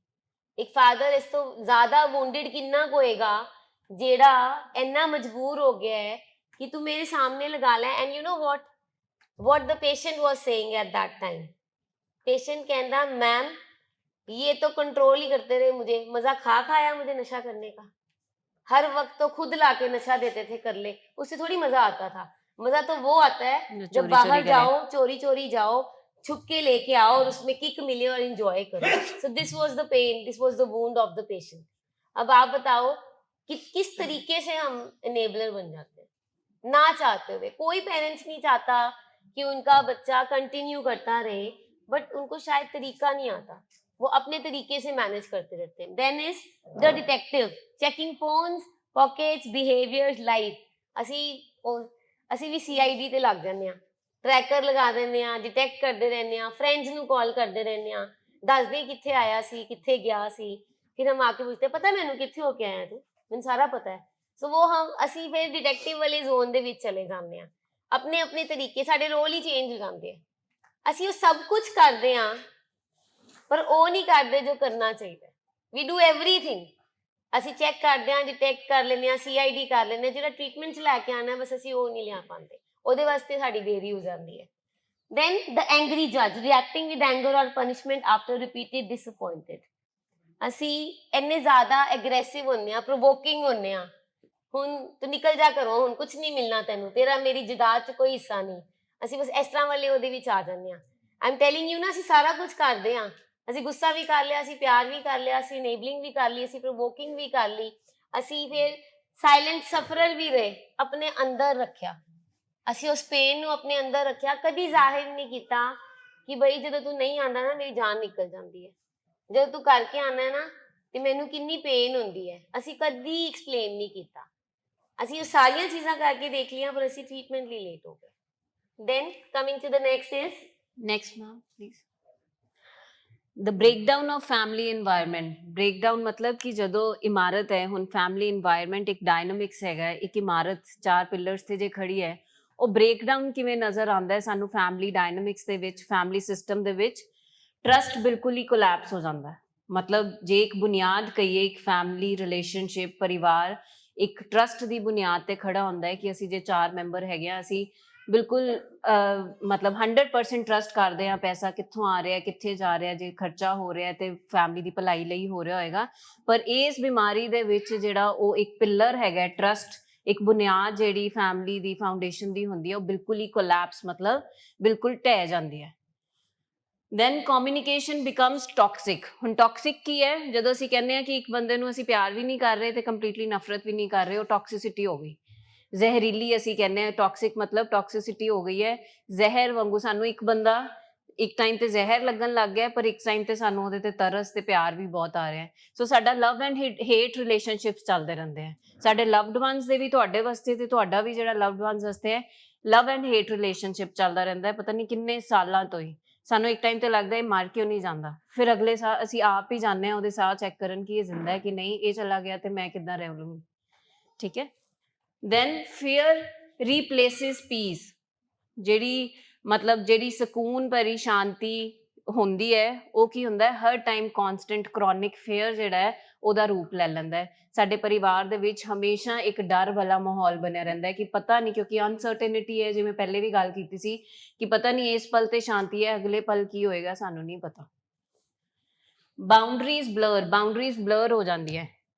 ਇੱਕ ਫਾਦਰ ਇਸ ਤੋਂ ਜ਼ਿਆਦਾ ਵੂੰਡਡ ਕਿੰਨਾ ਕੁ ਹੋਏਗਾ ਜਿਹੜਾ ਇੰਨਾ ਮਜਬੂਰ ਹੋ ਗਿਆ ਹੈ ਕਿ ਤੂੰ ਮੇਰੇ ਸਾਹਮਣੇ ਲਗਾ ਲੈ। And you know what the patient was saying at that time, patient कहता मैम ये तो कंट्रोल ही करते रहे, मुझे मजा खा खाया मुझे नशा करने का, हर वक्त तो खुद लाके नशा देते थे कर ले, उससे थोड़ी मजा आता था। मजा तो वो आता है जब बाहर जाओ, चोरी चोरी जाओ, छुप के लेके आओ और उसमें किक मिले और एंजॉय करो। So this was the pain, this was the wound of the patient. अब आप बताओ कि किस तरीके से हम एनेबलर बन जाते हैं ना चाहते हुए। कोई पेरेंट्स नहीं चाहता कि उनका बच्चा कंटिन्यू करता रहे, बट उनको शायद तरीका नहीं आता, वो अपने तरीके से मैनेज करते रहते हैं। Then is the detective checking phones, pockets, behaviours, life. ਅਸੀਂ ਵੀ CID ਤੇ ਲੱਗ ਜਾਂਦੇ ਆ, ਟਰੈਕਰ ਲਗਾ ਦਿੰਦੇ ਆ, ਡਿਟੈਕਟ ਕਰਦੇ ਰਹਿੰਦੇ ਆ, ਫਰੈਂਡਸ ਨੂੰ ਕਾਲ ਕਰਦੇ ਰਹਿੰਦੇ ਆ, ਦੱਸਦੇ ਕਿੱਥੇ ਆਇਆ ਸੀ, ਕਿੱਥੇ ਗਿਆ ਸੀ, ਫਿਰ ਹਮ ਆ ਕੇ ਪੁੱਛਦੇ ਪਤਾ ਮੈਨੂੰ ਕਿੱਥੇ ਹੋ ਕੇ ਆਇਆ ਤੂੰ, ਮੈਨੂੰ ਸਾਰਾ ਪਤਾ ਹੈ। ਸੋ ਉਹ ਅਸੀਂ ਫਿਰ ਡਿਟੈਕਟਿਵ ਵਾਲੇ ਜ਼ੋਨ ਦੇ ਵਿੱਚ ਚਲੇ ਜਾਂਦੇ ਆ, ਆਪਣੇ ਆਪਣੇ ਤਰੀਕੇ, ਸਾਡੇ ਰੋਲ ਹੀ ਚੇਂਜ ਹੋ ਜਾਂਦੇ ਆ। ਅਸੀਂ ਉਹ ਸਭ ਕੁਝ ਕਰਦੇ ਆ ਪਰ ਉਹ ਨਹੀਂ ਕਰਦੇ ਜੋ ਕਰਨਾ ਚਾਹੀਦਾ। ਵੀ ਡੂ ਐਵਰੀਥਿੰਗ, ਅਸੀਂ ਚੈੱਕ ਕਰਦੇ ਹਾਂ, ਡਿਟੈਕਟ ਕਰ ਲੈਂਦੇ ਹਾਂ, CID ਕਰ ਲੈਂਦੇ ਹਾਂ, ਜਿਹੜਾ ਟ੍ਰੀਟਮੈਂਟ 'ਚ ਲੈ ਕੇ ਆਉਣਾ ਬਸ ਅਸੀਂ ਉਹ ਨਹੀਂ ਲਿਆ ਪਾਉਂਦੇ, ਉਹਦੇ ਵਾਸਤੇ ਸਾਡੀ ਦੇਰੀ ਹੋ ਜਾਂਦੀ ਹੈ। then the angry judge reacting with anger or punishment after repeated disappointed। ਅਸੀਂ ਇੰਨੇ ਜ਼ਿਆਦਾ ਐਗਰੈਸਿਵ ਹੁੰਦੇ ਆ, ਪ੍ਰੋਵੋਕਿੰਗ ਹੁੰਦੇ ਆ, ਹੁਣ ਤੂੰ ਨਿਕਲ ਜਾ ਘਰੋਂ, ਹੁਣ ਕੁਝ ਨਹੀਂ ਮਿਲਣਾ ਤੈਨੂੰ, ਤੇਰਾ ਮੇਰੀ ਜਾਇਦਾਦ 'ਚ ਕੋਈ ਹਿੱਸਾ ਨਹੀਂ। ਅਸੀਂ ਬਸ ਇਸ ਤਰ੍ਹਾਂ ਵਾਲੇ ਉਹਦੇ ਵਿੱਚ ਆ ਜਾਂਦੇ ਆ। ਆਈ ਐਮ ਟੈਲਿੰਗ ਯੂ ਨਾ, ਅਸੀਂ ਸਾਰਾ ਕੁਝ ਕਰਦੇ ਆ, ਅਸੀਂ ਗੁੱਸਾ ਵੀ ਕਰ ਲਿਆ, ਅਸੀਂ ਪਿਆਰ ਵੀ ਕਰ ਲਿਆ, ਅਸੀਂ ਇਨੇਬਲਿੰਗ ਵੀ ਕਰ ਲਈ, ਅਸੀਂ ਪ੍ਰੋਵੋਕਿੰਗ ਵੀ ਕਰ ਲਈ, ਅਸੀਂ ਫਿਰ ਸਾਇਲੈਂਟ ਸਫਰਰ ਵੀ ਰਹੇ, ਆਪਣੇ ਅੰਦਰ ਰੱਖਿਆ, ਅਸੀਂ ਉਸ ਪੇਨ ਨੂੰ ਆਪਣੇ ਅੰਦਰ ਰੱਖਿਆ, ਕਦੀ ਜ਼ਾਹਿਰ ਨਹੀਂ ਕੀਤਾ ਕਿ ਬਈ ਜਦੋਂ ਤੂੰ ਨਹੀਂ ਆਉਂਦਾ ਨਾ ਮੇਰੀ ਜਾਨ ਨਿਕਲ ਜਾਂਦੀ ਹੈ, ਜਦੋਂ ਤੂੰ ਕਰਕੇ ਆਉਣਾ ਹੈ ਨਾ ਤੇ ਮੈਨੂੰ ਕਿੰਨੀ ਪੇਨ ਹੁੰਦੀ ਹੈ, ਅਸੀਂ ਕਦੀ ਐਕਸਪਲੇਨ ਨਹੀਂ ਕੀਤਾ। ਅਸੀਂ ਉਹ ਸਾਰੀਆਂ ਚੀਜ਼ਾਂ ਕਰਕੇ ਦੇਖ ਲਈਆਂ ਪਰ ਅਸੀਂ ਟ੍ਰੀਟਮੈਂਟ ਲਈ ਲੇਟ ਹੋ ਗਏ। Then coming to the next ma'am please। the breakdown of family environment। breakdown मतलब कि ਜਦੋਂ ਇਮਾਰਤ ਹੈ, ਹੁਣ family environment ਇੱਕ dynamics ਹੈਗਾ, ਇੱਕ ਇਮਾਰਤ 4 pillars ਤੇ ਜੇ ਖੜੀ ਹੈ, ਉਹ breakdown ਕਿਵੇਂ ਨਜ਼ਰ ਆਉਂਦਾ ਹੈ ਸਾਨੂੰ family dynamics ਦੇ ਵਿੱਚ, family system ਦੇ ਵਿੱਚ। ਟਰਸਟ ਬਿਲਕੁਲ ਹੀ ਕੋਲੈਪਸ ਹੋ ਜਾਂਦਾ ਹੈ। ਮਤਲਬ ਜੇ ਇੱਕ ਬੁਨਿਆਦ ਕਹੀਏ, ਇੱਕ ਫੈਮਿਲੀ ਰਿਲੇਸ਼ਨਸ਼ਿਪ, ਪਰਿਵਾਰ ਇੱਕ ਟਰਸਟ ਦੀ ਬੁਨਿਆਦ ਤੇ ਖੜਾ ਹੁੰਦਾ ਹੈ ਕਿ ਅਸੀਂ ਜੇ 4 ਮੈਂਬਰ ਹੈਗੇ ਆ, ਅਸੀਂ ਬਿਲਕੁਲ ਮਤਲਬ 100% ਟਰਸਟ ਕਰਦੇ ਆ, ਪੈਸਾ ਕਿੱਥੋਂ ਆ ਰਿਹਾ, ਕਿੱਥੇ ਜਾ ਰਿਹਾ, ਜੇ ਖਰਚਾ ਹੋ ਰਿਹਾ ਤੇ ਫੈਮਿਲੀ ਦੀ ਭਲਾਈ ਲਈ ਹੋ ਰਿਹਾ ਹੋਏਗਾ। ਪਰ ਇਸ ਬਿਮਾਰੀ ਦੇ ਵਿੱਚ ਜਿਹੜਾ ਉਹ ਇੱਕ ਪਿੱਲਰ ਹੈਗਾ ਟਰਸਟ, ਇੱਕ ਬੁਨਿਆਦ ਜਿਹੜੀ ਫੈਮਿਲੀ ਦੀ ਫਾਊਂਡੇਸ਼ਨ ਦੀ ਹੁੰਦੀ ਹੈ, ਉਹ ਬਿਲਕੁਲ ਹੀ ਕੋਲੈਪਸ ਮਤਲਬ ਬਿਲਕੁਲ ਢਹਿ ਜਾਂਦੀ ਹੈ। Then communication becomes toxic. ਹੁਣ ਟੌਕਸਿਕ ਕੀ ਹੈ? ਜਦੋਂ ਅਸੀਂ ਕਹਿੰਦੇ ਹਾਂ ਕਿ ਇੱਕ ਬੰਦੇ ਨੂੰ ਅਸੀਂ ਪਿਆਰ ਵੀ ਨਹੀਂ ਕਰ ਰਹੇ ਤੇ ਕੰਪਲੀਟਲੀ ਨਫ਼ਰਤ ਵੀ ਨਹੀਂ ਕਰ ਰਹੇ, ਉਹ ਟੌਕਸਿਸਿਟੀ ਹੋ ਗਈ, ਜ਼ਹਿਰੀਲੀ ਅਸੀਂ ਕਹਿੰਦੇ ਹਾਂ। ਟੌਕਸਿਕ ਮਤਲਬ ਟੌਕਸਿਸਿਟੀ ਹੋ ਗਈ ਹੈ, ਜ਼ਹਿਰ ਵਾਂਗੂ। ਸਾਨੂੰ ਇੱਕ ਬੰਦਾ ਇੱਕ ਟਾਈਮ ਤੇ ਜ਼ਹਿਰ ਲੱਗਣ ਲੱਗ ਗਿਆ, ਪਰ ਇੱਕ ਟਾਈਮ ਤੇ ਸਾਨੂੰ ਉਹਦੇ ਤੇ ਤਰਸ ਤੇ ਪਿਆਰ ਵੀ ਬਹੁਤ ਆ ਰਿਹਾ ਹੈ। ਸੋ ਸਾਡਾ ਲਵ ਐਂਡ ਹੇਟ ਰਿਲੇਸ਼ਨਸ਼ਿਪਸ ਚੱਲਦੇ ਰਹਿੰਦੇ ਆ, ਸਾਡੇ ਲਵਡ ਵਨਸ ਦੇ ਵੀ, ਤੁਹਾਡੇ ਵਾਸਤੇ ਤੇ ਤੁਹਾਡਾ ਵੀ ਜਿਹੜਾ ਲਵਡ ਵਨਸ ਵਾਸਤੇ ਹੈ, ਲਵ ਐਂਡ ਹੇਟ ਰਿਲੇਸ਼ਨਸ਼ਿਪ ਚੱਲਦਾ ਰਹਿੰਦਾ ਹੈ, ਪਤਾ ਨਹੀਂ ਕਿੰਨੇ ਸਾਲਾਂ ਤੋਂ ਹੀ। ਸਾਨੂੰ ਇੱਕ ਟਾਈਮ ਤੇ ਲੱਗਦਾ ਇਹ ਮਰ ਕਿਉਂ ਨਹੀਂ ਜਾਂਦਾ, ਫਿਰ ਅਗਲੇ ਸਾਲ ਅਸੀਂ ਆਪ ਹੀ ਜਾਂਦੇ ਹਾਂ ਉਹਦੇ ਸਾਹ ਚੈੱਕ ਕਰਨ ਕਿ ਇਹ ਜ਼ਿੰਦਾ ਹੈ ਕਿ ਨਹੀਂ, ਇਹ ਚਲਾ ਗਿਆ ਤੇ ਮੈਂ ਕਿੱਦਾਂ ਰਹਿ ਲੂੰਗੀ। ਠੀਕ ਹੈ। Then fear replaces peace. ਜਿਹੜੀ ਮਤਲਬ ਜਿਹੜੀ ਸਕੂਨ ਭਰੀ ਸ਼ਾਂਤੀ ਹੁੰਦੀ ਹੈ, ਉਹ ਕੀ ਹੁੰਦਾ ਹੈ, ਹਰ ਟਾਈਮ ਕੌਨਸਟੈਂਟ ਕ੍ਰੋਨਿਕ ਫੀਅਰ ਜਿਹੜਾ ਹੈ ਉਹਦਾ ਰੂਪ ਲੈ ਲੈਂਦਾ ਹੈ। ਸਾਡੇ ਪਰਿਵਾਰ ਦੇ ਵਿੱਚ ਹਮੇਸ਼ਾ ਇੱਕ ਡਰ ਵਾਲਾ ਮਾਹੌਲ ਬਣਿਆ ਰਹਿੰਦਾ ਹੈ ਕਿ ਪਤਾ ਨਹੀਂ, ਕਿਉਂਕਿ ਅਨਸਰਟੇਨਿਟੀ ਹੈ, ਜਿਵੇਂ ਪਹਿਲੇ ਵੀ ਗੱਲ ਕੀਤੀ ਸੀ ਕਿ ਪਤਾ ਨਹੀਂ ਇਸ ਪਲ ਤੇ ਸ਼ਾਂਤੀ ਹੈ, ਅਗਲੇ ਪਲ ਕੀ ਹੋਏਗਾ ਸਾਨੂੰ ਨਹੀਂ ਪਤਾ। ਬਾਉਂਡਰੀਜ਼ ਬਲਰ ਹੋ ਜਾਂਦੀ ਹੈ।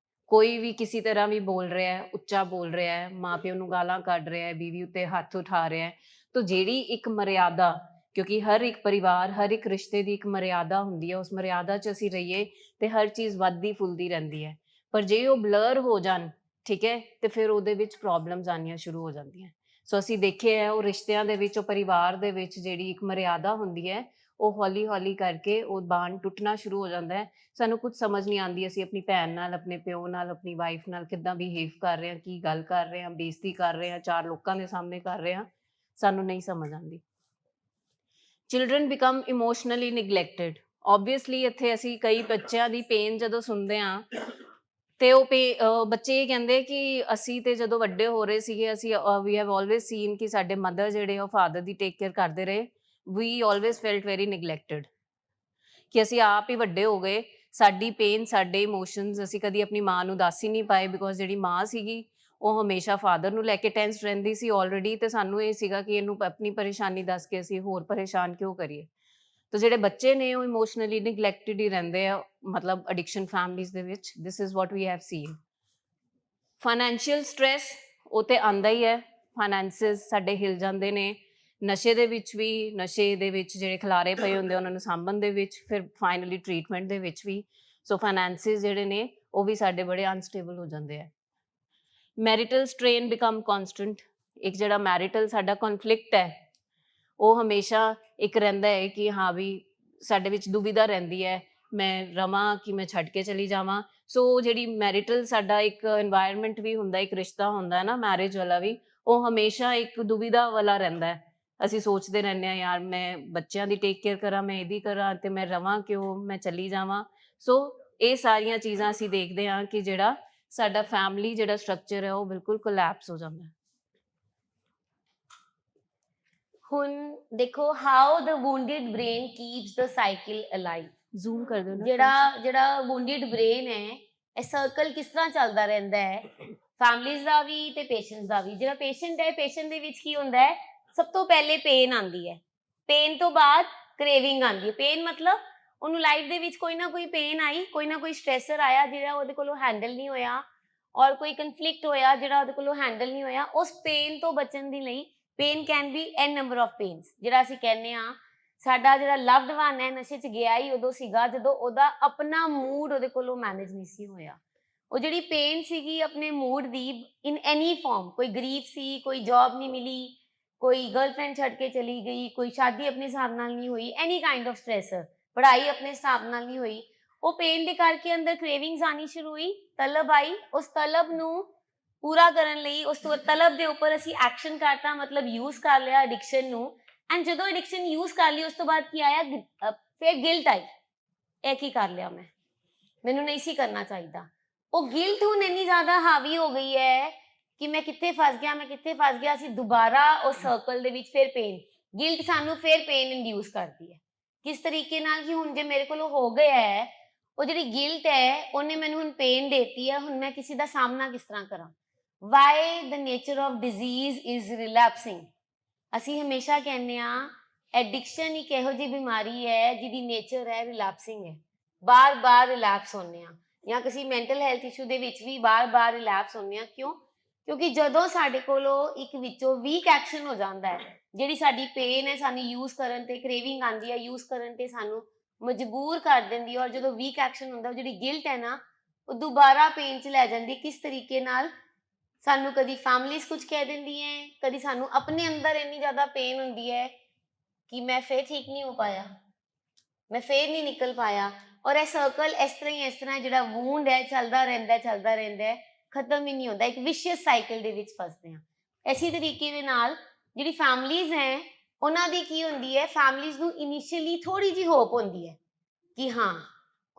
ਕੋਈ ਵੀ ਕਿਸੇ ਤਰ੍ਹਾਂ ਵੀ ਬੋਲ ਰਿਹਾ ਹੈ, ਉੱਚਾ ਬੋਲ ਰਿਹਾ ਹੈ, ਮਾਂ ਪਿਓ ਨੂੰ ਗਾਲਾਂ ਕੱਢ ਰਿਹਾ ਹੈ, ਬੀਵੀ ਉੱਤੇ ਹੱਥ ਉਠਾ ਰਿਹਾ ਹੈ, ਤਾਂ ਜਿਹੜੀ ਇੱਕ ਮਰਿਆਦਾ, ਕਿਉਂਕਿ ਹਰ ਇੱਕ ਪਰਿਵਾਰ, ਹਰ ਇੱਕ ਰਿਸ਼ਤੇ ਦੀ ਇੱਕ ਮਰਿਆਦਾ ਹੁੰਦੀ ਹੈ, ਉਸ ਮਰਿਆਦਾ 'ਚ ਅਸੀਂ ਰਹੀਏ ਤੇ ਹਰ ਚੀਜ਼ ਵੱਧਦੀ ਫੁੱਲਦੀ ਰਹਿੰਦੀ ਹੈ। ਪਰ ਜੇ ਉਹ ਬਲਰ ਹੋ ਜਾਣ, ਠੀਕ ਹੈ, ਤੇ ਫਿਰ ਉਹਦੇ ਵਿੱਚ ਪ੍ਰੋਬਲਮਸ ਆਉਣੀਆਂ ਸ਼ੁਰੂ ਹੋ ਜਾਂਦੀਆਂ। ਸੋ ਅਸੀਂ ਦੇਖਿਆ ਹੈ ਉਹ ਰਿਸ਼ਤਿਆਂ ਦੇ ਵਿੱਚ, ਉਹ ਪਰਿਵਾਰ ਦੇ ਵਿੱਚ ਜਿਹੜੀ ਇੱਕ ਮਰਿਆਦਾ ਹੁੰਦੀ ਹੈ, ਉਹ ਹੌਲੀ ਹੌਲੀ ਕਰਕੇ ਉਹ ਬਾਂਡ ਟੁੱਟਣਾ ਸ਼ੁਰੂ ਹੋ ਜਾਂਦਾ ਹੈ। ਸਾਨੂੰ ਕੁਝ ਸਮਝ ਨਹੀਂ ਆਉਂਦੀ, ਅਸੀਂ ਆਪਣੀ ਭੈਣ ਨਾਲ, ਆਪਣੇ ਪਿਓ ਨਾਲ, ਆਪਣੀ ਵਾਈਫ ਨਾਲ ਕਿੱਦਾਂ ਬਿਹੇਵ ਕਰ ਰਹੇ ਹਾਂ, ਕੀ ਗੱਲ ਕਰ ਰਹੇ ਹਾਂ, ਬੇਇੱਜ਼ਤੀ ਕਰ ਰਹੇ ਹਾਂ, 4 ਲੋਕਾਂ ਦੇ ਸਾਹਮਣੇ ਕਰ ਰਹੇ ਹਾਂ, ਸਾਨੂੰ ਨਹੀਂ ਸਮਝ ਆਉਂਦੀ। Children become emotionally neglected. Obviously ਇੱਥੇ ਅਸੀਂ ਕਈ ਬੱਚਿਆਂ ਦੀ ਪੇਨ ਜਦੋਂ ਸੁਣਦੇ ਹਾਂ ਤੇ ਉਹ ਬੱਚੇ ਇਹ ਕਹਿੰਦੇ ਕਿ ਅਸੀਂ ਤੇ ਜਦੋਂ ਵੱਡੇ ਹੋ ਰਹੇ ਸੀਗੇ, ਅਸੀਂ ਵੀ ਹੈਵ ਆਲਵੇਜ਼ ਸੀਨ ਕਿ ਸਾਡੇ ਮਦਰ ਜਿਹੜੇ ਉਹ ਫਾਦਰ ਦੀ ਟੇਕ ਕੇਅਰ ਕਰਦੇ ਰਹੇ। ਵੀ ਆਲਵੇਜ਼ ਫੈਲਟ ਵੈਰੀ ਨਿਗਲੈਕਟਡ, ਕਿ ਅਸੀਂ ਆਪ ਹੀ ਵੱਡੇ ਹੋ ਗਏ, ਸਾਡੀ ਪੇਨ, ਸਾਡੇ ਇਮੋਸ਼ਨਸ ਅਸੀਂ ਕਦੀ ਆਪਣੀ ਮਾਂ ਨੂੰ ਦੱਸ ਹੀ ਨਹੀਂ ਪਾਏ, ਬਿਕੋਜ਼ ਜਿਹੜੀ ਮਾਂ ਸੀਗੀ ਉਹ ਹਮੇਸ਼ਾ ਫਾਦਰ ਨੂੰ ਲੈ ਕੇ ਟੈਂਸ ਰਹਿੰਦੀ ਸੀ ਆਲਰੇਡੀ, ਤੇ ਸਾਨੂੰ ਇਹ ਸੀਗਾ ਕਿ ਇਹਨੂੰ ਆਪਣੀ ਪਰੇਸ਼ਾਨੀ ਦੱਸ ਕੇ ਅਸੀਂ ਹੋਰ ਪਰੇਸ਼ਾਨ ਕਿਉਂ ਕਰੀਏ। ਤੇ ਜਿਹੜੇ ਬੱਚੇ ਨੇ ਉਹ ਇਮੋਸ਼ਨਲੀ ਨਿਗਲੈਕਟਡ ਹੀ ਰਹਿੰਦੇ ਆ, ਮਤਲਬ ਐਡਿਕਸ਼ਨ ਫੈਮਲੀਜ਼ ਦੇ ਵਿੱਚ। This is what we have seen. Financial stress ਉਹ ਤੇ ਆਂਦਾ ਹੀ ਹੈ, ਫਾਈਨੈਂਸਿਸ ਸਾਡੇ ਹਿਲ ਜਾਂਦੇ ਨੇ, ਨਸ਼ੇ ਦੇ ਵਿੱਚ ਵੀ, ਨਸ਼ੇ ਦੇ ਵਿੱਚ ਜਿਹੜੇ ਖਿਲਾਰੇ ਪਏ ਹੁੰਦੇ ਉਹਨਾਂ ਨੂੰ ਸਾਂਭਣ ਦੇ ਵਿੱਚ, ਫਿਰ ਫਾਈਨਲੀ ਟ੍ਰੀਟਮੈਂਟ ਦੇ ਵਿੱਚ ਵੀ। ਸੋ ਫਾਈਨੈਂਸਿਸ ਜਿਹੜੇ ਨੇ ਉਹ ਵੀ ਸਾਡੇ ਬੜੇ ਅਨਸਟੇਬਲ ਹੋ ਜਾਂਦੇ ਆ। Marital strain become constant. ਇੱਕ ਜਿਹੜਾ ਮੈਰਿਟਲ ਸਾਡਾ ਕਨਫਲਿਕਟ ਹੈ ਉਹ ਹਮੇਸ਼ਾ ਇੱਕ ਰਹਿੰਦਾ ਹੈ ਕਿ ਹਾਂ ਵੀ ਸਾਡੇ ਵਿੱਚ ਦੁਵਿਧਾ ਰਹਿੰਦੀ ਹੈ, ਮੈਂ ਰਵਾਂ ਕਿ ਮੈਂ ਛੱਡ ਕੇ ਚਲੀ ਜਾਵਾਂ। ਸੋ ਜਿਹੜੀ ਮੈਰਿਟਲ ਸਾਡਾ ਇੱਕ এনवायरमेंट ਵੀ ਹੁੰਦਾ, ਇੱਕ ਰਿਸ਼ਤਾ ਹੁੰਦਾ ਹੈ ਨਾ ਮੈਰਿਜ ਵਾਲਾ ਵੀ, ਉਹ ਹਮੇਸ਼ਾ ਇੱਕ ਦੁਵਿਧਾ ਵਾਲਾ ਰਹਿੰਦਾ ਹੈ। ਅਸੀਂ ਸੋਚਦੇ ਰਹਿੰਦੇ ਹਾਂ ਯਾਰ ਮੈਂ ਬੱਚਿਆਂ ਦੀ ਟੇਕ ਕੇਅਰ ਕਰਾਂ, ਮੈਂ ਇਹਦੀ ਕਰਾਂ, ਤੇ ਮੈਂ ਰਵਾਂ ਕਿਉਂ, ਮੈਂ ਚਲੀ ਜਾਵਾਂ। ਸੋ ਇਹ ਸਾਰੀਆਂ ਚੀਜ਼ਾਂ ਅਸੀਂ ਦੇਖਦੇ ਹਾਂ ਕਿ ਜਿਹੜਾ ਸਾਡਾ ਫੈਮਿਲੀ ਜਿਹੜਾ ਸਟਰਕਚਰ ਹੈ ਉਹ ਬਿਲਕੁਲ ਕੋਲੈਪਸ ਹੋ ਜਾਂਦਾ ਹੈ। ਹੁਣ ਦੇਖੋ how the wounded brain keeps the cycle alive. Zoom ਕਰ ਦਿਓ ਨਾ। ਜਿਹੜਾ ਵੂਨਡਡ ਬ੍ਰੇਨ ਹੈ, ਇਹ ਸਰਕਲ ਕਿਸ ਤਰ੍ਹਾਂ ਚੱਲਦਾ ਰਹਿੰਦਾ ਹੈ, ਫੈਮਲੀਜ਼ ਦਾ ਵੀ ਤੇ ਪੇਸ਼ੈਂਟਸ ਦਾ ਵੀ। ਜਿਹੜਾ ਪੇਸ਼ੈਂਟ ਹੈ, ਪੇਸ਼ੈਂਟ ਦੇ ਵਿੱਚ ਕੀ ਹੁੰਦਾ ਹੈ, ਸਭ ਤੋਂ ਪਹਿਲੇ ਪੇਨ ਆਉਂਦੀ ਹੈ, ਪੇਨ ਤੋਂ ਬਾਅਦ ਕ੍ਰੇਵਿੰਗ ਆਉਂਦੀ ਹੈ। ਪੇਨ ਮਤਲਬ ਉਹਨੂੰ ਲਾਈਫ ਦੇ ਵਿੱਚ ਕੋਈ ਨਾ ਕੋਈ ਪੇਨ ਆਈ, ਕੋਈ ਨਾ ਕੋਈ ਸਟ੍ਰੈਸਰ ਆਇਆ ਜਿਹੜਾ ਉਹਦੇ ਕੋਲੋਂ ਹੈਂਡਲ ਨਹੀਂ ਹੋਇਆ, ਔਰ ਕੋਈ ਕਨਫਲਿਕਟ ਹੋਇਆ ਜਿਹੜਾ ਉਹਦੇ ਕੋਲੋਂ ਹੈਂਡਲ ਨਹੀਂ ਹੋਇਆ। ਉਸ ਪੇਨ ਤੋਂ ਬਚਣ ਦੇ ਲਈ, pain can B N number of pains, ਜਿਹੜਾ ਅਸੀਂ ਕਹਿੰਦੇ ਹਾਂ ਸਾਡਾ ਜਿਹੜਾ ਲਵਡ ਵਨ ਹੈ ਨਸ਼ੇ 'ਚ ਗਿਆ ਹੀ ਉਦੋਂ ਸੀਗਾ ਜਦੋਂ ਉਹਦਾ ਆਪਣਾ ਮੂਡ ਉਹਦੇ ਕੋਲੋਂ ਮੈਨੇਜ ਨਹੀਂ ਸੀ ਹੋਇਆ। ਉਹ ਜਿਹੜੀ ਪੇਨ ਸੀਗੀ ਆਪਣੇ ਮੂਡ ਦੀ, ਇਨ ਐਨੀ ਫਾਰਮ, ਕੋਈ ਗਰੀਫ ਸੀ, ਕੋਈ ਜੌਬ ਨਹੀਂ ਮਿਲੀ, ਕੋਈ ਗਰਲਫ੍ਰੈਂਡ ਛੱਡ ਕੇ ਚਲੀ ਗਈ, ਕੋਈ ਸ਼ਾਦੀ ਆਪਣੇ ਹਿਸਾਬ ਨਾਲ ਨਹੀਂ ਹੋਈ, ਐਨੀ ਕਾਈਂਡ ਆਫ ਸਟ੍ਰੈਸਰ, ਪੜ੍ਹਾਈ ਆਪਣੇ ਹਿਸਾਬ ਨਾਲ ਨਹੀਂ ਹੋਈ, ਉਹ ਪੇਨ ਦੇ ਕਰਕੇ ਅੰਦਰ ਕ੍ਰੇਵਿੰਗਸ ਆਣੀ ਸ਼ੁਰੂ ਹੋਈ, ਤਲਬ ਆਈ। ਉਸ ਤਲਬ ਨੂੰ ਪੂਰਾ ਕਰਨ ਲਈ, ਉਸ ਤਲਬ ਦੇ ਉੱਪਰ ਅਸੀਂ ਐਕਸ਼ਨ ਕਰਤਾ, ਮਤਲਬ ਯੂਜ਼ ਕਰ ਲਿਆ ਐਡਿਕਸ਼ਨ ਨੂੰ। ਐਂਡ ਜਦੋਂ ਐਡਿਕਸ਼ਨ ਯੂਜ਼ ਕਰ ਲਈ ਉਸ ਤੋਂ ਬਾਅਦ ਕੀ ਆਇਆ, ਫਿਰ ਗਿਲਟ ਆਈ, ਇਹ ਕੀ ਕਰ ਲਿਆ ਮੈਂ, ਮੈਨੂੰ ਨਹੀਂ ਸੀ ਕਰਨਾ ਚਾਹੀਦਾ। ਉਹ ਗਿਲਟ ਹੁਣ ਇੰਨੀ ਜ਼ਿਆਦਾ ਹਾਵੀ ਹੋ ਗਈ ਹੈ ਕਿ ਮੈਂ ਕਿੱਥੇ ਫਸ ਗਿਆ, ਮੈਂ ਕਿੱਥੇ ਫਸ ਗਿਆ। ਅਸੀਂ ਦੁਬਾਰਾ ਉਸ ਸਰਕਲ ਦੇ ਵਿੱਚ ਫਿਰ ਪੇਨ, ਗਿਲਟ ਸਾਨੂੰ ਫਿਰ ਪੇਨ ਇੰਡਿਊਸ ਕਰਦੀ ਹੈ। ਕਿਸ ਤਰੀਕੇ ਨਾਲ ਕਿ ਹੁਣ ਜੇ ਮੇਰੇ ਕੋਲੋਂ ਹੋ ਗਿਆ ਹੈ, ਉਹ ਜਿਹੜੀ ਗਿਲਟ ਹੈ ਉਹਨੇ ਮੈਨੂੰ ਹੁਣ ਪੇਨ ਦੇਤੀ ਹੈ, ਹੁਣ ਮੈਂ ਕਿਸੇ ਦਾ ਸਾਹਮਣਾ ਕਿਸ ਤਰ੍ਹਾਂ ਕਰਾਂ। Why the nature of disease is relapsing. ਅਸੀਂ ਹਮੇਸ਼ਾ ਕਹਿੰਦੇ ਹਾਂ ਐਡਿਕਸ਼ਨ ਇੱਕ ਇਹੋ ਜਿਹੀ ਬਿਮਾਰੀ ਹੈ ਜਿਹਦੀ ਨੇਚਰ ਹੈ ਰਿਲੈਪਸਿੰਗ ਹੈ, ਬਾਰ-ਬਾਰ ਰਿਲੈਪਸ ਹੁੰਦੇ ਹਾਂ, ਜਾਂ ਕਿਸੇ ਮੈਂਟਲ ਹੈਲਥ ਇਸ਼ੂ ਦੇ ਵਿੱਚ ਵੀ ਬਾਰ-ਬਾਰ ਰਿਲੈਪਸ ਹੁੰਦੇ ਹਾਂ। ਕਿਉਂ? ਕਿਉਂਕਿ ਜਦੋਂ ਸਾਡੇ ਕੋਲੋਂ ਇੱਕ ਵਿੱਚੋਂ ਵੀਕ ਐਕਸ਼ਨ ਹੋ ਜਾਂਦਾ ਹੈ, ਜਿਹੜੀ ਸਾਡੀ ਪੇਨ ਹੈ ਸਾਨੂੰ ਯੂਜ਼ ਕਰਨ ਤੇ, ਕ੍ਰੇਵਿੰਗ ਆਉਂਦੀ ਹੈ ਯੂਜ਼ ਕਰਨ ਤੇ ਸਾਨੂੰ ਮਜਬੂਰ ਕਰ ਦਿੰਦੀ ਹੈ, ਔਰ ਜਦੋਂ ਵੀਕ ਐਕਸ਼ਨ ਹੁੰਦਾ ਉਹ ਜਿਹੜੀ ਗਿਲਟ ਹੈ ਨਾ ਉਹ ਦੁਬਾਰਾ ਪੇਨ 'ਚ ਲੈ ਜਾਂਦੀ। ਕਿਸ ਤਰੀਕੇ ਨਾਲ? ਸਾਨੂੰ ਕਦੀ ਫੈਮਲੀਜ਼ ਕੁਝ ਕਹਿ ਦਿੰਦੀ ਹੈ, ਕਦੀ ਸਾਨੂੰ ਆਪਣੇ ਅੰਦਰ ਇੰਨੀ ਜ਼ਿਆਦਾ ਪੇਨ ਹੁੰਦੀ ਹੈ ਕਿ ਮੈਂ ਫੇਰ ਠੀਕ ਨਹੀਂ ਹੋ ਪਾਇਆ, ਮੈਂ ਫੇਰ ਨਹੀਂ ਨਿਕਲ ਪਾਇਆ, ਔਰ ਇਹ ਸਰਕਲ ਇਸ ਤਰ੍ਹਾਂ ਜਿਹੜਾ ਵੂੰਡ ਹੈ ਚੱਲਦਾ ਰਹਿੰਦਾ ਹੈ, ਖਤਮ ਹੀ ਨਹੀਂ ਹੁੰਦਾ, ਇੱਕ ਵਿਸ਼ੀਅਸ ਸਾਈਕਲ ਦੇ ਵਿੱਚ ਫਸਦੇ ਹਾਂ। ਇਸੇ ਤਰੀਕੇ ਦੇ ਨਾਲ ਜਿਹੜੀ ਫੈਮਲੀਜ਼ ਹੈ ਉਹਨਾਂ ਦੀ ਕੀ ਹੁੰਦੀ ਹੈ, ਫੈਮਲੀਜ਼ ਨੂੰ ਇਨੀਸ਼ੀਅਲੀ ਥੋੜੀ ਜਿਹੀ ਹੋਪ ਹੁੰਦੀ ਹੈ ਕਿ ਹਾਂ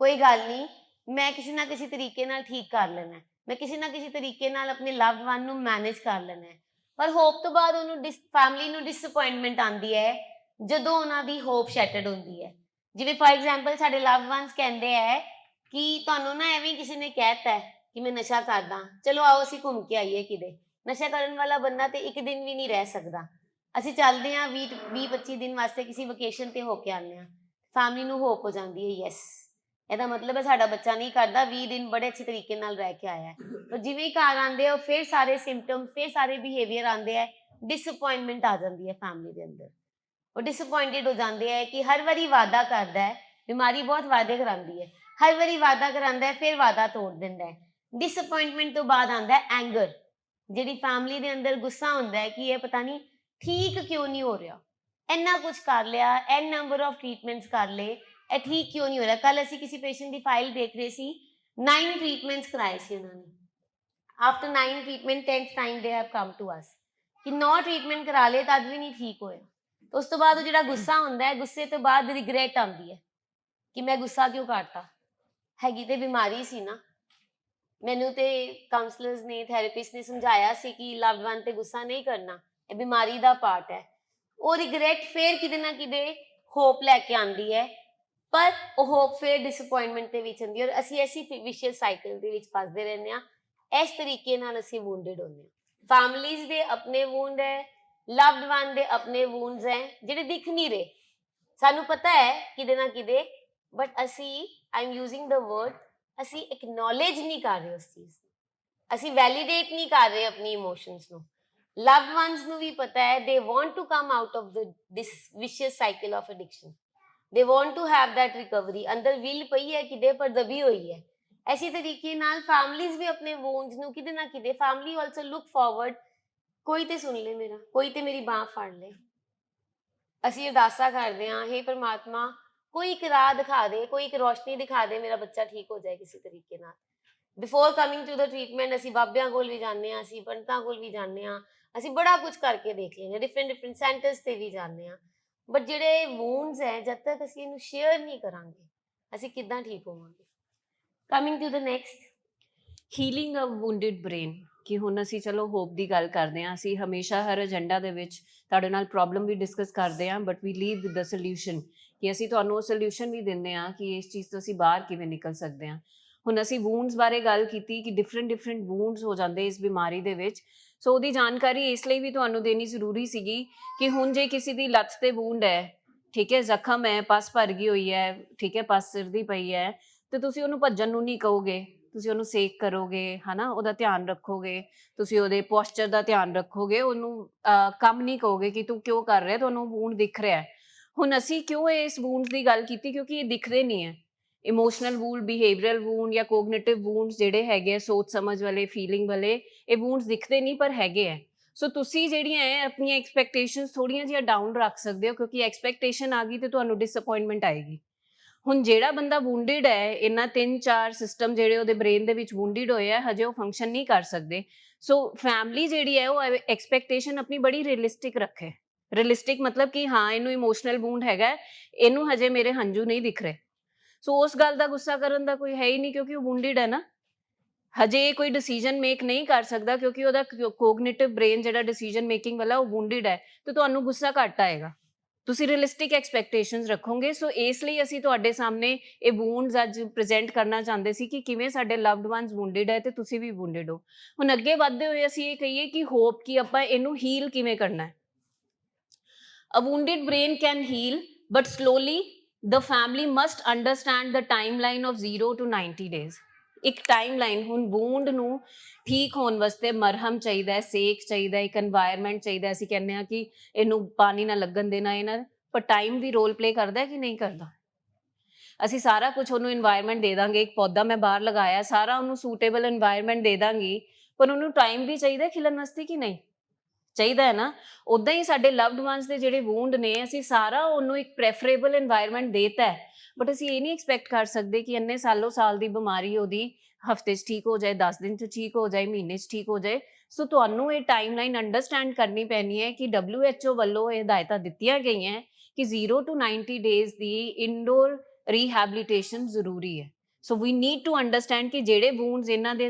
ਕੋਈ ਗੱਲ ਨਹੀਂ, ਮੈਂ ਕਿਸੇ ਨਾ ਕਿਸੇ ਤਰੀਕੇ ਨਾਲ ਠੀਕ ਕਰ ਲੈਣਾ, ਮੈਂ ਕਿਸੇ ਨਾ ਕਿਸੇ ਤਰੀਕੇ ਨਾਲ ਆਪਣੇ ਲਵਡ ਵਨ ਨੂੰ ਮੈਨੇਜ ਕਰ ਲੈਣਾ ਹੈ। ਪਰ ਹੋਪ ਤੋਂ ਬਾਅਦ ਉਹਨੂੰ ਫੈਮਲੀ ਨੂੰ ਡਿਸਅਪੁਆਇੰਟਮੈਂਟ ਆਉਂਦੀ ਹੈ ਜਦੋਂ ਉਹਨਾਂ ਦੀ ਹੋਪ ਸ਼ੈਟਰਡ ਹੁੰਦੀ ਹੈ। ਜਿਵੇਂ ਫॉर ਐਗਜ਼ਾਮਪਲ ਸਾਡੇ ਲਵਡ ਵਨਸ ਕਹਿੰਦੇ ਹੈ ਕਿ ਤੁਹਾਨੂੰ ਨਾ ਐਵੇਂ ਕਿਸੇ ਨੇ ਕਹਿਤਾ ਕਿ ਮੈਂ ਨਸ਼ਾ ਕਰਦਾ, ਚਲੋ ਆਓ ਅਸੀਂ ਘੁੰਮ ਕੇ ਆਈਏ ਕਿਤੇ। ਨਸ਼ਾ ਕਰਨ ਵਾਲਾ ਬੰਦਾ ਤੇ ਇੱਕ ਦਿਨ ਵੀ ਨਹੀਂ ਰਹਿ ਸਕਦਾ। ਅਸੀਂ ਚੱਲਦੇ ਹਾਂ 20-25 ਦਿਨ ਵਾਸਤੇ ਕਿਸੇ ਵਕੇਸ਼ਨ ਤੇ ਹੋ ਕੇ ਆਉਂਦੇ ਹਾਂ, ਫੈਮਲੀ ਨੂੰ ਹੋਪ ਹੋ ਜਾਂਦੀ ਹੈ ਯੈਸ ਇਹਦਾ ਮਤਲਬ ਹੈ ਸਾਡਾ ਬੱਚਾ ਨਹੀਂ ਕਰਦਾ, 20 ਦਿਨ ਬੜੇ ਅੱਛੇ ਤਰੀਕੇ ਨਾਲ ਰਹਿ ਕੇ ਆਇਆ ਹੈ। ਪਰ ਜਿਵੇਂ ਘਰ ਆਉਂਦੇ ਹੋ ਫਿਰ ਸਾਰੇ ਸਿੰਪਟਮ, ਫਿਰ ਸਾਰੇ ਬਿਹੇਵੀਅਰ ਆਉਂਦੇ ਹੈ, ਡਿਸਅਪੁਆਇੰਟਮੈਂਟ ਆ ਜਾਂਦੀ ਹੈ ਫੈਮਲੀ ਦੇ ਅੰਦਰ। ਉਹ ਡਿਸਅਪੁਆਇੰਟਡ ਹੋ ਜਾਂਦੇ ਹੈ ਕਿ ਹਰ ਵਾਰੀ ਵਾਅਦਾ ਕਰਦਾ ਹੈ, ਬਿਮਾਰੀ ਬਹੁਤ ਵਾਅਦੇ ਕਰਾਉਂਦੀ ਹੈ, ਹਰ ਵਾਰੀ ਵਾਅਦਾ ਕਰਾਉਂਦਾ ਹੈ ਫਿਰ ਵਾਅਦਾ ਤੋੜ ਦਿੰਦਾ ਹੈ। ਡਿਸਅਪੁਆਇੰਟਮੈਂਟ ਤੋਂ ਬਾਅਦ ਆਉਂਦਾ ਹੈ ਐਂਗਰ, ਜਿਹੜੀ ਫੈਮਲੀ ਦੇ ਅੰਦਰ ਗੁੱਸਾ ਹੁੰਦਾ ਹੈ ਕਿ ਇਹ ਪਤਾ ਨਹੀਂ ਠੀਕ ਕਿਉਂ ਨਹੀਂ ਹੋ ਰਿਹਾ, ਇੰਨਾ ਕੁਝ ਕਰ ਲਿਆ, ਐਨ ਨੰਬਰ ਆਫ ਟ੍ਰੀਟਮੈਂਟਸ ਕਰ ਲਏ, ਇਹ ਠੀਕ ਕਿਉਂ ਨਹੀਂ ਹੋ ਰਿਹਾ। ਕੱਲ ਅਸੀਂ ਕਿਸੇ ਪੇਸ਼ੈਂਟ ਦੀ ਫਾਈਲ ਦੇਖ ਰਹੇ ਸੀ, 9 ਟ੍ਰੀਟਮੈਂਟਸ ਕਰਾਏ ਸੀ ਉਹਨਾਂ ਨੇ। After 9 treatment 10th time they have come to us ਕਿ 9 ਟ੍ਰੀਟਮੈਂਟ ਕਰਾ ਲਏ ਤਦ ਵੀ ਨਹੀਂ ਠੀਕ ਹੋਇਆ। ਉਸ ਤੋਂ ਬਾਅਦ ਉਹ ਜਿਹੜਾ ਗੁੱਸਾ ਹੁੰਦਾ ਹੈ, ਗੁੱਸੇ ਤੋਂ ਬਾਅਦ ਰਿਗਰੈਟ ਆਉਂਦੀ ਹੈ ਕਿ ਮੈਂ ਗੁੱਸਾ ਕਿਉਂ ਕਰਤਾ, ਹੈਗੀ ਤੇ ਬਿਮਾਰੀ ਸੀ ਨਾ। ਮੈਨੂੰ ਤੇ ਕਾਉਂਸਲਰਸ ਨੇ, ਥੈਰੇਪਿਸਟ ਨੇ ਸਮਝਾਇਆ ਸੀ ਕਿ ਲਵਡ ਵਨ ਤੇ ਗੁੱਸਾ ਨਹੀਂ ਕਰਨਾ, ਇਹ ਬਿਮਾਰੀ ਦਾ ਪਾਰਟ ਹੈ। ਉਹ ਰਿਗਰੈਟ ਫਿਰ ਕਿਤੇ ਨਾ ਕਿਤੇ ਹੋਪ ਲੈ ਕੇ ਆਉਂਦੀ ਹੈ, ਪਰ ਉਹ ਫਿਰ ਡਿਸਪਾਇੰਟਮੈਂਟ ਦੇ ਵਿੱਚ ਹੁੰਦੀ ਹੈ ਔਰ ਅਸੀਂ ਐਸੀ ਵਿਸ਼ੀਅਸ ਸਾਈਕਲ ਦੇ ਵਿੱਚ ਫਸਦੇ ਰਹਿੰਦੇ ਹਾਂ। ਇਸ ਤਰੀਕੇ ਨਾਲ ਅਸੀਂ ਵੂੰਡਡ ਹੁੰਦੇ ਹਾਂ। ਫੈਮਲੀਜ਼ ਦੇ ਆਪਣੇ ਵੂੰਡ ਹੈ, ਲਵਡ ਵਨ ਦੇ ਆਪਣੇ ਵੂੰਡਸ ਹੈ ਜਿਹੜੇ ਦਿਖ ਨਹੀਂ ਰਹੇ। ਸਾਨੂੰ ਪਤਾ ਹੈ ਕਿਤੇ ਨਾ ਕਿਤੇ, ਬਟ ਅਸੀਂ I am using the word, ਅਸੀਂ ਐਕਨੋਲੇਜ ਨਹੀਂ ਕਰ ਰਹੇ ਉਸ ਚੀਜ਼ ਨੂੰ, ਅਸੀਂ ਵੈਲੀਡੇਟ ਨਹੀਂ ਕਰ ਰਹੇ ਆਪਣੀ ਇਮੋਸ਼ਨਸ ਨੂੰ। ਲਵਡ ਵਨਸ ਨੂੰ ਵੀ ਪਤਾ ਹੈ they want to come out of this vicious cycle of addiction, they want to have that recovery. ਅੰਦਰ ਵਿਲ ਪਈ ਹੈ ਕਿਤੇ ਪਰ ਦਬੀ ਹੋਈ ਹੈ। ਐਸੀ ਤਰੀਕੇ ਨਾਲ ਫੈਮਲੀਜ਼ ਵੀ ਆਪਣੇ ਵੂੰਡਸ ਨੂੰ ਕਿਤੇ ਨਾ ਕਿਤੇ, ਫੈਮਲੀ ਆਲਸੋ ਲੁੱਕ ਫਾਰਵਰਡ, ਕੋਈ ਤੇ ਸੁਣ ਲੈ ਮੇਰਾ, ਕੋਈ ਤੇ ਮੇਰੀ ਬਾਂਹ ਫੜ ਲੈ। ਅਸੀਂ ਅਰਦਾਸਾਂ ਕਰਦੇ ਹਾਂ, ਹੇ ਪ੍ਰਮਾਤਮਾ ਕੋਈ ਇੱਕ ਰਾਹ ਦਿਖਾ ਦੇ, ਕੋਈ ਇੱਕ ਰੋਸ਼ਨੀ ਦਿਖਾ ਦੇ, ਮੇਰਾ ਬੱਚਾ ਠੀਕ ਹੋ ਜਾਏ ਕਿਸੇ ਤਰੀਕੇ ਨਾਲ। Before coming to the treatment ਅਸੀਂ ਬਾਬਿਆਂ ਕੋਲ ਵੀ ਜਾਂਦੇ ਹਾਂ, ਅਸੀਂ ਪੰਡਤਾਂ ਕੋਲ ਵੀ ਜਾਂਦੇ ਹਾਂ, ਅਸੀਂ ਬੜਾ ਕੁਝ ਕਰਕੇ ਦੇਖ ਲੈਂਦੇ ਹਾਂ, ਡਿਫਰੈਂਟ ਸੈਂਟਰਸ ਤੇ ਵੀ ਜਾਂਦੇ ਹਾਂ। ਬਟ ਜਿਹੜੇ ਵੂੰਡਸ ਹੈ, ਜਦ ਤੱਕ ਅਸੀਂ ਇਹਨੂੰ ਸ਼ੇਅਰ ਨਹੀਂ ਕਰਾਂਗੇ, ਅਸੀਂ ਕਿੱਦਾਂ ਠੀਕ ਹੋਵਾਂਗੇ। Coming to the next, healing a wounded brain, ਕਿ ਹੁਣ ਅਸੀਂ ਚਲੋ ਹੋਪ ਦੀ ਗੱਲ ਕਰਦੇ ਹਾਂ। ਅਸੀਂ ਹਮੇਸ਼ਾ ਹਰ ਏਜੰਡਾ ਦੇ ਵਿੱਚ ਤੁਹਾਡੇ ਨਾਲ ਪ੍ਰੋਬਲਮ ਵੀ ਡਿਸਕਸ ਕਰਦੇ ਹਾਂ, but we leave with the solution, ਕਿ ਅਸੀਂ ਤੁਹਾਨੂੰ ਉਹ ਸੋਲਿਊਸ਼ਨ ਵੀ ਦਿੰਦੇ ਹਾਂ ਕਿ ਇਸ ਚੀਜ਼ ਤੋਂ ਅਸੀਂ ਬਾਹਰ ਕਿਵੇਂ ਨਿਕਲ ਸਕਦੇ ਹਾਂ। ਹੁਣ ਅਸੀਂ ਵੂੰਡਸ ਬਾਰੇ ਗੱਲ ਕੀਤੀ ਕਿ ਡਿਫਰੈਂਟ ਵੂੰਡਸ ਹੋ ਜਾਂਦੇ ਇਸ ਬਿਮਾਰੀ ਦੇ ਵਿੱਚ। ਸੋ ਉਹਦੀ ਜਾਣਕਾਰੀ ਇਸ ਲਈ ਵੀ ਤੁਹਾਨੂੰ ਦੇਣੀ ਜ਼ਰੂਰੀ ਸੀਗੀ ਕਿ ਹੁਣ ਜੇ ਕਿਸੇ ਦੀ ਲੱਤ ਤੇ ਵੂੰਡ ਹੈ, ਠੀਕ ਹੈ, ਜ਼ਖਮ ਹੈ, ਪਸ ਭਰ ਗਈ ਹੋਈ ਹੈ, ਠੀਕ ਹੈ, ਪਸ ਸਿਰਦੀ ਪਈ ਹੈ, ਤੇ ਤੁਸੀਂ ਉਹਨੂੰ ਭੱਜਣ ਨੂੰ ਨਹੀਂ ਕਹੋਗੇ, ਤੁਸੀਂ ਉਹਨੂੰ ਸੇਕ ਕਰੋਗੇ, ਹਨਾ, ਉਹਦਾ ਧਿਆਨ ਰੱਖੋਗੇ, ਤੁਸੀਂ ਉਹਦੇ ਪੋਸਚਰ ਦਾ ਧਿਆਨ ਰੱਖੋਗੇ, ਉਹਨੂੰ ਕੰਮ ਨਹੀਂ ਕਹੋਗੇ ਕਿ ਤੂੰ ਕਿਉਂ ਕਰ ਰਿਹਾ, ਤੁਹਾਨੂੰ ਵੂੰਡ ਦਿਖ ਰਿਹਾ। ਹੁਣ ਅਸੀਂ ਕਿਉਂ ਇਸ ਵੂੰਡ ਦੀ ਗੱਲ ਕੀਤੀ, ਕਿਉਂਕਿ ਇਹ ਦਿਖਦੇ ਨਹੀਂ ਹੈ। ਇਮੋਸ਼ਨਲ ਵੂੰਡ, ਬਿਹੇਵੀਅਰਲ ਵੂੰਡ ਜਾਂ ਕੋਗਨੀਟਿਵ ਵੂੰਡਸ ਜਿਹੜੇ ਹੈਗੇ ਆ, ਸੋਚ ਸਮਝ ਵਾਲੇ, ਫੀਲਿੰਗ ਵਾਲੇ, ਇਹ ਵੂੰਡਸ ਦਿਖਦੇ ਨਹੀਂ ਪਰ ਹੈਗੇ ਆ। ਸੋ ਤੁਸੀਂ ਜਿਹੜੀਆਂ ਹੈ ਆਪਣੀਆਂ ਐਕਸਪੈਕਟੇਸ਼ਨਸ ਥੋੜ੍ਹੀਆਂ ਜਿਹੀਆਂ ਡਾਊਨ ਰੱਖ ਸਕਦੇ ਹੋ, ਕਿਉਂਕਿ ਐਕਸਪੈਕਟੇਸ਼ਨ ਆ ਗਈ ਤੇ ਤੁਹਾਨੂੰ ਡਿਸਅਪਾਇੰਟਮੈਂਟ ਆਏਗੀ। ਹੁਣ ਜਿਹੜਾ ਬੰਦਾ ਵੂੰਡਡ ਹੈ, ਇਹਨਾਂ 3-4 ਸਿਸਟਮ ਜਿਹੜੇ ਉਹਦੇ ਬ੍ਰੇਨ ਦੇ ਵਿੱਚ ਵੂੰਡਡ ਹੋਏ ਆ, ਹਜੇ ਉਹ ਫੰਕਸ਼ਨ ਨਹੀਂ ਕਰ ਸਕਦੇ। ਸੋ ਫੈਮਿਲੀ ਜਿਹੜੀ ਹੈ ਉਹ ਐਕਸਪੈਕਟੇਸ਼ਨ ਆਪਣੀ ਬੜੀ ਰੀਅਲਿਸਟਿਕ ਰੱਖੇ। ਰੀਅਲਿਸਟਿਕ ਮਤਲਬ ਕਿ ਹਾਂ, ਇਹਨੂੰ ਇਮੋਸ਼ਨਲ ਵੂੰਡ ਹੈਗਾ, ਇਹਨੂੰ ਹਜੇ ਮੇਰੇ ਹੰਝੂ ਨਹੀਂ ਦਿਖ ਰਹੇ। ਸੋ ਉਸ ਗੱਲ ਦਾ ਗੁੱਸਾ ਕਰਨ ਦਾ ਕੋਈ ਹੈ ਹੀ ਨਹੀਂ, ਕਿਉਂਕਿ ਉਹ ਵੂੰਡਡ ਹੈ ਨਾ। ਹਜੇ ਕੋਈ ਡਿਸੀਜਨ ਮੇਕ ਨਹੀਂ ਕਰ ਸਕਦਾ, ਕਿਉਂਕਿ ਉਹਦਾ ਕੋਗਨੀਟਿਵ ਬ੍ਰੇਨ ਜਿਹੜਾ ਡਿਸੀਜਨ ਮੇਕਿੰਗ ਵਾਲਾ ਉਹ ਵੂੰਡਡ ਹੈ, ਤੇ ਤੁਹਾਨੂੰ ਗੁੱਸਾ ਘੱਟ ਆਏਗਾ। ਤੁਸੀਂ ਰੀਅਲਿਸਟਿਕ ਐਕਸਪੈਕਟੇਸ਼ਨਸ ਰੱਖੋਗੇ। ਸੋ ਇਸ ਲਈ ਅਸੀਂ ਤੁਹਾਡੇ ਸਾਹਮਣੇ ਇਹ ਵੂੰਡਸ ਅੱਜ ਪ੍ਰੈਜ਼ੈਂਟ ਕਰਨਾ ਚਾਹੁੰਦੇ ਸੀ ਕਿ ਕਿਵੇਂ ਸਾਡੇ ਲਵਡ ਵਨਸ ਵੂੰਡਡ ਹੈ ਤੇ ਤੁਸੀਂ ਵੀ ਵੂੰਡਡ ਹੋ। ਹੁਣ ਅੱਗੇ ਵਧਦੇ ਹੋਏ ਅਸੀਂ ਇਹ ਕਹੀਏ ਕਿ ਹੋਪ, ਕਿ ਆਪਾਂ ਇਹਨੂੰ ਹੀਲ ਕਿਵੇਂ ਕਰਨਾ ਹੈ। A wounded brain can heal, but slowly. The family must understand the timeline of 0 to 90 days. ਇੱਕ ਟਾਈਮਲਾਈਨ, ਹੁਣ ਵੂੰਡ ਨੂੰ ਠੀਕ ਹੋਣ ਵਾਸਤੇ ਮਰਹਮ ਚਾਹੀਦਾ ਹੈ, ਸੇਕ ਚਾਹੀਦਾ, ਇੱਕ এনवायरमेंट ਚਾਹੀਦਾ। ਅਸੀਂ ਕਹਿੰਦੇ ਹਾਂ ਕਿ ਇਹਨੂੰ ਪਾਣੀ ਨਾ ਲੱਗਣ ਦੇਣਾ, ਇਹਨਾਂ, ਪਰ ਟਾਈਮ ਵੀ ਰੋਲ ਪਲੇ ਕਰਦਾ ਕਿ ਨਹੀਂ ਕਰਦਾ। ਅਸੀਂ ਸਾਰਾ ਕੁਝ ਉਹਨੂੰ এনवायरमेंट ਦੇ ਦਾਂਗੇ, ਇੱਕ ਪੌਦਾ ਮੈਂ ਬਾਹਰ ਲਗਾਇਆ, ਸਾਰਾ ਉਹਨੂੰ ਸੂਟੇਬਲ এনवायरमेंट ਦੇ ਦਾਂਗੀ, ਪਰ ਉਹਨੂੰ ਟਾਈਮ ਵੀ ਚਾਹੀਦਾ ਖਿਲਣ ਵਾਸਤੇ ਕਿ ਨਹੀਂ ਚਾਹੀਦਾ ਹੈ ਨਾ। ਉਦਾਂ ਹੀ ਸਾਡੇ ਲਵਡ ਵਨਸ ਦੇ ਜਿਹੜੇ ਵੂੰਡ ਨੇ, ਅਸੀਂ ਸਾਰਾ ਉਹਨੂੰ ਇੱਕ ਪ੍ਰੈਫਰੇਬਲ এনवायरमेंट ਦੇਤਾ ਹੈ, ਬਟ ਅਸੀਂ ਇਹ ਨਹੀਂ ਐਕਸਪੈਕਟ ਕਰ ਸਕਦੇ ਕਿ ਇੰਨੇ ਸਾਲੋਂ ਸਾਲ ਦੀ ਬਿਮਾਰੀ ਉਹਦੀ ਹਫਤੇ 'ਚ ਠੀਕ ਹੋ ਜਾਏ, 10 ਦਿਨ 'ਚ ਠੀਕ ਹੋ ਜਾਏ, ਮਹੀਨੇ 'ਚ ਠੀਕ ਹੋ ਜਾਏ। ਸੋ ਤੁਹਾਨੂੰ ਇਹ ਟਾਈਮਲਾਈਨ ਅੰਡਰਸਟੈਂਡ ਕਰਨੀ ਪੈਣੀ ਹੈ ਕਿ WHO ਵੱਲੋਂ ਇਹ ਹਦਾਇਤਾਂ ਦਿੱਤੀਆਂ ਗਈਆਂ ਕਿ 0 to 90 days the indoor rehabilitation ਜ਼ਰੂਰੀ ਹੈ। ਸੋ ਵੀ ਨੀਡ ਟੂ ਅੰਡਰਸਟੈਂਡ ਕਿ ਜਿਹੜੇ ਵੂੰਡਸ ਇਹਨਾਂ ਦੇ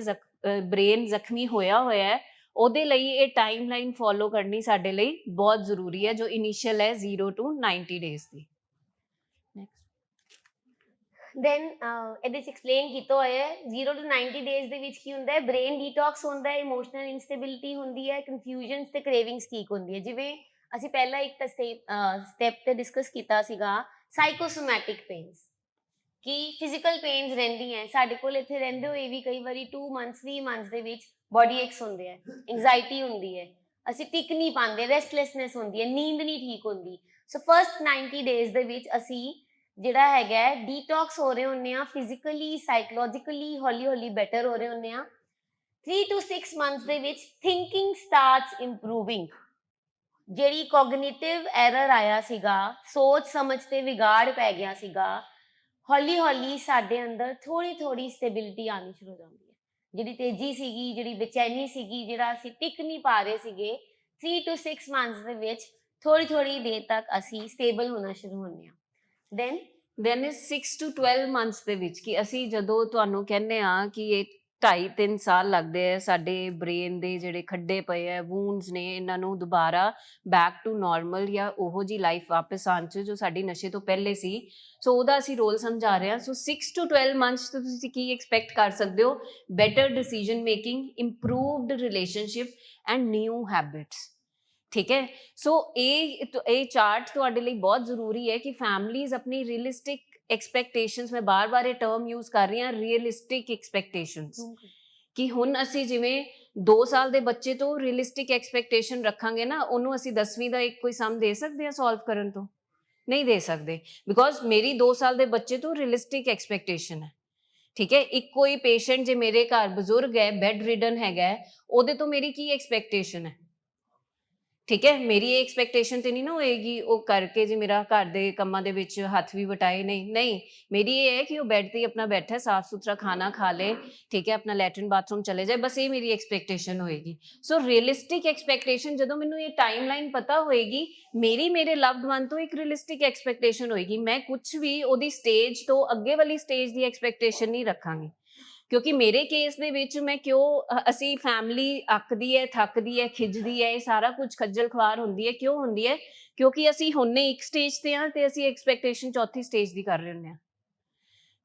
ਬ੍ਰੇਨ ਜ਼ਖਮੀ ਹੋਇਆ ਹੈ, ਉਹਦੇ ਲਈ ਇਹ ਟਾਈਮਲਾਈਨ ਫੋਲੋ ਕਰਨੀ ਸਾਡੇ ਲਈ ਬਹੁਤ ਜ਼ਰੂਰੀ ਹੈ, ਜੋ ਇਨੀਸ਼ੀਅਲ ਹੈ 0 to 90 ਡੇਜ਼ ਦੀ। ਦੈਨ ਇਹਦੇ 'ਚ ਐਕਸਪਲੇਨ ਕੀਤਾ ਹੋਇਆ ਹੈ 0 to 90 ਡੇਜ਼ ਦੇ ਵਿੱਚ ਕੀ ਹੁੰਦਾ ਹੈ, ਬ੍ਰੇਨ ਡੀਟੌਕਸ ਹੁੰਦਾ ਹੈ, ਇਮੋਸ਼ਨਲ ਇਨਸਟੇਬਿਲਿਟੀ ਹੁੰਦੀ ਹੈ, ਕਨਫਿਊਜ਼ਨਸ ਤੇ ਕ੍ਰੇਵਿੰਗਸ ਠੀਕ ਹੁੰਦੀ ਹੈ। ਜਿਵੇਂ ਅਸੀਂ ਪਹਿਲਾਂ ਇੱਕ ਸਟੈਪ ਤੇ ਡਿਸਕਸ ਕੀਤਾ ਸੀਗਾ, ਸਾਈਕੋਸੋਮੈਟਿਕ ਪੇਨਸ, ਕਿ ਫਿਜ਼ੀਕਲ ਪੇਨਸ ਰਹਿੰਦੀਆਂ ਸਾਡੇ ਕੋਲ, ਇੱਥੇ ਰਹਿੰਦੇ ਹੋਏ ਵੀ ਕਈ ਵਾਰੀ 2 months 3 months ਦੇ ਵਿੱਚ ਬੋਡੀ ਏਕਸ ਹੁੰਦੇ ਹੈ, ਐਂਜ਼ਾਈਟੀ ਹੁੰਦੀ ਹੈ, ਅਸੀਂ ਟਿਕ ਨਹੀਂ ਪਾਉਂਦੇ, ਰੈਸਟਲੈਸਨੈਸ ਹੁੰਦੀ ਹੈ, ਨੀਂਦ ਨਹੀਂ ਠੀਕ ਹੁੰਦੀ। ਸੋ ਫਸਟ 90 ਡੇਜ਼ ਦੇ ਵਿੱਚ ਅਸੀਂ ਜਿਹੜਾ ਹੈਗਾ ਡੀਟੌਕਸ ਹੋ ਰਹੇ ਹੁੰਦੇ ਆ, ਫਿਜ਼ੀਕਲੀ ਸਾਈਕੋਲੋਜੀਕਲੀ ਹੌਲੀ ਹੌਲੀ ਬੈਟਰ ਹੋ ਰਹੇ ਹੁੰਦੇ ਆ। 3 to 6 months ਦੇ ਵਿੱਚ ਥਿੰਕਿੰਗ ਸਟਾਰਟਸ ਇੰਪਰੂਵਿੰਗ, ਜਿਹੜੀ ਕੋਗਨੀਟਿਵ ਐਰਰ ਆਇਆ ਸੀਗਾ, ਸੋਚ ਸਮਝ ਤੇ ਵਿਗਾੜ ਪੈ ਗਿਆ ਸੀਗਾ, ਹੌਲੀ ਹੌਲੀ ਸਾਡੇ ਅੰਦਰ ਥੋੜੀ ਥੋੜੀ ਸਟੇਬਿਲਿਟੀ ਆਉਣੀ ਸ਼ੁਰੂ ਹੋ ਜਾਂਦੀ ਹੈ। ਜਿਹੜੀ ਤੇਜ਼ੀ ਸੀਗੀ, ਜਿਹੜੀ ਬੇਚੈਨੀ ਸੀਗੀ, ਜਿਹੜਾ ਅਸੀਂ ਟਿਕ ਨਹੀਂ ਪਾ ਰਹੇ ਸੀਗੇ, 3 to 6 months ਦੇ ਵਿੱਚ ਥੋੜੀ ਥੋੜੀ ਦੇਰ ਤੱਕ ਅਸੀਂ ਸਟੇਬਲ ਹੋਣਾ ਸ਼ੁਰੂ ਹੁੰਦੇ ਹਾਂ। ਦੈਨ is 6 to 12 months ਦੇ ਵਿੱਚ, ਕਿ ਅਸੀਂ ਜਦੋਂ ਤੁਹਾਨੂੰ ਕਹਿੰਦੇ ਆ ਕਿ ਇਹ 2.5-3 ਸਾਲ ਲੱਗਦੇ ਆ ਸਾਡੇ ਬ੍ਰੇਨ ਦੇ ਜਿਹੜੇ ਖੱਡੇ ਪਏ ਆ, ਵੂਨਡਸ ਨੇ, ਇਹਨਾਂ ਨੂੰ ਦੁਬਾਰਾ ਬੈਕ ਟੂ ਨਾਰਮਲ ਜਾਂ ਉਹੋ ਜੀ ਲਾਈਫ ਵਾਪਸ ਆਉਣ 'ਚ ਜੋ ਸਾਡੀ ਨਸ਼ੇ ਤੋਂ ਪਹਿਲੇ ਸੀ। ਸੋ ਉਹਦਾ ਅਸੀਂ ਰੋਲ ਸਮਝਾ ਰਹੇ ਹਾਂ। ਸੋ 6 to 12 ਮੰਥਸ ਤੋਂ ਤੁਸੀਂ ਕੀ ਐਕਸਪੈਕਟ ਕਰ ਸਕਦੇ ਹੋ? Better decision making, improved relationship and new habits. ਠੀਕ ਹੈ। ਸੋ ਇਹ ਚਾਰਟ ਤੁਹਾਡੇ ਲਈ ਬਹੁਤ ਜ਼ਰੂਰੀ ਹੈ ਕਿ ਫੈਮਲੀਜ਼ ਆਪਣੀ ਰੀਅਲਿਸਟਿਕ ਐਕਸਪੈਕਟੇਸ਼ਨਸ, ਮੈਂ ਬਾਰ-ਬਾਰ ਇਹ ਟਰਮ ਯੂਜ਼ ਕਰ ਰਹੀ ਹਾਂ, ਰੀਅਲਿਸਟਿਕ ਐਕਸਪੈਕਟੇਸ਼ਨਸ, ਕਿ ਹੁਣ ਅਸੀਂ ਜਿਵੇਂ 2 ਸਾਲ ਦੇ ਬੱਚੇ ਤੋਂ ਰੀਅਲਿਸਟਿਕ ਐਕਸਪੈਕਟੇਸ਼ਨ ਰੱਖਾਂਗੇ ਨਾ, ਉਹਨੂੰ ਅਸੀਂ 10ਵੀਂ ਦਾ ਇੱਕ ਕੋਈ ਸਮ ਦੇ ਸਕਦੇ ਹਾਂ ਸੋਲਵ ਕਰਨ ਤੋਂ? ਨਹੀਂ ਦੇ ਸਕਦੇ, ਬਿਕੋਜ਼ ਮੇਰੀ 2 ਸਾਲ ਦੇ ਬੱਚੇ ਤੋਂ ਰੀਅਲਿਸਟਿਕ ਐਕਸਪੈਕਟੇਸ਼ਨ ਹੈ। ਠੀਕ ਹੈ। ਇੱਕ ਕੋਈ ਪੇਸ਼ੈਂਟ ਜੇ ਮੇਰੇ ਘਰ ਬਜ਼ੁਰਗ ਹੈ, ਬੈੱਡ ਰਿਡਨ ਹੈਗਾ, ਉਹਦੇ ਤੋਂ ਮੇਰੀ ਕੀ ਐਕਸਪੈਕਟੇਸ਼ਨ ਹੈ? ਠੀਕ ਹੈ। ਮੇਰੀ ਇਹ ਐਕਸਪੈਕਟੇਸ਼ਨ ਤੇ ਨਹੀਂ ਨਾ ਹੋਏਗੀ ਉਹ ਕਰਕੇ ਜੇ ਮੇਰਾ ਘਰ ਦੇ ਕੰਮਾਂ ਦੇ ਵਿੱਚ ਹੱਥ ਵੀ ਵਟਾਏ, ਨਹੀਂ, ਮੇਰੀ ਇਹ ਹੈ ਕਿ ਉਹ ਬੈੱਡ ਤੇ ਆਪਣਾ ਬੈਠਾ, ਸਾਫ ਸੁਥਰਾ ਖਾਣਾ ਖਾ ਲੇ, ਠੀਕ ਹੈ, ਆਪਣਾ ਲੈਟਰਿਨ ਬਾਥਰੂਮ ਚਲੇ ਜਾਏ, ਬਸ ਇਹ ਮੇਰੀ ਐਕਸਪੈਕਟੇਸ਼ਨ ਹੋਏਗੀ। ਸੋ ਰੀਅਲਿਸਟਿਕ ਐਕਸਪੈਕਟੇਸ਼ਨ, ਜਦੋਂ ਮੈਨੂੰ ਇਹ ਟਾਈਮਲਾਈਨ ਪਤਾ ਹੋਏਗੀ, ਮੇਰੇ ਲਵਡ ਵਨ ਤੋਂ ਇੱਕ ਰੀਅਲਿਸਟਿਕ ਐਕਸਪੈਕਟੇਸ਼ਨ ਹੋਏਗੀ, ਮੈਂ ਕੁਝ ਵੀ ਉਹਦੀ ਸਟੇਜ ਤੋਂ ਅੱਗੇ ਵਾਲੀ ਸਟੇਜ ਦੀ ਐਕਸਪੈਕਟੇਸ਼ਨ ਨਹੀਂ ਰੱਖਾਂਗੀ। ਕਿਉਂਕਿ ਮੇਰੇ ਕੇਸ ਦੇ ਵਿੱਚ ਮੈਂ ਅਸੀਂ ਫੈਮਿਲੀ ਅੱਕਦੀ ਹੈ, ਥੱਕਦੀ ਹੈ, ਖਿੱਚਦੀ ਹੈ, ਇਹ ਸਾਰਾ ਕੁਝ ਖੱਜਲ ਖਵਾਰ ਹੁੰਦੀ ਹੈ, ਕਿਉਂ ਹੁੰਦੀ ਹੈ? ਕਿਉਂਕਿ ਅਸੀਂ ਹੁਣੇ ਇੱਕ ਸਟੇਜ ਤੇ ਹਾਂ ਤੇ ਅਸੀਂ ਐਕਸਪੈਕਟੇਸ਼ਨ ਚੌਥੀ ਸਟੇਜ ਦੀ ਕਰ ਰਹੇ ਹੁੰਦੇ ਹਾਂ।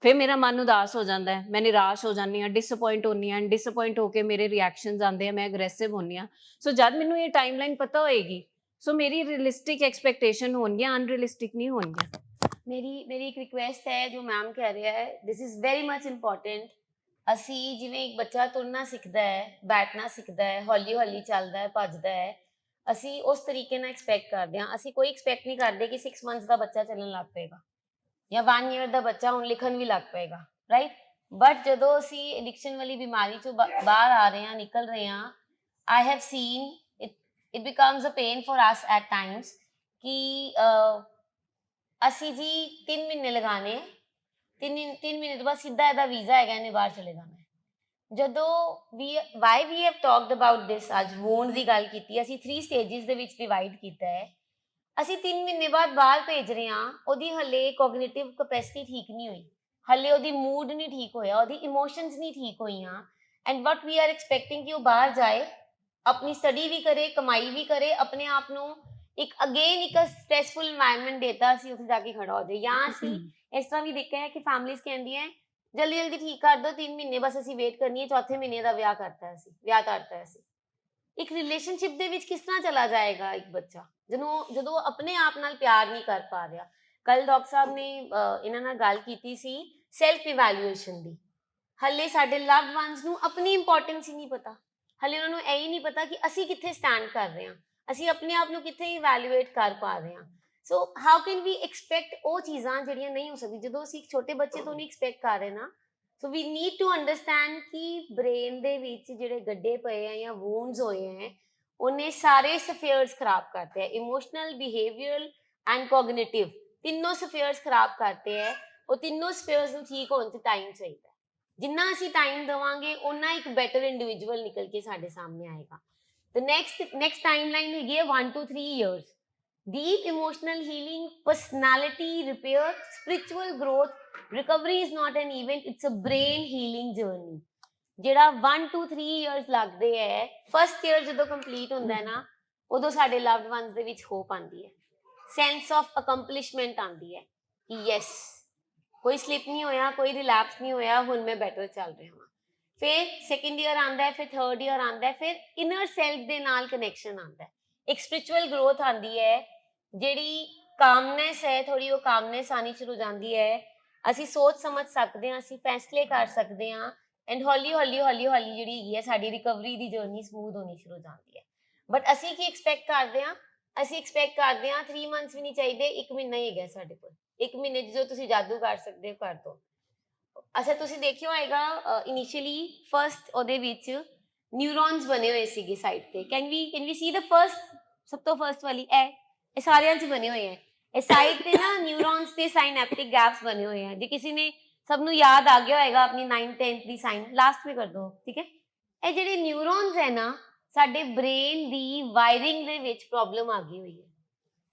ਫਿਰ ਮੇਰਾ ਮਨ ਉਦਾਸ ਹੋ ਜਾਂਦਾ ਹੈ, ਮੈਂ ਨਿਰਾਸ਼ ਹੋ ਜਾਂਦੀ ਹਾਂ, ਡਿਸਅਪੁਆਇੰਟ ਹੁੰਦੀ ਹਾਂ, ਡਿਸਅਪੁਆਇੰਟ ਹੋ ਕੇ ਮੇਰੇ ਰਿਐਕਸ਼ਨਸ ਆਉਂਦੇ ਆ, ਮੈਂ ਅਗਰੈਸਿਵ ਹੁੰਦੀ ਹਾਂ। ਸੋ ਜਦ ਮੈਨੂੰ ਇਹ ਟਾਈਮਲਾਈਨ ਪਤਾ ਹੋਏਗੀ, ਸੋ ਮੇਰੀ ਰੀਅਲਿਸਟਿਕ ਐਕਸਪੈਕਟੇਸ਼ਨ ਹੋਣਗੀਆਂ, ਅਨਰੀਅਲਿਸਟਿਕ ਨਹੀਂ ਹੋਣਗੀਆਂ। ਮੇਰੀ ਇੱਕ ਰਿਕੁਐਸਟ ਹੈ, ਜੋ ਮੈਮ ਕਹਿ ਰਿਹਾ ਹੈ, this is very much important. ਅਸੀਂ ਜਿਵੇਂ ਇੱਕ ਬੱਚਾ ਤੁਰਨਾ ਸਿੱਖਦਾ ਹੈ, ਬੈਠਣਾ ਸਿੱਖਦਾ ਹੈ, ਹੌਲੀ ਹੌਲੀ ਚੱਲਦਾ ਹੈ, ਭੱਜਦਾ ਹੈ, ਅਸੀਂ ਉਸ ਤਰੀਕੇ ਨਾਲ ਐਕਸਪੈਕਟ ਕਰਦੇ ਹਾਂ। ਅਸੀਂ ਕੋਈ ਐਕਸਪੈਕਟ ਨਹੀਂ ਕਰਦੇ ਕਿ 6 ਮੰਥਸ ਦਾ ਬੱਚਾ ਚੱਲਣ ਲੱਗ ਪਏਗਾ ਜਾਂ 1 year ਦਾ ਬੱਚਾ ਹੁਣ ਲਿਖਣ ਵੀ ਲੱਗ ਪਏਗਾ, ਰਾਈਟ? ਬਟ ਜਦੋਂ ਅਸੀਂ ਐਡਿਕਸ਼ਨ ਵਾਲੀ ਬਿਮਾਰੀ ਚੋਂ ਬਾਹਰ ਆ ਰਹੇ ਹਾਂ, ਨਿਕਲ ਰਹੇ ਹਾਂ, I have seen it becomes a pain for us at times ਕਿ ਅਸੀਂ ਜੀ 3 ਮਹੀਨੇ ਲਗਾਣੇ, 3 ਮਹੀਨੇ ਤੋਂ ਬਾਅਦ ਸਿੱਧਾ ਇਹਦਾ ਵੀਜ਼ਾ ਹੈਗਾ, ਇਹਨੇ ਬਾਹਰ ਚਲੇ ਜਾਣਾ ਹੈ। ਜਦੋਂ why we have talked about this, ਅੱਜ ਵੋਨ ਦੀ ਗੱਲ ਕੀਤੀ, ਅਸੀਂ 3 ਸਟੇਜਸ ਦੇ ਵਿੱਚ ਡਿਵਾਈਡ ਕੀਤਾ ਹੈ। ਅਸੀਂ 3 ਮਹੀਨੇ ਬਾਅਦ ਬਾਹਰ ਭੇਜ ਰਹੇ ਹਾਂ, ਉਹਦੀ ਹਲੇ ਕੋਗਨੀਟਿਵ ਕੈਪੈਸਿਟੀ ਠੀਕ ਨਹੀਂ ਹੋਈ, ਹਲੇ ਉਹਦੀ ਮੂਡ ਨਹੀਂ ਠੀਕ ਹੋਇਆ, ਉਹਦੀ ਇਮੋਸ਼ਨਸ ਨਹੀਂ ਠੀਕ ਹੋਈਆਂ, and what we are expecting ਕਿ ਉਹ ਬਾਹਰ ਜਾਏ, ਆਪਣੀ ਸਟੱਡੀ ਵੀ ਕਰੇ, ਕਮਾਈ ਵੀ ਕਰੇ, ਆਪਣੇ ਆਪ ਨੂੰ ਇੱਕ ਸਟ੍ਰੈਸਫੁਲ ਇਨਵਾਇਰਨਮੈਂਟ ਦੇਤਾ, ਅਸੀਂ ਉੱਥੇ ਜਾ ਕੇ ਖੜਾ ਹੋ ਜਾਏ। ਜਾਂ ਅਸੀਂ ਇਸ ਤਰ੍ਹਾਂ ਵੀ ਦੇਖਿਆ ਹੈ ਕਿ ਫੈਮਲੀਜ਼ ਕਹਿੰਦੀਆਂ ਜਲਦੀ ਜਲਦੀ ਠੀਕ ਕਰ ਦਿਓ, 3 ਮਹੀਨੇ ਬਸ ਅਸੀਂ ਵੇਟ ਕਰਨੀ ਹੈ, ਚੌਥੇ ਮਹੀਨੇ ਦਾ ਵਿਆਹ ਕਰਤਾ, ਅਸੀਂ ਵਿਆਹ ਕਰਤਾ। ਅਸੀਂ ਇੱਕ ਰਿਲੇਸ਼ਨਸ਼ਿਪ ਦੇ ਵਿੱਚ ਕਿਸ ਤਰ੍ਹਾਂ ਚਲਾ ਜਾਏਗਾ ਇੱਕ ਬੱਚਾ ਜਦੋਂ ਆਪਣੇ ਆਪ ਨਾਲ ਪਿਆਰ ਨਹੀਂ ਕਰ ਪਾ ਰਿਹਾ? ਕੱਲ ਡਾਕਟਰ ਸਾਹਿਬ ਨੇ ਇਹਨਾਂ ਨਾਲ ਗੱਲ ਕੀਤੀ ਸੀ ਸੈਲਫ ਇਵੈਲੂਏਸ਼ਨ ਦੀ। ਹਲੇ ਸਾਡੇ ਲਵਡ ਵਨਸ ਨੂੰ ਆਪਣੀ ਇੰਪੋਰਟੈਂਸ ਹੀ ਨਹੀਂ ਪਤਾ, ਹਲੇ ਉਹਨਾਂ ਨੂੰ ਇਹ ਹੀ ਨਹੀਂ ਪਤਾ ਕਿ ਅਸੀਂ ਕਿੱਥੇ ਸਟੈਂਡ ਕਰ ਰਹੇ ਹਾਂ, ਅਸੀਂ ਆਪਣੇ ਆਪ ਨੂੰ ਕਿੱਥੇ ਇਵੈਲੂਏਟ ਕਰ ਪਾ ਰਹੇ ਹਾਂ। So how can we expect ਉਹ ਚੀਜ਼ਾਂ ਜਿਹੜੀਆਂ ਨਹੀਂ ਹੋ ਸਕਦੀ ਜਦੋਂ ਅਸੀਂ ਇੱਕ ਛੋਟੇ ਬੱਚੇ ਤੋਂ ਨਹੀਂ ਐਕਸਪੈਕਟ ਕਰ ਰਹੇ ਨਾ। ਸੋ ਵੀ ਨੀਡ ਟੂ ਅੰਡਰਸਟੈਂਡ ਕਿ ਬ੍ਰੇਨ ਦੇ ਵਿੱਚ ਜਿਹੜੇ ਗੱਡੇ ਪਏ ਆ ਜਾਂ ਵੂਨਸ ਹੋਏ ਹੈ, ਉਹਨੇ ਸਾਰੇ ਸਫੇਅਰਸ ਖਰਾਬ ਕਰਤੇ ਹੈ, ਇਮੋਸ਼ਨਲ, ਬਿਹੇਵੀਅਰਲ ਐਂਡ ਕੋਗਨੀਟਿਵ, ਤਿੰਨੋਂ ਸਫੇਅਰਸ ਖਰਾਬ ਕਰਤੇ ਹੈ। ਉਹ ਤਿੰਨੋਂ ਸਫੇਅਰਸ ਨੂੰ ਠੀਕ ਹੋਣ 'ਚ ਟਾਈਮ ਚਾਹੀਦਾ। ਜਿੰਨਾ ਅਸੀਂ ਟਾਈਮ ਦੇਵਾਂਗੇ ਉਨਾ ਇੱਕ ਬੈਟਰ ਇੰਡੀਵਿਜੂਅਲ ਨਿਕਲ ਕੇ ਸਾਡੇ ਸਾਹਮਣੇ ਆਏਗਾ। The next timeline ਹੈਗੀ ਹੈ 1 to 3 years. Deep emotional healing, personality repair, spiritual growth. Recovery is not an event, it's a brain healing journey. ਜਿਹੜਾ 1 to 3 years ਲੱਗਦੇ ਹੈ, ਫਸਟ ਈਅਰ ਜਦੋਂ ਕੰਪਲੀਟ ਹੁੰਦਾ ਹੈ ਨਾ, ਉਦੋਂ ਸਾਡੇ ਲਵਡ ਵਨਸ ਦੇ ਵਿੱਚ ਹੋਪ ਆਉਂਦੀ ਹੈ, ਸੈਂਸ ਆਫ ਅਕੰਪਲਿਸ਼ਮੈਂਟ ਆਉਂਦੀ ਹੈ ਕਿ ਯੈਸ, ਕੋਈ ਸਲਿਪ ਨਹੀਂ ਹੋਇਆ, ਕੋਈ ਰਿਲੈਪਸ ਨਹੀਂ ਹੋਇਆ, ਹੁਣ ਮੈਂ ਬੈਟਰ ਚੱਲ ਰਿਹਾ ਹਾਂ। ਫਿਰ ਸੈਕੰਡ ਈਅਰ ਆਉਂਦਾ ਹੈ, ਫਿਰ ਥਰਡ ਈਅਰ ਆਉਂਦਾ ਹੈ, ਫਿਰ ਇਨਰ ਸੈਲਫ ਦੇ ਨਾਲ ਕਨੈਕਸ਼ਨ ਆਉਂਦਾ ਹੈ, ਇੱਕ ਸਪਿਰਿਚੁਅਲ ਗਰੋਥ ਆਉਂਦੀ ਹੈ, ਜਿਹੜੀ ਕਾਮਨੈਸ ਹੈ, ਥੋੜੀ ਉਹ ਕਾਮਨੈਸ ਆਣੀ ਸ਼ੁਰੂ ਹੋ ਜਾਂਦੀ ਹੈ, ਅਸੀਂ ਸੋਚ ਸਮਝ ਸਕਦੇ ਹਾਂ, ਅਸੀਂ ਫੈਸਲੇ ਕਰ ਸਕਦੇ ਹਾਂ, ਐਂਡ ਹੌਲੀ ਹੌਲੀ ਜਿਹੜੀ ਹੈਗੀ ਹੈ ਸਾਡੀ ਰਿਕਵਰੀ ਦੀ ਜਰਨੀ ਸਮੂਥ ਹੋਣੀ ਸ਼ੁਰੂ ਹੋ ਜਾਂਦੀ ਹੈ। ਬਟ ਅਸੀਂ ਕੀ ਐਕਸਪੈਕਟ ਕਰਦੇ ਹਾਂ? ਅਸੀਂ ਐਕਸਪੈਕਟ ਕਰਦੇ ਹਾਂ 3 ਮੰਥਸ ਵੀ ਨਹੀਂ ਚਾਹੀਦੇ, 1 ਮਹੀਨਾ ਹੀ ਹੈਗਾ ਸਾਡੇ ਕੋਲ, 1 ਮਹੀਨੇ 'ਚ ਜੋ ਤੁਸੀਂ ਜਾਦੂ ਕਰ ਸਕਦੇ ਹੋ ਕਰ ਦਿਓ। ਅੱਛਾ, ਤੁਸੀਂ ਦੇਖਿਆ ਹੋਏਗਾ ਇਨੀਸ਼ੀਅਲੀ ਫਸਟ ਉਹਦੇ ਵਿੱਚ ਨਿਊਰੋਨਸ ਬਣੇ ਹੋਏ ਸੀਗੇ ਸਾਈਡ ਤੇ। Can we C the first, ਸਭ ਤੋਂ ਫਸਟ ਵਾਲੀ ਇਹ ਸਾਰਿਆਂ 'ਚ ਬਣੇ ਹੋਏ ਹੈ। ਇਹ ਸਾਈਡ ਤੇ ਨਾ ਨਿਊਰੋਨਸ ਤੇ ਸਾਈਨੈਪਟਿਕ ਗੈਪਸ ਬਣੇ ਹੋਏ ਆ। ਜੇ ਕਿਸੇ ਨੇ ਸਭ ਨੂੰ ਯਾਦ ਆ ਗਿਆ ਹੋਏਗਾ ਆਪਣੀ 9th 10th ਦੀ ਸਾਈਨ, ਲਾਸਟ में कर दो, ठीक है? ਇਹ ਜਿਹੜੇ ਨਿਊਰੋਨਸ ਹੈ ਨਾ, ਸਾਡੇ ਬ੍ਰੇਨ ਦੀ ਵਾਇਰਿੰਗ ਦੇ ਵਿੱਚ ਪ੍ਰੋਬਲਮ ਆ ਗਈ ਹੋਈ ਹੈ,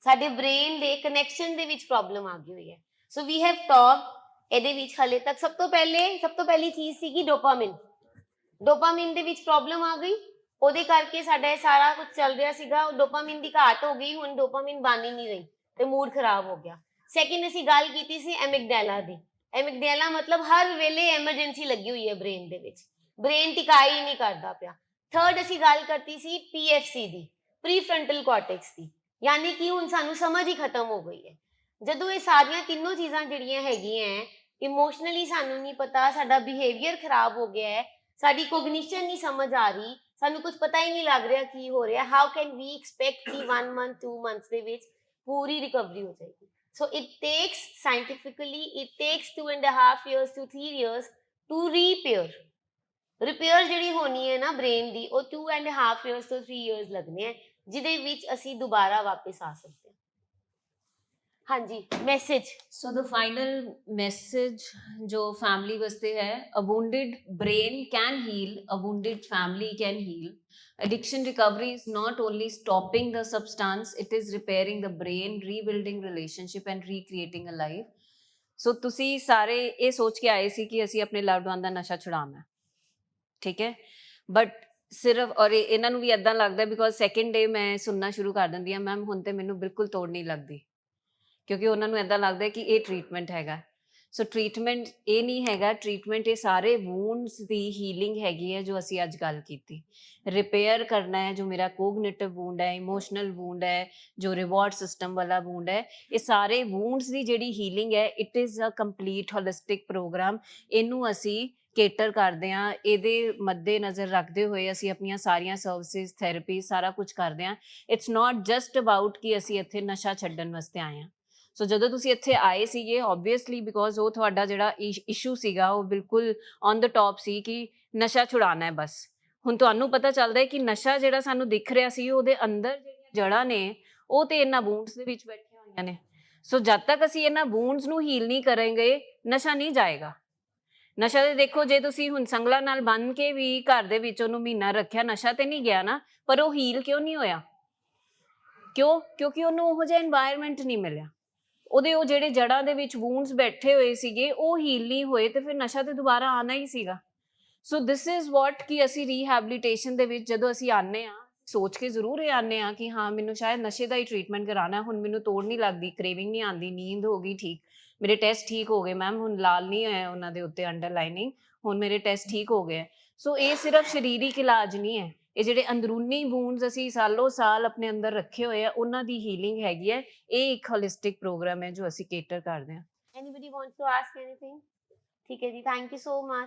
ਸਾਡੇ ਬ੍ਰੇਨ ਦੇ ਕਨੈਕਸ਼ਨ ਦੇ ਵਿੱਚ ਪ੍ਰੋਬਲਮ ਆ ਗਈ ਹੋਈ ਹੈ। ਸੋ ਵੀ ਹੈਵ ਟਾਕ ਇਹਦੇ ਵਿੱਚ ਹਲੇ ਤੱਕ ਸਭ ਤੋਂ ਪਹਿਲੀ ਚੀਜ਼ ਸੀਗੀ ਡੋਪਾਮਾइन। ਡੋਪਾਮਾइन ਦੇ ਵਿੱਚ ਪ੍ਰੋਬਲਮ ਆ ਗਈ, ਉਹਦੇ ਕਰਕੇ ਸਾਡਾ ਇਹ ਸਾਰਾ ਕੁਝ ਚੱਲ ਰਿਹਾ ਸੀਗਾ, ਡੋਪਾਮਾइन ਦੀ ਘਾਟ ਹੋ ਗਈ, ਹੁਣ ਡੋਪਾਮਾइन ਬਣ ਹੀ ਨਹੀਂ ਰਹੀ ਤੇ ਮੂਡ ਖਰਾਬ ਹੋ ਗਿਆ। ਸੈਕਿੰਡ ਅਸੀਂ ਗੱਲ ਕੀਤੀ ਸੀ ਐਮਿਗਡੈਲਾ ਦੀ। ਐਮਿਗਡੈਲਾ ਮਤਲਬ ਹਰ ਵੇਲੇ ਐਮਰਜੈਂਸੀ ਲੱਗੀ ਹੋਈ ਹੈ ਬ੍ਰੇਨ ਦੇ ਵਿੱਚ, ਬ੍ਰੇਨ ਟਿਕਾਈ ਹੀ ਨਹੀਂ ਕਰਦਾ ਪਿਆ। ਥਰਡ ਅਸੀਂ ਗੱਲ ਕਰਤੀ ਸੀ ਪੀਐਫਸੀ ਦੀ, ਪ੍ਰੀ ਫਰੰਟਲ ਕਾਰਟੈਕਸ ਦੀ, ਯਾਨੀ ਕਿ ਹੁਣ ਸਾਨੂੰ ਸਮਝ ਹੀ ਖਤਮ ਹੋ ਗਈ ਹੈ। ਜਦੋਂ ਇਹ ਸਾਰੀਆਂ ਤਿੰਨੋਂ ਚੀਜ਼ਾਂ ਜਿਹੜੀਆਂ ਹੈਗੀਆਂ, ਇਮੋਸ਼ਨਲੀ ਸਾਨੂੰ ਨਹੀਂ ਪਤਾ, ਸਾਡਾ ਬਿਹੇਵੀਅਰ ਖਰਾਬ ਹੋ ਗਿਆ ਹੈ, ਸਾਡੀ ਕੋਗਨੀਸ਼ਨ ਨਹੀਂ ਸਮਝ ਆ ਰਹੀ, ਸਾਨੂੰ ਕੁਝ ਪਤਾ ਹੀ ਨਹੀਂ ਲੱਗ ਰਿਹਾ ਕੀ ਹੋ ਰਿਹਾ, ਹਾਊ ਕੈਨ ਵੀ ਐਕਸਪੈਕਟ ਕਿ 1 ਮੰਥ 2 ਮੰਥਸ ਦੇ ਵਿੱਚ ਪੂਰੀ ਰਿਕਵਰੀ ਹੋ ਜਾਏਗੀ। So it takes scientifically it takes 2.5 years to 3 years to repair ਜਿਹੜੀ ਹੋਣੀ ਹੈ ਨਾ ਬ੍ਰੇਨ ਦੀ, ਉਹ 2.5 years to 3 years ਲੱਗਣੇ ਹੈ, ਜਿਹਦੇ ਵਿੱਚ ਅਸੀਂ ਦੁਬਾਰਾ ਵਾਪਸ ਆ ਸਕਦੇ ਹਾਂ। ਹਾਂਜੀ, message. So the final message जो family वास्ते है, a wounded brain can heal, a wounded family can heal. Addiction recovery is not only stopping the substance, it is repairing the brain, rebuilding relationship and recreating a life. So ਤੁਸੀਂ ਸਾਰੇ ਇਹ ਸੋਚ ਕੇ ਆਏ ਸੀ ਕਿ ਅਸੀਂ ਆਪਣੇ loved one ਦਾ ਨਸ਼ਾ ਛੁਡਾਉਣਾ ਹੈ, ਠੀਕ ਹੈ, ਬਟ ਸਿਰਫ ਔਰ ਇਹਨਾਂ ਨੂੰ ਵੀ ਏਦਾਂ ਲੱਗਦਾ ਬਿਕੋਜ਼ ਸੈਕਿੰਡ ਡੇ ਮੈਂ ਸੁਣਨਾ ਸ਼ੁਰੂ ਕਰ ਦਿੰਦੀ ਹਾਂ, ਮੈਮ ਹੁਣ ਤੇ ਮੈਨੂੰ ਬਿਲਕੁਲ ਤੋੜ ਨਹੀਂ ਲੱਗਦੀ, ਕਿਉਂਕਿ ਉਹਨਾਂ ਨੂੰ ਏਦਾਂ ਲੱਗਦਾ ਕਿ ਇਹ ਟ੍ਰੀਟਮੈਂਟ ਹੈਗਾ। ਸੋ ਟ੍ਰੀਟਮੈਂਟ ਇਹ ਨਹੀਂ ਹੈਗਾ, ਟ੍ਰੀਟਮੈਂਟ ਇਹ ਸਾਰੇ ਵੂੰਡਸ ਦੀ ਹੀਲਿੰਗ ਹੈਗੀ ਹੈ ਜੋ ਅਸੀਂ ਅੱਜ ਗੱਲ ਕੀਤੀ। ਰਿਪੇਅਰ ਕਰਨਾ ਹੈ ਜੋ ਮੇਰਾ ਕੋਗਨੀਟਿਵ ਵੂੰਡ ਹੈ, ਇਮੋਸ਼ਨਲ ਵੂੰਡ ਹੈ, ਜੋ ਰਿਵਾਰਡ ਸਿਸਟਮ ਵਾਲਾ ਵੂੰਡ ਹੈ, ਇਹ ਸਾਰੇ ਵੂੰਡਸ ਦੀ ਜਿਹੜੀ ਹੀਲਿੰਗ ਹੈ, it is a complete holistic programme. ਇਹਨੂੰ ਅਸੀਂ ਕੇਟਰ ਕਰਦੇ ਹਾਂ, ਇਹਦੇ ਮੱਦੇ ਨਜ਼ਰ ਰੱਖਦੇ ਹੋਏ ਅਸੀਂ ਆਪਣੀਆਂ ਸਾਰੀਆਂ ਸਰਵਿਸਿਜ਼, ਥੈਰੇਪੀ, ਸਾਰਾ ਕੁਝ ਕਰਦੇ ਹਾਂ। ਇਟਸ ਨਾਟ ਜਸਟ ਅਬਾਊਟ ਕਿ ਅਸੀਂ ਇੱਥੇ ਨਸ਼ਾ ਛੱਡਣ ਵਾਸਤੇ ਆਏ ਹਾਂ। ਸੋ ਜਦੋਂ ਤੁਸੀਂ ਇੱਥੇ ਆਏ ਸੀਗੇ, ਓਬਵੀਅਸਲੀ ਬਿਕੋਜ਼ ਉਹ ਤੁਹਾਡਾ ਜਿਹੜਾ ਇਸ਼ੂ ਸੀਗਾ ਉਹ ਬਿਲਕੁਲ ਔਨ ਦ ਟੌਪ ਸੀ ਕਿ ਨਸ਼ਾ ਛੁਡਾਉਣਾ ਹੈ ਬਸ। ਹੁਣ ਤੁਹਾਨੂੰ ਪਤਾ ਚੱਲਦਾ ਹੈ ਕਿ ਨਸ਼ਾ ਜਿਹੜਾ ਸਾਨੂੰ ਦਿਖ ਰਿਹਾ ਸੀ, ਉਹਦੇ ਅੰਦਰ ਜਿਹੜੀਆਂ ਜੜ੍ਹਾਂ ਨੇ ਉਹ ਤੇ ਇਹਨਾਂ ਵੂੰਡਸ ਦੇ ਵਿੱਚ ਬੈਠੀਆਂ ਹੋਈਆਂ ਨੇ। ਸੋ ਜਦ ਤੱਕ ਅਸੀਂ ਇਹਨਾਂ ਵੂੰਡਸ ਨੂੰ ਹੀਲ ਨਹੀਂ ਕਰਾਂਗੇ, ਨਸ਼ਾ ਨਹੀਂ ਜਾਏਗਾ। ਨਸ਼ਾ ਤੇ ਦੇਖੋ, ਜੇ ਤੁਸੀਂ ਹੁਣ ਸੰਗਲਾ ਨਾਲ ਬੰਨ ਕੇ ਵੀ ਘਰ ਦੇ ਵਿੱਚ ਉਹਨੂੰ ਮਹੀਨਾ ਰੱਖਿਆ, ਨਸ਼ਾ ਤੇ ਨਹੀਂ ਗਿਆ ਨਾ, ਪਰ ਉਹ ਹੀਲ ਕਿਉਂ ਨਹੀਂ ਹੋਇਆ? ਕਿਉਂ? ਕਿਉਂਕਿ ਉਹਨੂੰ ਉਹੋ ਜਿਹਾ এনवायरमेंट ਨਹੀਂ ਮਿਲਿਆ। ਉਹਦੇ ਉਹ ਜਿਹੜੇ ਜੜ੍ਹਾਂ ਦੇ ਵਿੱਚ ਵੂੰਡਸ ਬੈਠੇ ਹੋਏ ਸੀਗੇ ਉਹ ਹੀਲ ਨਹੀਂ ਹੋਏ, ਤੇ ਫਿਰ ਨਸ਼ਾ ਤੇ ਦੁਬਾਰਾ ਆਉਣਾ ਹੀ ਸੀਗਾ। ਸੋ ਦਿਸ ਇਜ਼ ਵਾਟ ਕਿ ਅਸੀਂ ਰੀਹੈਬਿਲਿਟੇਸ਼ਨ ਦੇ ਵਿੱਚ ਜਦੋਂ ਅਸੀਂ ਆਉਂਦੇ ਹਾਂ, ਸੋਚ ਕੇ ਜ਼ਰੂਰ ਇਹ ਆਉਂਦੇ ਹਾਂ ਕਿ ਹਾਂ ਮੈਨੂੰ ਸ਼ਾਇਦ ਨਸ਼ੇ ਦਾ ਹੀ ਟ੍ਰੀਟਮੈਂਟ ਕਰਾਉਣਾ, ਹੁਣ ਮੈਨੂੰ ਤੋੜ ਨਹੀਂ ਲੱਗਦੀ, ਕ੍ਰੇਵਿੰਗ ਨਹੀਂ ਆਉਂਦੀ, ਨੀਂਦ ਹੋ ਗਈ ਠੀਕ, ਮੇਰੇ ਟੈਸਟ ਠੀਕ ਹੋ ਗਏ ਮੈਮ, ਹੁਣ ਲਾਲ ਨਹੀਂ ਹੋਇਆ ਉਹਨਾਂ ਦੇ ਉੱਤੇ ਅੰਡਰਲਾਈਨਿੰਗ, ਹੁਣ ਮੇਰੇ ਟੈਸਟ ਠੀਕ ਹੋ ਗਏ। ਸੋ ਇਹ ਸਿਰਫ ਸਰੀਰਕ ਇਲਾਜ ਨਹੀਂ ਹੈ, ਇਹ ਜਿਹੜੇ ਅੰਦਰੂਨੀ ਵੂੰਡਸ ਅਸੀਂ ਸਾਲੋ ਸਾਲ ਆਪਣੇ ਅੰਦਰ ਰੱਖੇ ਹੋਏ ਆ, ਉਹਨਾਂ ਦੀ ਹੀਲਿੰਗ ਹੈਗੀ ਹੈ। ਇਹ ਇੱਕ ਹੋਲਿਸਟਿਕ ਪ੍ਰੋਗਰਾਮ ਹੈ ਜੋ ਅਸੀਂ ਕੇਟਰ ਕਰਦੇ ਹਾਂ। Anybody wants to ask anything? ਠੀਕ ਹੈ ਜੀ, ਥੈਂਕ ਯੂ ਸੋ ਮਚ।